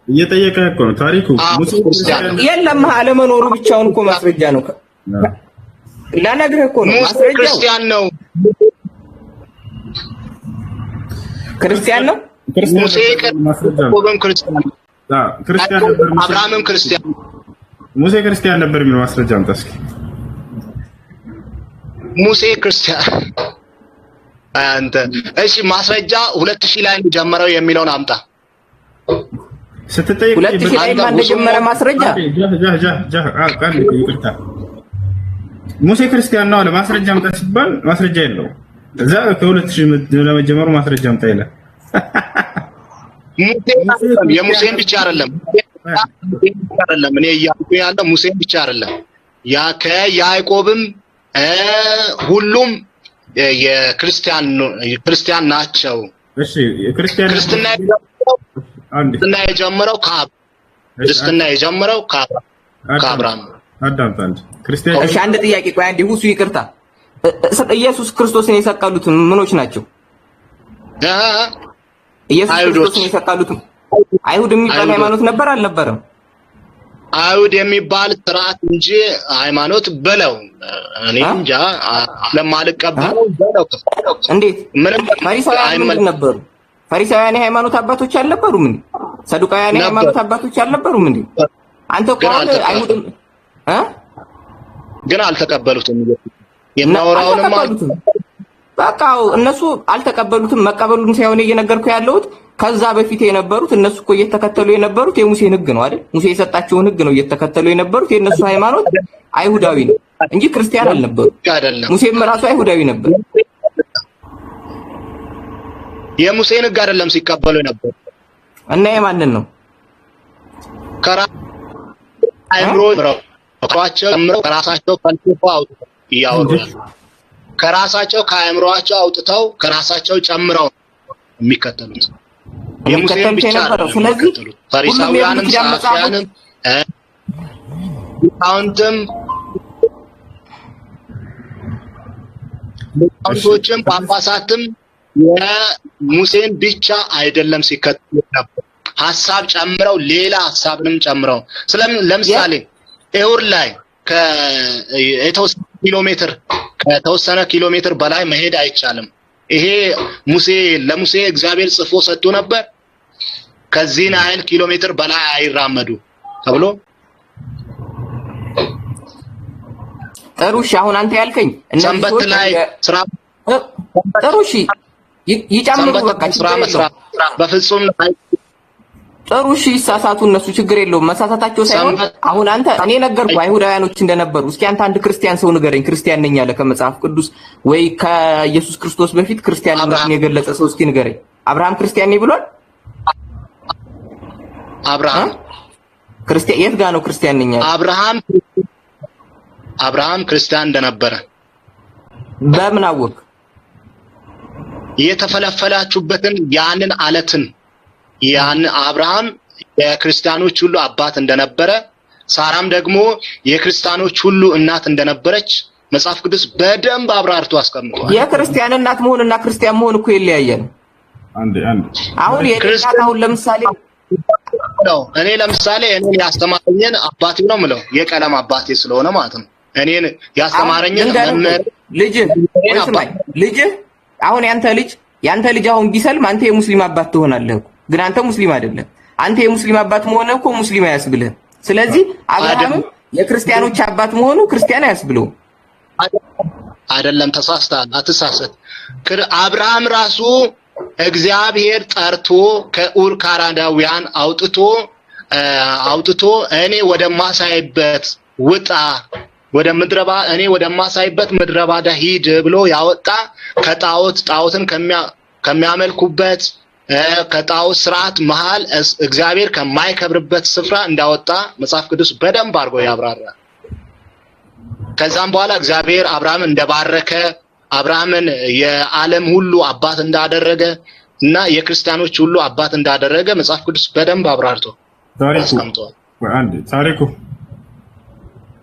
Speaker 1: እየጠየቀ እኮ ነው ታሪኩ። ሙሴ ክርስቲያን
Speaker 5: የለም አለመኖሩ ብቻውን እኮ ማስረጃ ነው። ለነገር እኮ ነው ማስረጃው።
Speaker 10: ክርስቲያን ነው።
Speaker 5: ክርስቲያን ነው።
Speaker 10: ሙሴ ክርስቲያን ነው።
Speaker 1: ክርስቲያን ነበር።
Speaker 10: አብርሃምም ክርስቲያን።
Speaker 1: ሙሴ ክርስቲያን ነበር የሚለው ማስረጃ አምጣ እስኪ።
Speaker 10: ሙሴ ክርስቲያን አንተ እሺ፣ ማስረጃ 2000 ላይ ጀመረው የሚለውን አምጣ።
Speaker 1: ስትጠይቅ
Speaker 5: 2000 ላይ ማን ጀመረ ማስረጃ?
Speaker 1: ቃል ይቅርታ፣ ሙሴ ክርስቲያን ነው አለ። ማስረጃ አምጣ ሲባል ማስረጃ የለው። እዛ ከ2000 ለመጀመሩ ማስረጃ አምጣ ይላል።
Speaker 10: የሙሴን ብቻ አይደለም እኔ እያልኩ ያለው ሙሴን ብቻ አይደለም፣ ያ ከያዕቆብም ሁሉም የክርስቲያን ናቸው።
Speaker 1: እሺ ክርስትና
Speaker 10: የጀመረው ከአብርሃም
Speaker 1: አዳምጣንድ ክርስቲያን።
Speaker 5: እሺ አንድ ጥያቄ ቆይ አንዴ ሁሱ ይቅርታ፣ ኢየሱስ ክርስቶስን የሰቀሉት ምኖች ናቸው? ኢየሱስ ክርስቶስን የሰቀሉት አይሁድ የሚባል ሃይማኖት ነበር አልነበረም?
Speaker 10: አይሁድ የሚባል ስርዓት እንጂ ሃይማኖት በለው እኔ እንጃ ለማልቀበለው በለው።
Speaker 5: እንዴት ፈሪሳውያን ምን ነበሩ? ፈሪሳውያን የሃይማኖት አባቶች አልነበሩም እንዴ? ሰዱቃውያን የሃይማኖት አባቶች አልነበሩም እንዴ? አንተ እኮ አይሁድ
Speaker 10: ግን አልተቀበሉትም። የማወራውንም
Speaker 5: በቃ እነሱ አልተቀበሉትም። መቀበሉን ሳይሆን እየነገርኩ ያለሁት ከዛ በፊት የነበሩት እነሱ እኮ እየተከተሉ የነበሩት የሙሴን ሕግ ነው አይደል? ሙሴ የሰጣቸውን ሕግ ነው እየተከተሉ የነበሩት። የነሱ ሃይማኖት አይሁዳዊ ነው እንጂ ክርስቲያን አልነበሩ። ሙሴም ራሱ አይሁዳዊ ነበር።
Speaker 10: የሙሴን ሕግ አይደለም ሲቀበሉ የነበሩ
Speaker 5: እና የማንን ነው?
Speaker 10: ከራሳቸው ፈልስፈው አውጥተው እያወሩ ከራሳቸው ከአእምሮአቸው አውጥተው ከራሳቸው ጨምረው የሚከተሉት የሙሴን ብቻ ነው።
Speaker 5: ስለዚህ
Speaker 10: ፈሪሳውያንም ጸሐፊያንም ሊቃውንትም ጳጳሳትም የሙሴን ብቻ አይደለም ሲከተሉ ነበር። ሐሳብ ጨምረው ሌላ ሐሳብንም ጨምረው ለምሳሌ ኤውር ላይ ከተወሰነ ኪሎ ሜትር በላይ መሄድ አይቻልም። ይሄ ለሙሴ እግዚአብሔር ጽፎ ሰጥቶ ነበር። ከዚህን ያህል ኪሎ ሜትር በላይ አይራመዱ ተብሎ
Speaker 5: ጥሩሽ። አሁን አንተ ያልከኝ
Speaker 10: ሰንበት ላይ ስራ
Speaker 5: ጥሩሽ ይጨምሩ በቃ
Speaker 10: ስራ መስራት በፍጹም
Speaker 5: ጥሩሽ ይሳሳቱ እነሱ ችግር የለውም መሳሳታቸው ሳይሆን አሁን አንተ እኔ ነገርኩህ አይሁዳውያኖች እንደነበሩ። እስኪ አንተ አንድ ክርስቲያን ሰው ንገረኝ። ክርስቲያን ነኝ ያለ ከመጽሐፍ ቅዱስ ወይ ከኢየሱስ ክርስቶስ በፊት ክርስቲያን እንደሆነ የገለጸ ሰው እስኪ ንገረኝ። አብርሃም ክርስቲያን ነኝ ብሏል?
Speaker 10: አብርሃም
Speaker 5: ክርስቲያን የት ጋር ነው ክርስቲያን ነኝ ያለ?
Speaker 10: አብርሃም ክርስቲያን እንደነበረ
Speaker 5: በምን አወቅ?
Speaker 10: የተፈለፈላችሁበትን ያንን አለትን አብርሃም የክርስቲያኖች ሁሉ አባት እንደነበረ፣ ሳራም ደግሞ የክርስቲያኖች ሁሉ እናት እንደነበረች መጽሐፍ ቅዱስ በደንብ አብራርቶ አስቀምጧል።
Speaker 5: የክርስቲያን እናት መሆንና ክርስቲያን መሆን እኮ ይለያያል። አሁን የክርስቲያን ለምሳሌ
Speaker 10: እኔ እኔን ያስተማረኝን አባቴ ነው የምለው የቀለም አባቴ ስለሆነ ማለት ነው። እኔን ያስተማረኝን
Speaker 5: ልጅ አሁን ያንተ ልጅ አሁን ቢሰልም አንተ የሙስሊም አባት ትሆናለህ። ግን አንተ ሙስሊም አይደለም። አንተ የሙስሊም አባት መሆንህ እኮ ሙስሊም አያስብልህም። ስለዚህ አብርሃም የክርስቲያኖች አባት መሆኑ ክርስቲያን አያስብለውም።
Speaker 10: አይደለም፣ ተሳስተሃል፣ አትሳሰት። አብርሃም ራሱ እግዚአብሔር ጠርቶ ከኡር ካራዳውያን አውጥቶ እኔ ወደ ማሳይበት ውጣ እኔ ወደማሳይበት ምድረ ባዳ ሂድ ብሎ ያወጣ ጣዖትን ከሚያመልኩበት ከጣዖት ስርዓት መሃል እግዚአብሔር ከማይከብርበት ስፍራ እንዳወጣ መጽሐፍ ቅዱስ በደንብ አድርጎ ያብራራል። ከዛም በኋላ እግዚአብሔር አብርሃምን እንደባረከ አብርሃምን የዓለም ሁሉ አባት እንዳደረገ እና የክርስቲያኖች ሁሉ አባት እንዳደረገ መጽሐፍ ቅዱስ በደንብ አብራርቶ አስቀምጧል።
Speaker 1: ታሪኩ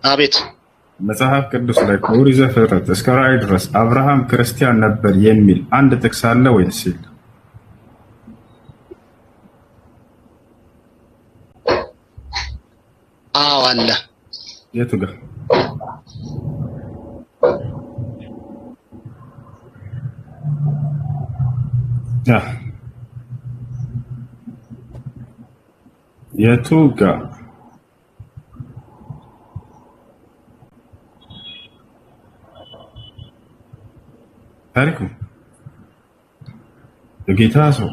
Speaker 10: አቤት
Speaker 1: መጽሐፍ ቅዱስ ላይ ከኦሪት ዘፍጥረት እስከ ራዕይ ድረስ አብርሃም ክርስቲያን ነበር የሚል አንድ ጥቅስ አለ ወይስ የለም?
Speaker 10: አዎ አለ።
Speaker 1: የቱ ጋር? የቱ ጋር? ታሪኩ በጌታ ሰው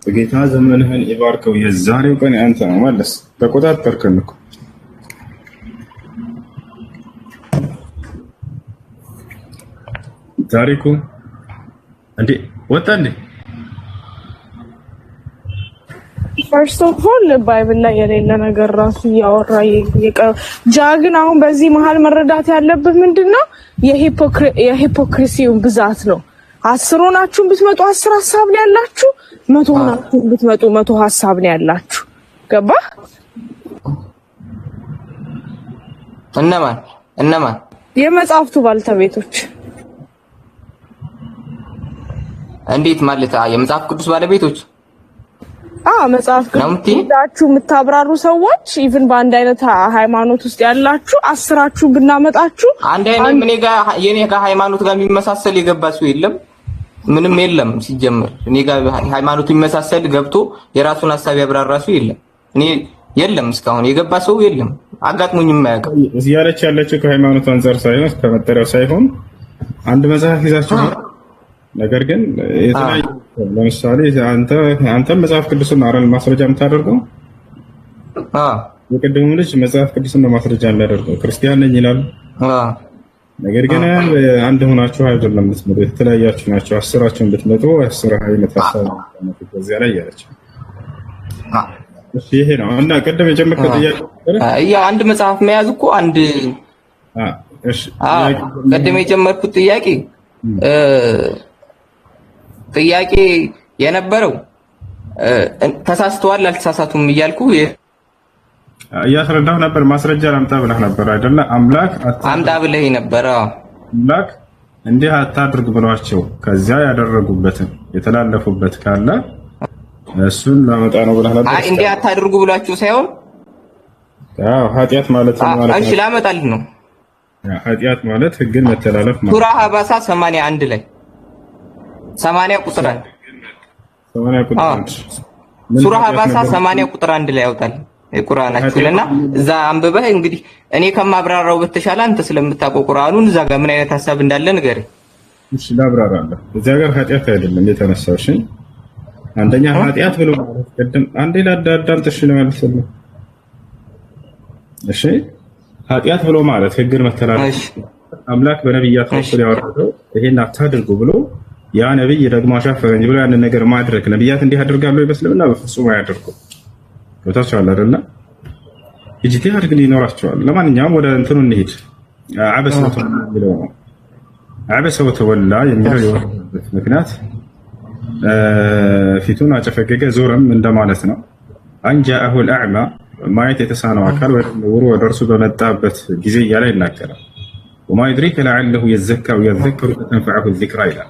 Speaker 1: በጌታ ዘመንህን ይባርከው። የዛሬው ቀን ያንተ ነው። መለስ ተቆጣጠርከን እኮ ታሪኩ እንዴ ወጣ እንዴ?
Speaker 11: ፈርስት ኦፍ ኦል ባይብል ላይ የሌለ ነገር ራሱ እያወራ ግን አሁን በዚህ መሀል መረዳት ያለብህ ምንድነው የሂፖክሪሲውን ብዛት ነው። 10 ሆናችሁ ብትመጡ 10 ሐሳብ ነው ያላችሁ፣ 100 ሆናችሁ ብትመጡ 100 ሐሳብ ነው ያላችሁ። ገባ?
Speaker 5: እነማን
Speaker 11: የመጽሐፍቱ ባልተቤቶች።
Speaker 5: እንዴት ማለት? የመጽሐፍ ቅዱስ ባለቤቶች?
Speaker 11: መጽሐፍ ቅዱሳችሁ የምታብራሩ ሰዎች ኢቭን በአንድ አይነት ሃይማኖት ውስጥ ያላችሁ 10 ብናመጣችሁ
Speaker 5: አንድ አይነት የኔ ጋር ሃይማኖት ጋር የሚመሳሰል የገባ ሰው የለም። ምንም የለም። ሲጀምር እኔ ጋር ሃይማኖት የሚመሳሰል ገብቶ የራሱን ሐሳብ ያብራራ ሰው የለም። እኔ የለም እስካሁን የገባ ሰው የለም። አጋጥሞኝ የማያውቅ
Speaker 1: እዚህ ያለች ያለችው ከሃይማኖት አንፃር ሳይሆን ከመጠሪያው ሳይሆን አንድ መጽሐፍ ይዛችሁ ነው። ነገር ግን የተለያየ ለምሳሌ አንተ መጽሐፍ ቅዱስን አረን ማስረጃ የምታደርገው የቅድሙ ልጅ መጽሐፍ ቅዱስን ማስረጃ የሚያደርገው ክርስቲያን ነኝ ይላል። ነገር ግን አንድ ሆናችሁ አይደለም የምትመጡ፣ የተለያያችሁ ናቸው። 10 ብትመጡ 10 አይነት ሐሳብ ነው በዚያ ላይ ያለች። እሺ ይሄ ነው እና ቀደም የጀመርከው
Speaker 5: ያው አንድ መጽሐፍ መያዝ እኮ አንድ
Speaker 1: እሺ
Speaker 5: ቀደም የጀመርኩት ጥያቄ የነበረው ተሳስተዋል አልተሳሳቱም እያልኩ
Speaker 1: እያስረዳሁ ነበር። ማስረጃ አምጣ ብለህ ነበር አይደለ? አምጣ
Speaker 5: ብለህ ነበር።
Speaker 1: አምላክ እንዲህ አታድርግ ብሏቸው ከዚያ ያደረጉበትን የተላለፉበት ካለ እሱን ላመጣ ነው ብለህ ነበር።
Speaker 5: እንዲህ አታድርጉ ብሏቸው ሳይሆን
Speaker 1: ኃጢአት ማለት ነው።
Speaker 5: እሺ ላመጣልህ ነው።
Speaker 1: ኃጢአት ማለት ህግን መተላለፍ ማለት
Speaker 5: ሱራ ሀባሳ 81 ላይ 80 ቁጥር 1 ሱራ ሀባሳ 80 ቁጥር 1 ላይ ያወጣል የቁርአናችንና እዛ አንብበህ እንግዲህ እኔ ከማብራራው በተሻለ አንተ ስለምታውቀው ቁርአኑን እዛ ጋር ምን አይነት ሐሳብ እንዳለ ንገረኝ።
Speaker 1: እሺ ላብራራለሁ። እዚያ ጋር ኃጢአት አይደለም የተነሳው። እሺ አንደኛ ኃጢአት ብሎ ማለት ቀደም አንዴ ላዳዳም ተሽነ ማለት ነው። እሺ ኃጢአት ብሎ ማለት ህግን መተላለፍ አምላክ በነብያት በኩል ያወረደው ይሄን አታድርጉ ብሎ ያ ነብይ ደግሞ አሻፈረኝ ብሎ ያንን ነገር ማድረግ ነብያት እንዲህ አደርጋሉ ይመስልና በፍጹም አያደርጉም። ወታቻለ አይደለ? ኢጅቲሃድ ግን ይኖራቸዋል። ለማንኛውም ወደ እንትኑ እንሂድ። አበሰ ወተወላ የሚለው ነው። አበሰ ወተወላ የሚለው የወረደበት ምክንያት ፊቱን አጨፈገገ ዞረም እንደማለት ነው። አንጃአሁ አልአዕማ ማየት የተሳነው አካል ወደ ወሩ ወደ እርሱ በመጣበት ጊዜ እያለ ይናገራል። ወማ ይድሪከ ለዐለሁ የዘከሩ የዘከሩ ተንፈዐሁ ዚክራ ይላል።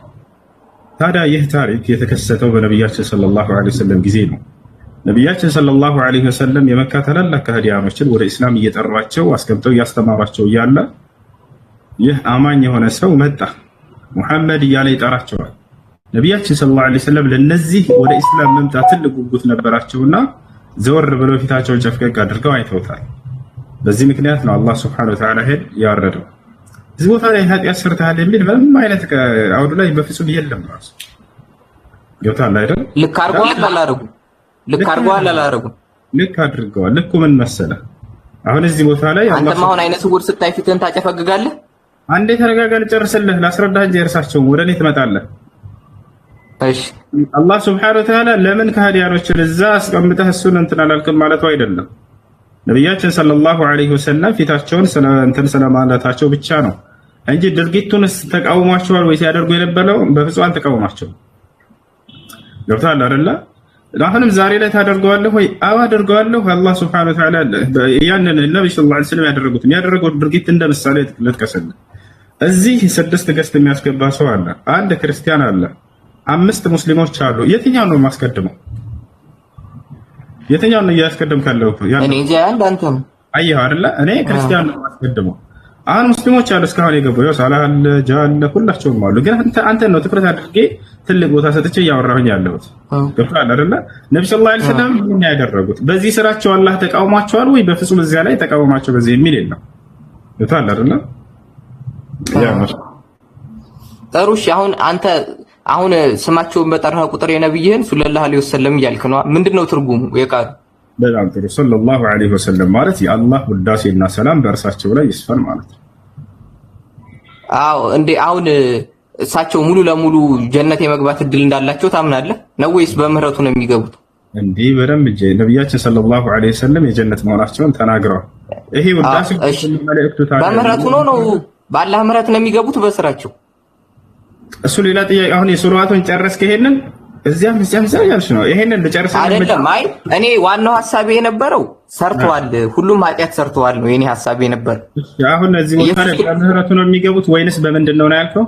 Speaker 1: ታዲያ ይህ ታሪክ የተከሰተው በነቢያችን ሰለላሁ ዐለይሂ ወሰለም ጊዜ ነው። ነቢያችን ሰለላሁ ዐለይሂ ወሰለም የመካ ታላላቅ ከሃዲያኖችን ወደ ኢስላም እየጠሯቸው አስገብተው እያስተማሯቸው እያለ ይህ አማኝ የሆነ ሰው መጣ። ሙሐመድ እያለ ይጠራቸዋል። ነቢያችን ሰለላሁ ዐለይሂ ወሰለም ለነዚህ ወደ ኢስላም መምጣት ትልቅ ጉጉት ነበራቸውና ዘወር ብለው ፊታቸውን ጨፍቀቅ አድርገው አይተውታል። በዚህ ምክንያት ነው አላህ ሱብሓነሁ ወተዓላ ሄድ ያወረደው። እዚህ ቦታ ላይ ኃጢአት ሰርተሃል የሚል ምንም አይነት አውዱ ላይ በፍጹም የለም። ራሱ ገብቶሃል አይደል?
Speaker 5: ልክ አድርገዋል አላደረጉም? ልክ አድርገዋል አላደረጉም?
Speaker 1: ልክ አድርገዋል። ልኩ ምን መሰለህ? አሁን እዚህ ቦታ ላይ
Speaker 5: አንተም አሁን አይነ ስውር ስታይ ፊትህን ታጨፈግጋለህ። አንዴ
Speaker 1: ተረጋጋ፣ ልጨርስልህ፣ ላስረዳህ እንጂ እርሳቸው ወደ እኔ ትመጣለህ።
Speaker 5: እሺ
Speaker 1: አላህ ሱብሓነሁ ወተዓላ ለምን ከሃዲያኖችን እዛ አስቀምጠህ እሱን እንትን አላልክም ማለቱ አይደለም። ነቢያችን ሰለላሁ ዐለይሂ ወሰለም ፊታቸውን ስለማለታቸው ብቻ ነው እንጂ ድርጊቱንስ ተቃውሟቸዋል ወይ ሲያደርጉ የነበረው በፍጹም አልተቃወማቸውም። ገብቶሃል አይደለ? አሁንም ዛሬ ላይ ታደርገዋለህ ወይ? አዎ አደርገዋለሁ። አላህ ሱብሓነሁ ወተዓላ ያንን ነብዩ ሰለላሁ ዐለይሂ ወሰለም ያደረጉት ድርጊት እንደ ምሳሌ ልጥቀስልህ። እዚህ 6 ገስት የሚያስገባ ሰው አለ፣ አንድ ክርስቲያን አለ፣ 5 ሙስሊሞች አሉ። የትኛው ነው የማስቀድመው? የትኛው ነው እያስቀደምክ ያለው?
Speaker 5: እኔ እንጂ አንተ ነው።
Speaker 1: አየህ አይደለ? እኔ ክርስቲያን ነው የማስቀድመው። አሁን ሙስሊሞች አሉ እስካሁን የገቡ ያው ሳላህ አለ፣ ጃለ ሁላቸውም አሉ። ግን አንተ ነው ትኩረት አድርጌ ትልቅ ቦታ ሰጥቼ እያወራሁኝ ያለሁት። ገብቶሃል አይደለ? ነብዩ ሰለላሁ ዐለይሂ ወሰለም ምን ያደረጉት በዚህ ስራቸው አላህ ተቃውሟቸዋል ወይ? በፍጹም እዚያ ላይ ተቃውሟቸው በዚህ የሚል የለም። ገብቶሃል አይደለ?
Speaker 5: ጥሩ እሺ። አንተ አሁን ስማቸውን በጠራህ ቁጥር የነብይህን ሰለላሁ ዐለይሂ ወሰለም እያልክ ነው። ምንድነው ትርጉሙ የቃሉ?
Speaker 1: በጣም ጥሩ። ሰለላሁ ዐለይሂ ወሰለም ማለት የአላህ ውዳሴና ሰላም በእርሳቸው ላይ ይስፈን ማለት ነው።
Speaker 5: አዎ እንዴ አሁን እሳቸው ሙሉ ለሙሉ ጀነት የመግባት እድል እንዳላቸው ታምናለህ ነው ወይስ በምህረቱ ነው የሚገቡት?
Speaker 1: እንዴ በደንብ ነብያችን ሰለላሁ ዐለይሂ ወሰለም የጀነት መሆናቸውን ተናግረዋል። ይሄ ውዳሴ መልእክቱ ታዲያ
Speaker 5: በምህረቱ ነው በአላህ ምህረት ነው የሚገቡት በስራቸው?
Speaker 1: እሱ ሌላ ጥያቄ። አሁን የሱራቱን ጨረስክ? ይሄንን እዚያም ያልሽ ነው። ይሄንን ልጨርስ
Speaker 5: አይደለም። አይ እኔ ዋናው ሐሳቤ የነበረው ሰርተዋል፣ ሁሉም ኃጢአት ሰርተዋል ነው የኔ ሐሳቤ የነበረው።
Speaker 1: አሁን እዚህ ቦታ ላይ በምህረቱ ነው የሚገቡት ወይንስ በምንድን ነው ያልከው?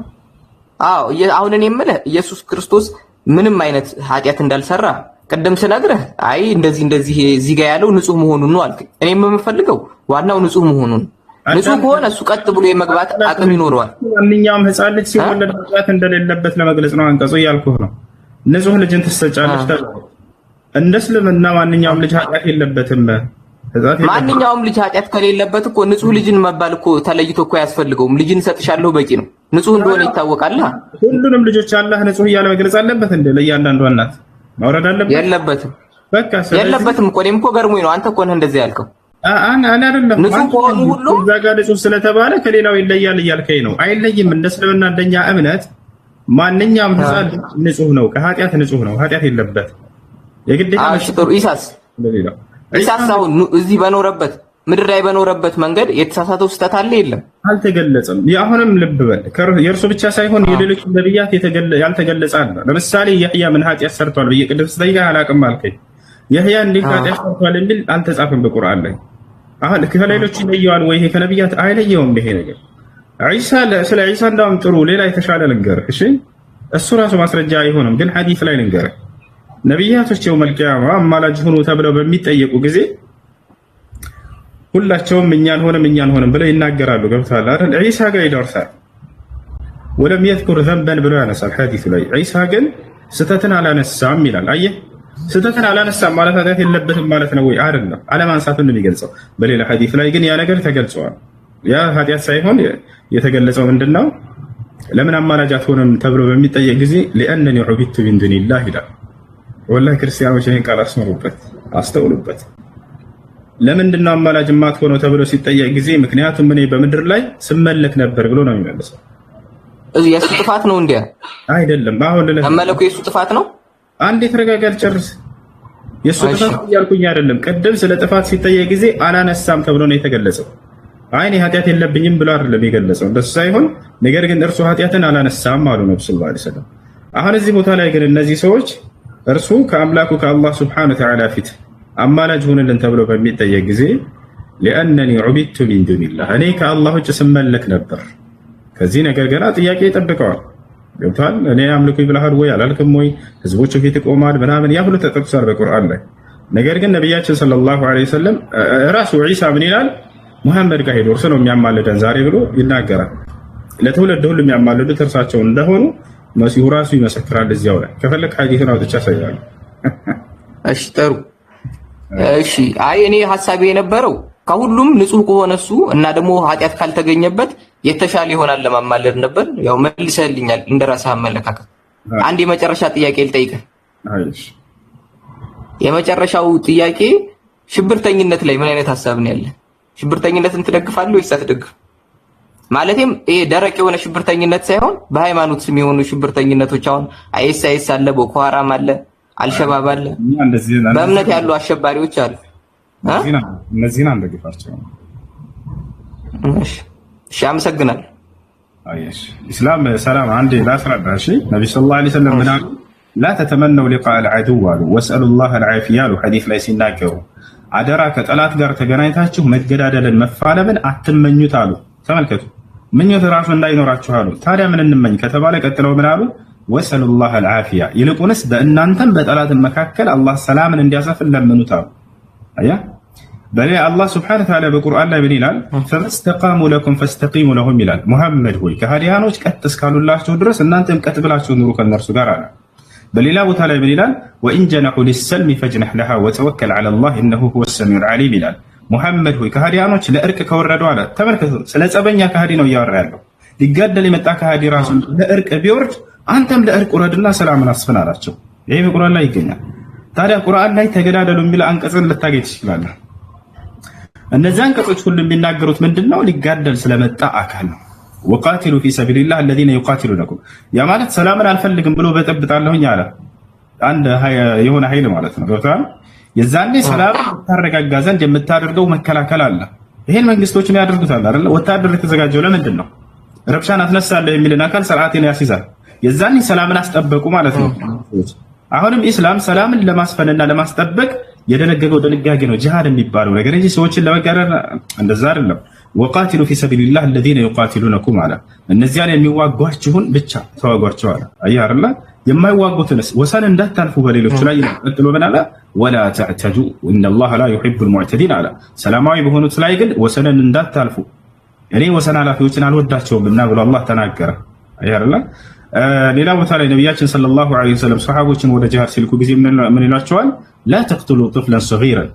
Speaker 5: አዎ አሁን እኔ የምልህ ኢየሱስ ክርስቶስ ምንም አይነት ኃጢአት እንዳልሰራ ቅድም ስነግርህ፣ አይ እንደዚህ እዚህ ጋር ያለው ንጹህ መሆኑን ነው አልከኝ። እኔም የምፈልገው ዋናው ንጹህ መሆኑን። ንጹህ ከሆነ እሱ ቀጥ ብሎ የመግባት አቅም ይኖረዋል።
Speaker 1: ማንኛውም ሕፃን ልጅ ሲወለድ ኃጢአት እንደሌለበት ለመግለጽ ነው አንቀጹ እያልኩህ ነው። ንጹህ ልጅን ትሰጫለች ተብሎ እንደ እስልምና ማንኛውም ልጅ ኃጢአት የለበትም።
Speaker 5: ማንኛውም ልጅ ኃጢአት ከሌለበት እኮ ንጹህ ልጅን መባል እኮ ተለይቶ እኮ አያስፈልገውም። ልጅን እሰጥሻለሁ በቂ ነው። ንጹህ እንደሆነ ይታወቃል።
Speaker 1: ሁሉንም ልጆች አላህ ንጹህ እያለ መግለጽ አለበት እንዴ? ለእያንዳንዷ እናት ማውረድ አለበት?
Speaker 5: የለበትም።
Speaker 1: በቃ
Speaker 5: የለበትም እኮ እኔም እኮ ገርሞኝ ነው። አንተ እኮ ነህ እንደዚህ ያልከው።
Speaker 1: አና አይደለም ንጹህ ከሆኑ ሁሉ እዛ ጋር ንጹህ ስለተባለ ከሌላው ይለያል እያልከኝ ነው። አይለይም። እንደ እስልምና እንደኛ እምነት ማንኛውም ሕፃን ንጹህ ነው፣ ከኃጢአት ንጹህ ነው፣ ኃጢአት የለበት። የግዴታ
Speaker 5: ጥሩ ኢሳስ አሁን እዚህ በኖረበት ምድር ላይ በኖረበት መንገድ የተሳሳተው ስህተት አለ የለም?
Speaker 1: አልተገለጸም። የአሁንም ልብ በል የእርሱ ብቻ ሳይሆን የሌሎች ነብያት ያልተገለጸ አለ። ለምሳሌ የህያ ምን ኃጢአት ሰርቷል ብዬ ቅድም ስጠይቅህ አላውቅም አልከኝ። የህያ እንዴት ኃጢአት ሰርቷል የሚል አልተጻፈም በቁርአን ላይ። አሁን ከሌሎች ይለየዋል ወይ? ይሄ ከነብያት አይለየውም ይሄ ነገር። ስለ ዒሳ እንዳውም ጥሩ ሌላ የተሻለ ልንገርህ። እሺ እሱ ራሱ ማስረጃ አይሆንም፣ ግን ሐዲስ ላይ ልንገርህ። ነብያቶች የውመል ቂያማ አማላጅ ሁኑ ተብለው በሚጠየቁ ጊዜ ሁላቸውም እኛን ሆነም ብለው ይናገራሉ። ገብቶሃል አይደል? ዒሳ ጋር ይደርሳል። ወለም የዝኩር ዘንበን ብሎ ያነሳል ሐዲሱ ላይ። ዒሳ ግን ስህተትን አላነሳም ይላል። አየህ፣ ስህተትን አላነሳም ማለት ኃጢአት የለበትም ማለት ነው ወይ? አይደለም፣ አለማንሳቱን ነው የሚገልጸው። በሌላ ሐዲስ ላይ ግን ያ ነገር ተገልጿል። ያ ኃጢአት ሳይሆን የተገለጸው ምንድነው? ለምን አማላጅ አትሆንም ተብሎ በሚጠየቅ ጊዜ ሊአነኒ ዑቢድቱ ሚን ዱኒላህ ይላል። ወላሂ ክርስቲያኖች ይህን ቃል አስመሩበት፣ አስተውሉበት። ለምንድን ነው አማላጅ የማትሆነው ተብሎ ሲጠየቅ ጊዜ ምክንያቱም እኔ በምድር ላይ ስመለክ ነበር ብሎ ነው የሚመልሰው።
Speaker 5: የሱ ጥፋት ነው እንዴ?
Speaker 1: አይደለም። አሁን
Speaker 5: መመለኩ የሱ ጥፋት ነው።
Speaker 1: አንዴ ተረጋጋ፣ ልጨርስ። የሱ ጥፋት እያልኩኝ አይደለም። ቅድም ስለ ጥፋት ሲጠየቅ ጊዜ አላነሳም ተብሎ ነው የተገለጸው። አይ እኔ ኃጢአት የለብኝም ብሎ አይደለም የገለጸው፣ እንደሱ ሳይሆን ነገር ግን እርሱ ኃጢአትን አላነሳም አሉ ነብዩ ሰለላሁ ዐለይሂ ወሰለም። አሁን እዚህ ቦታ ላይ ግን እነዚህ ሰዎች እርሱ ከአምላኩ ከአላህ ሱብሓነሁ ወተዓላ ፊት አማላጅ ሁንልን ተብሎ በሚጠየቅ ጊዜ ሊአነኒ ዑቢድቱ ሚን ዱኒላህ እኔ ከአላህ ውጭ ስመለክ ነበር። ከዚህ ነገር ገና ጥያቄ ይጠብቀዋል። ገብቷል? እኔ አምልኩኝ ብለሃል ወይ አላልክም ወይ? ህዝቦቹ ፊት ቆማል ምናምን ያ ሁሉ ተጠቅሷል በቁርአን ላይ። ነገር ግን ነቢያችን ሰለላሁ ዐለይሂ ወሰለም ራሱ ዒሳ ምን ይላል? ሙሐመድ ጋር ሄዶ እርሱ ነው የሚያማልደን ዛሬ ብሎ ይናገራል። ለትውልድ ሁሉ የሚያማልዱት እርሳቸው እንደሆኑ መሲሁ ራሱ ይመሰክራል እዚያው ላይ። ከፈለክ ሐዲስን አውጥቼ አሳያለሁ።
Speaker 5: እሺ ጥሩ። እሺ አይ እኔ ሐሳቤ የነበረው ከሁሉም ንጹህ ከሆነ እሱ እና ደግሞ ኃጢአት ካልተገኘበት የተሻለ ይሆናል ለማማለድ ነበር። ያው መልሰልኛል እንደራስህ አመለካከት። አንድ የመጨረሻ ጥያቄ ልጠይቅህ። የመጨረሻው ጥያቄ ሽብርተኝነት ላይ ምን አይነት ሐሳብ ነው ያለ? ሽብርተኝነትን ትደግፋለህ ወይስ አትደግፍ? ማለቴም ይሄ ደረቅ የሆነ ሽብርተኝነት ሳይሆን በሃይማኖት ስም የሆኑ ሽብርተኝነቶች አሁን አይኤስ አለ፣ ቦኮ ሐራም አለ፣ አልሸባብ አለ፣ በእምነት ያሉ አሸባሪዎች አሉ።
Speaker 1: እነዚህን አንደግፋቸው።
Speaker 5: እሺ አመሰግናለሁ።
Speaker 1: አይሽ ኢስላም ሰላም አንዴ ላስረዳ። እሺ ነብዩ ሰለላሁ ዐለይሂ ወሰለም ምን አሉ? ላ ተተመነው ሊቃእ አልዐዱው አሉ ወስአሉላህ አልዓፊያ አሉ። ሐዲስ ላይ ሲናገሩ አደራ ከጠላት ጋር ተገናኝታችሁ መገዳደልን መፋለምን አትመኙት አሉ። ተመልከቱ፣ ምኞት ራሱ እንዳይኖራችሁ አሉ። ታዲያ ምን እንመኝ ከተባለ ቀጥለው ምን አሉ? ወስአሉላህ አልዓፊያ ይልቁንስ በእናንተም በጠላትም መካከል አላህ ሰላምን እንዲያሰፍን ለምኑት አሉ። አያ በሌላ አላህ ስብሐነሁ ወተዓላ በቁርአን ላይ ምን ይላል? ፈመስተቃሙ ለኩም ፈስተቂሙ ለሁም ይላል። ሙሐመድ ሆይ ከሃዲያኖች ቀጥ እስካሉላችሁ ድረስ እናንተም ቀጥ ብላችሁ ኑሩ ከነርሱ ጋር አለ። በሌላ ቦታ ላይ ምን ይላል? ወኢን ጀነሑ ሊሰልሚ ፈጅነሕ ለሃ ወተወከል ዐለላህ ኢነሁ ሁወ ሰሚዑል ዐሊም ይላል። ሙሐመድ ሆይ ከሃዲያኖች ለእርቅ ከወረዱ አለ። ተመልከቱ፣ ስለ ጸበኛ ከሃዲ ነው እያወራ ያለው። ሊጋደል የመጣ ከሃዲ ራሱ ለእርቅ ቢወርድ አንተም ለእርቅ ውረድና ሰላምን አስፍን አላቸው። ይሄ በቁርአን ላይ ይገኛል። ታዲያ ቁርአን ላይ ተገዳደሉ የሚል አንቀጽን ልታገኝ ትችላለህ። እነዚህ አንቀጾች ሁሉ የሚናገሩት ምንድነው? ሊጋደል ስለመጣ አካል ነው። ወቃቲሉ ፊ ሰቢልላህ الذين يقاتلونكم ያ ማለት ሰላምን አልፈልግም ብሎ በጠብጣለሁኝ አለ አንድ የሆነ ኃይል ማለት ነው። ገብቶሃል? የዛኔ ሰላም ታረጋጋ ዘንድ የምታደርገው መከላከል አለ። ይሄን መንግስቶችን ያደርጉታል አይደል? ወታደር የተዘጋጀው ለምንድን ነው? ረብሻን አትነሳለህ የሚልን አካል ስርዓትን ያስይዛል። የዛኔ ሰላምን አስጠበቁ ማለት ነው። አሁንም ኢስላም ሰላምን ለማስፈንና ለማስጠበቅ የደነገገው ድንጋጌ ነው ጂሃድ የሚባለው ነገር እንጂ ሰዎችን ለመጋደል እንደዛ አይደለም። ወቃቲሉ ፊ ሰቢልላህ الذين يقاتلونكم አለ። እነዚያን የሚዋጓችሁን ብቻ ተዋጓቸው አለ። አየህ አይደል? የማይዋጉትንስ ወሰን እንዳታልፉ በሌሎች ላይ ቀጥሎ ምን አለ? ወላ ተዕተዱ ኢነላህ ላ ዩሂቡል ሙዕተዲን አለ። ሰላማዊ በሆኑት ላይ ግን ወሰንን እንዳታልፉ እኔ ወሰን አላፊዎችን አልወዳቸውም እና ብሎ አላህ ተናገረ። አየህ አይደል? ሌላ ቦታ ላይ ነቢያችን ሰለላሁ ዐለይሂ ወሰለም ሰሃቦችን ወደ ጂሃድ ሲልኩ ጊዜ ምን ይላቸዋል? ላ ተቅቱሉ ጥፍለን ሰጊረን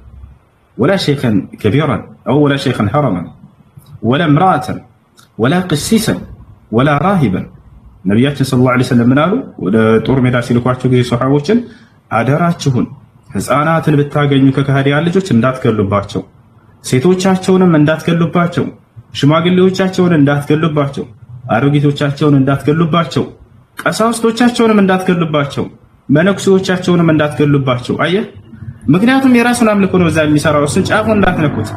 Speaker 1: ወላ ሸይኸን ከቢረን አው ወላ ሸይኸን ሐረመን ወላ እምራአተን ወላ ቅሲሰን ወላ ራሂበን። ነቢያችን ሰለላሁ ዐለይሂ ወሰለም ምን አሉ? ወደ ጦር ሜዳ ሲልኳቸው ጊዜ ሰሃቦችን አደራችሁን ህፃናትን ብታገኙ ከከሃዲያን ልጆች እንዳትገሉባቸው፣ ሴቶቻቸውንም እንዳትገሉባቸው፣ ሽማግሌዎቻቸውን እንዳትገሉባቸው፣ አሮጊቶቻቸውን እንዳትገሉባቸው፣ ቀሳውስቶቻቸውንም እንዳትገሉባቸው፣ መነኩሴዎቻቸውንም እንዳትገሉባቸው። አየህ፣ ምክንያቱም የራሱን አምልኮ ነው እዛ የሚሰራው። እሱን ጫፉን እንዳትነኩት።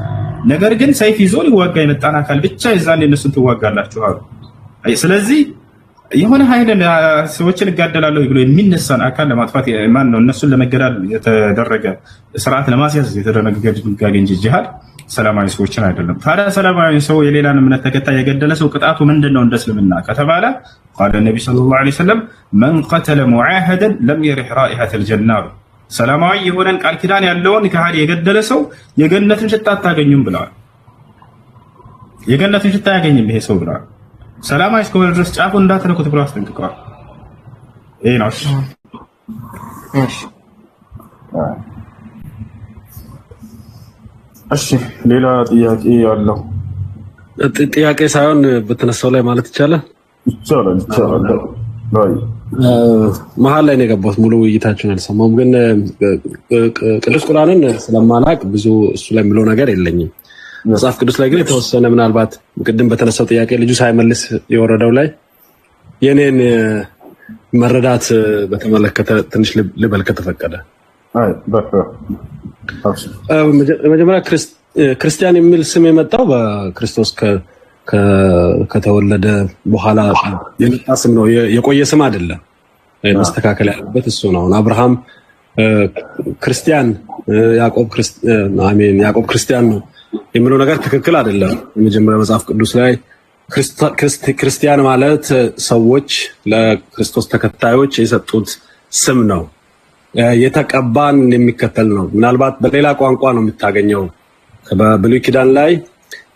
Speaker 1: ነገር ግን ሰይፍ ይዞ ሊዋጋ የመጣን አካል ብቻ የዛኔ እነሱን ትዋጋላችሁ አሉ። ስለዚህ የሆነ ኃይል ሰዎችን እጋደላለሁ ብሎ የሚነሳን አካል ለማጥፋት ማን ነው? እነሱን ለመገዳል የተደረገ ስርዓት ለማስያዝ የተደረገ ድንጋጌ እንጂ ጂሃድ ሰላማዊ ሰዎችን አይደለም። ታዲያ ሰላማዊ ሰው የሌላን እምነት ተከታይ የገደለ ሰው ቅጣቱ ምንድነው እንደ እስልምና ከተባለ ቃለ ነቢ ሰለላሁ ዐለይሂ ወሰለም መን ቀተለ ሙዓሀደን ለም የሪህ ራኢሐተል ጀና። ሰላማዊ የሆነን ቃል ኪዳን ያለውን ከሃዲ የገደለ ሰው የገነትን ሽታ አታገኙም ብለዋል። የገነትን ሽታ አያገኝም ይሄ ሰው ብለዋል። ሰላማዊ እስከሆነ ድረስ ጫፉን እንዳትነኩት ብለው አስጠንቅቀዋል። ይሄ ነው። እሺ ሌላ ጥያቄ ያለው?
Speaker 12: ጥያቄ ሳይሆን በተነሳው ላይ ማለት ይቻላል።
Speaker 1: ይቻላል።
Speaker 12: መሀል ላይ ነው የገባሁት። ሙሉ ውይይታችሁን አልሰማሁም፣ ግን ቅዱስ ቁርአንን ስለማላቅ ብዙ እሱ ላይ የምለው ነገር የለኝም። መጽሐፍ ቅዱስ ላይ ግን የተወሰነ ምናልባት ቅድም በተነሳው ጥያቄ ልጁ ሳይመልስ የወረደው ላይ የኔን መረዳት በተመለከተ ትንሽ ልበል ከተፈቀደ። መጀመሪያ ክርስቲያን የሚል ስም የመጣው በክርስቶስ ከተወለደ በኋላ የመጣ ስም ነው፣ የቆየ ስም አይደለም። መስተካከል ያለበት እሱ ነው። አብርሃም ክርስቲያን፣ ያዕቆብ ክርስቲያን ነው የሚለው ነገር ትክክል አይደለም። የመጀመሪያ መጽሐፍ ቅዱስ ላይ ክርስቲያን ማለት ሰዎች ለክርስቶስ ተከታዮች የሰጡት ስም ነው። የተቀባን የሚከተል ነው። ምናልባት በሌላ ቋንቋ ነው የምታገኘው። በብሉይ ኪዳን ላይ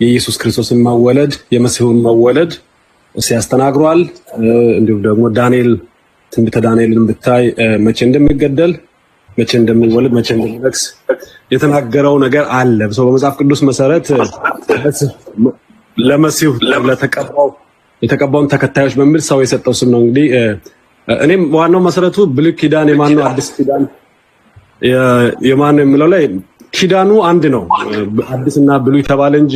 Speaker 12: የኢየሱስ ክርስቶስን መወለድ የመሲሁን መወለድ ሲያስተናግሯል። እንዲሁም ደግሞ ዳንኤል ትንቢተ ዳንኤልን ብታይ መቼ እንደሚገደል፣ መቼ እንደሚወለድ፣ መቼ እንደሚነግስ የተናገረው ነገር አለ። ሰው በመጽሐፍ ቅዱስ መሰረት ለመሲሁ የተቀባውን ተከታዮች በሚል ሰው የሰጠው ስም ነው። እንግዲህ እኔም ዋናው መሰረቱ ብሉይ ኪዳን የማን ነው አዲስ ኪዳን የማን ነው የሚለው ላይ ኪዳኑ አንድ ነው። አዲስና ብሉይ ተባለ እንጂ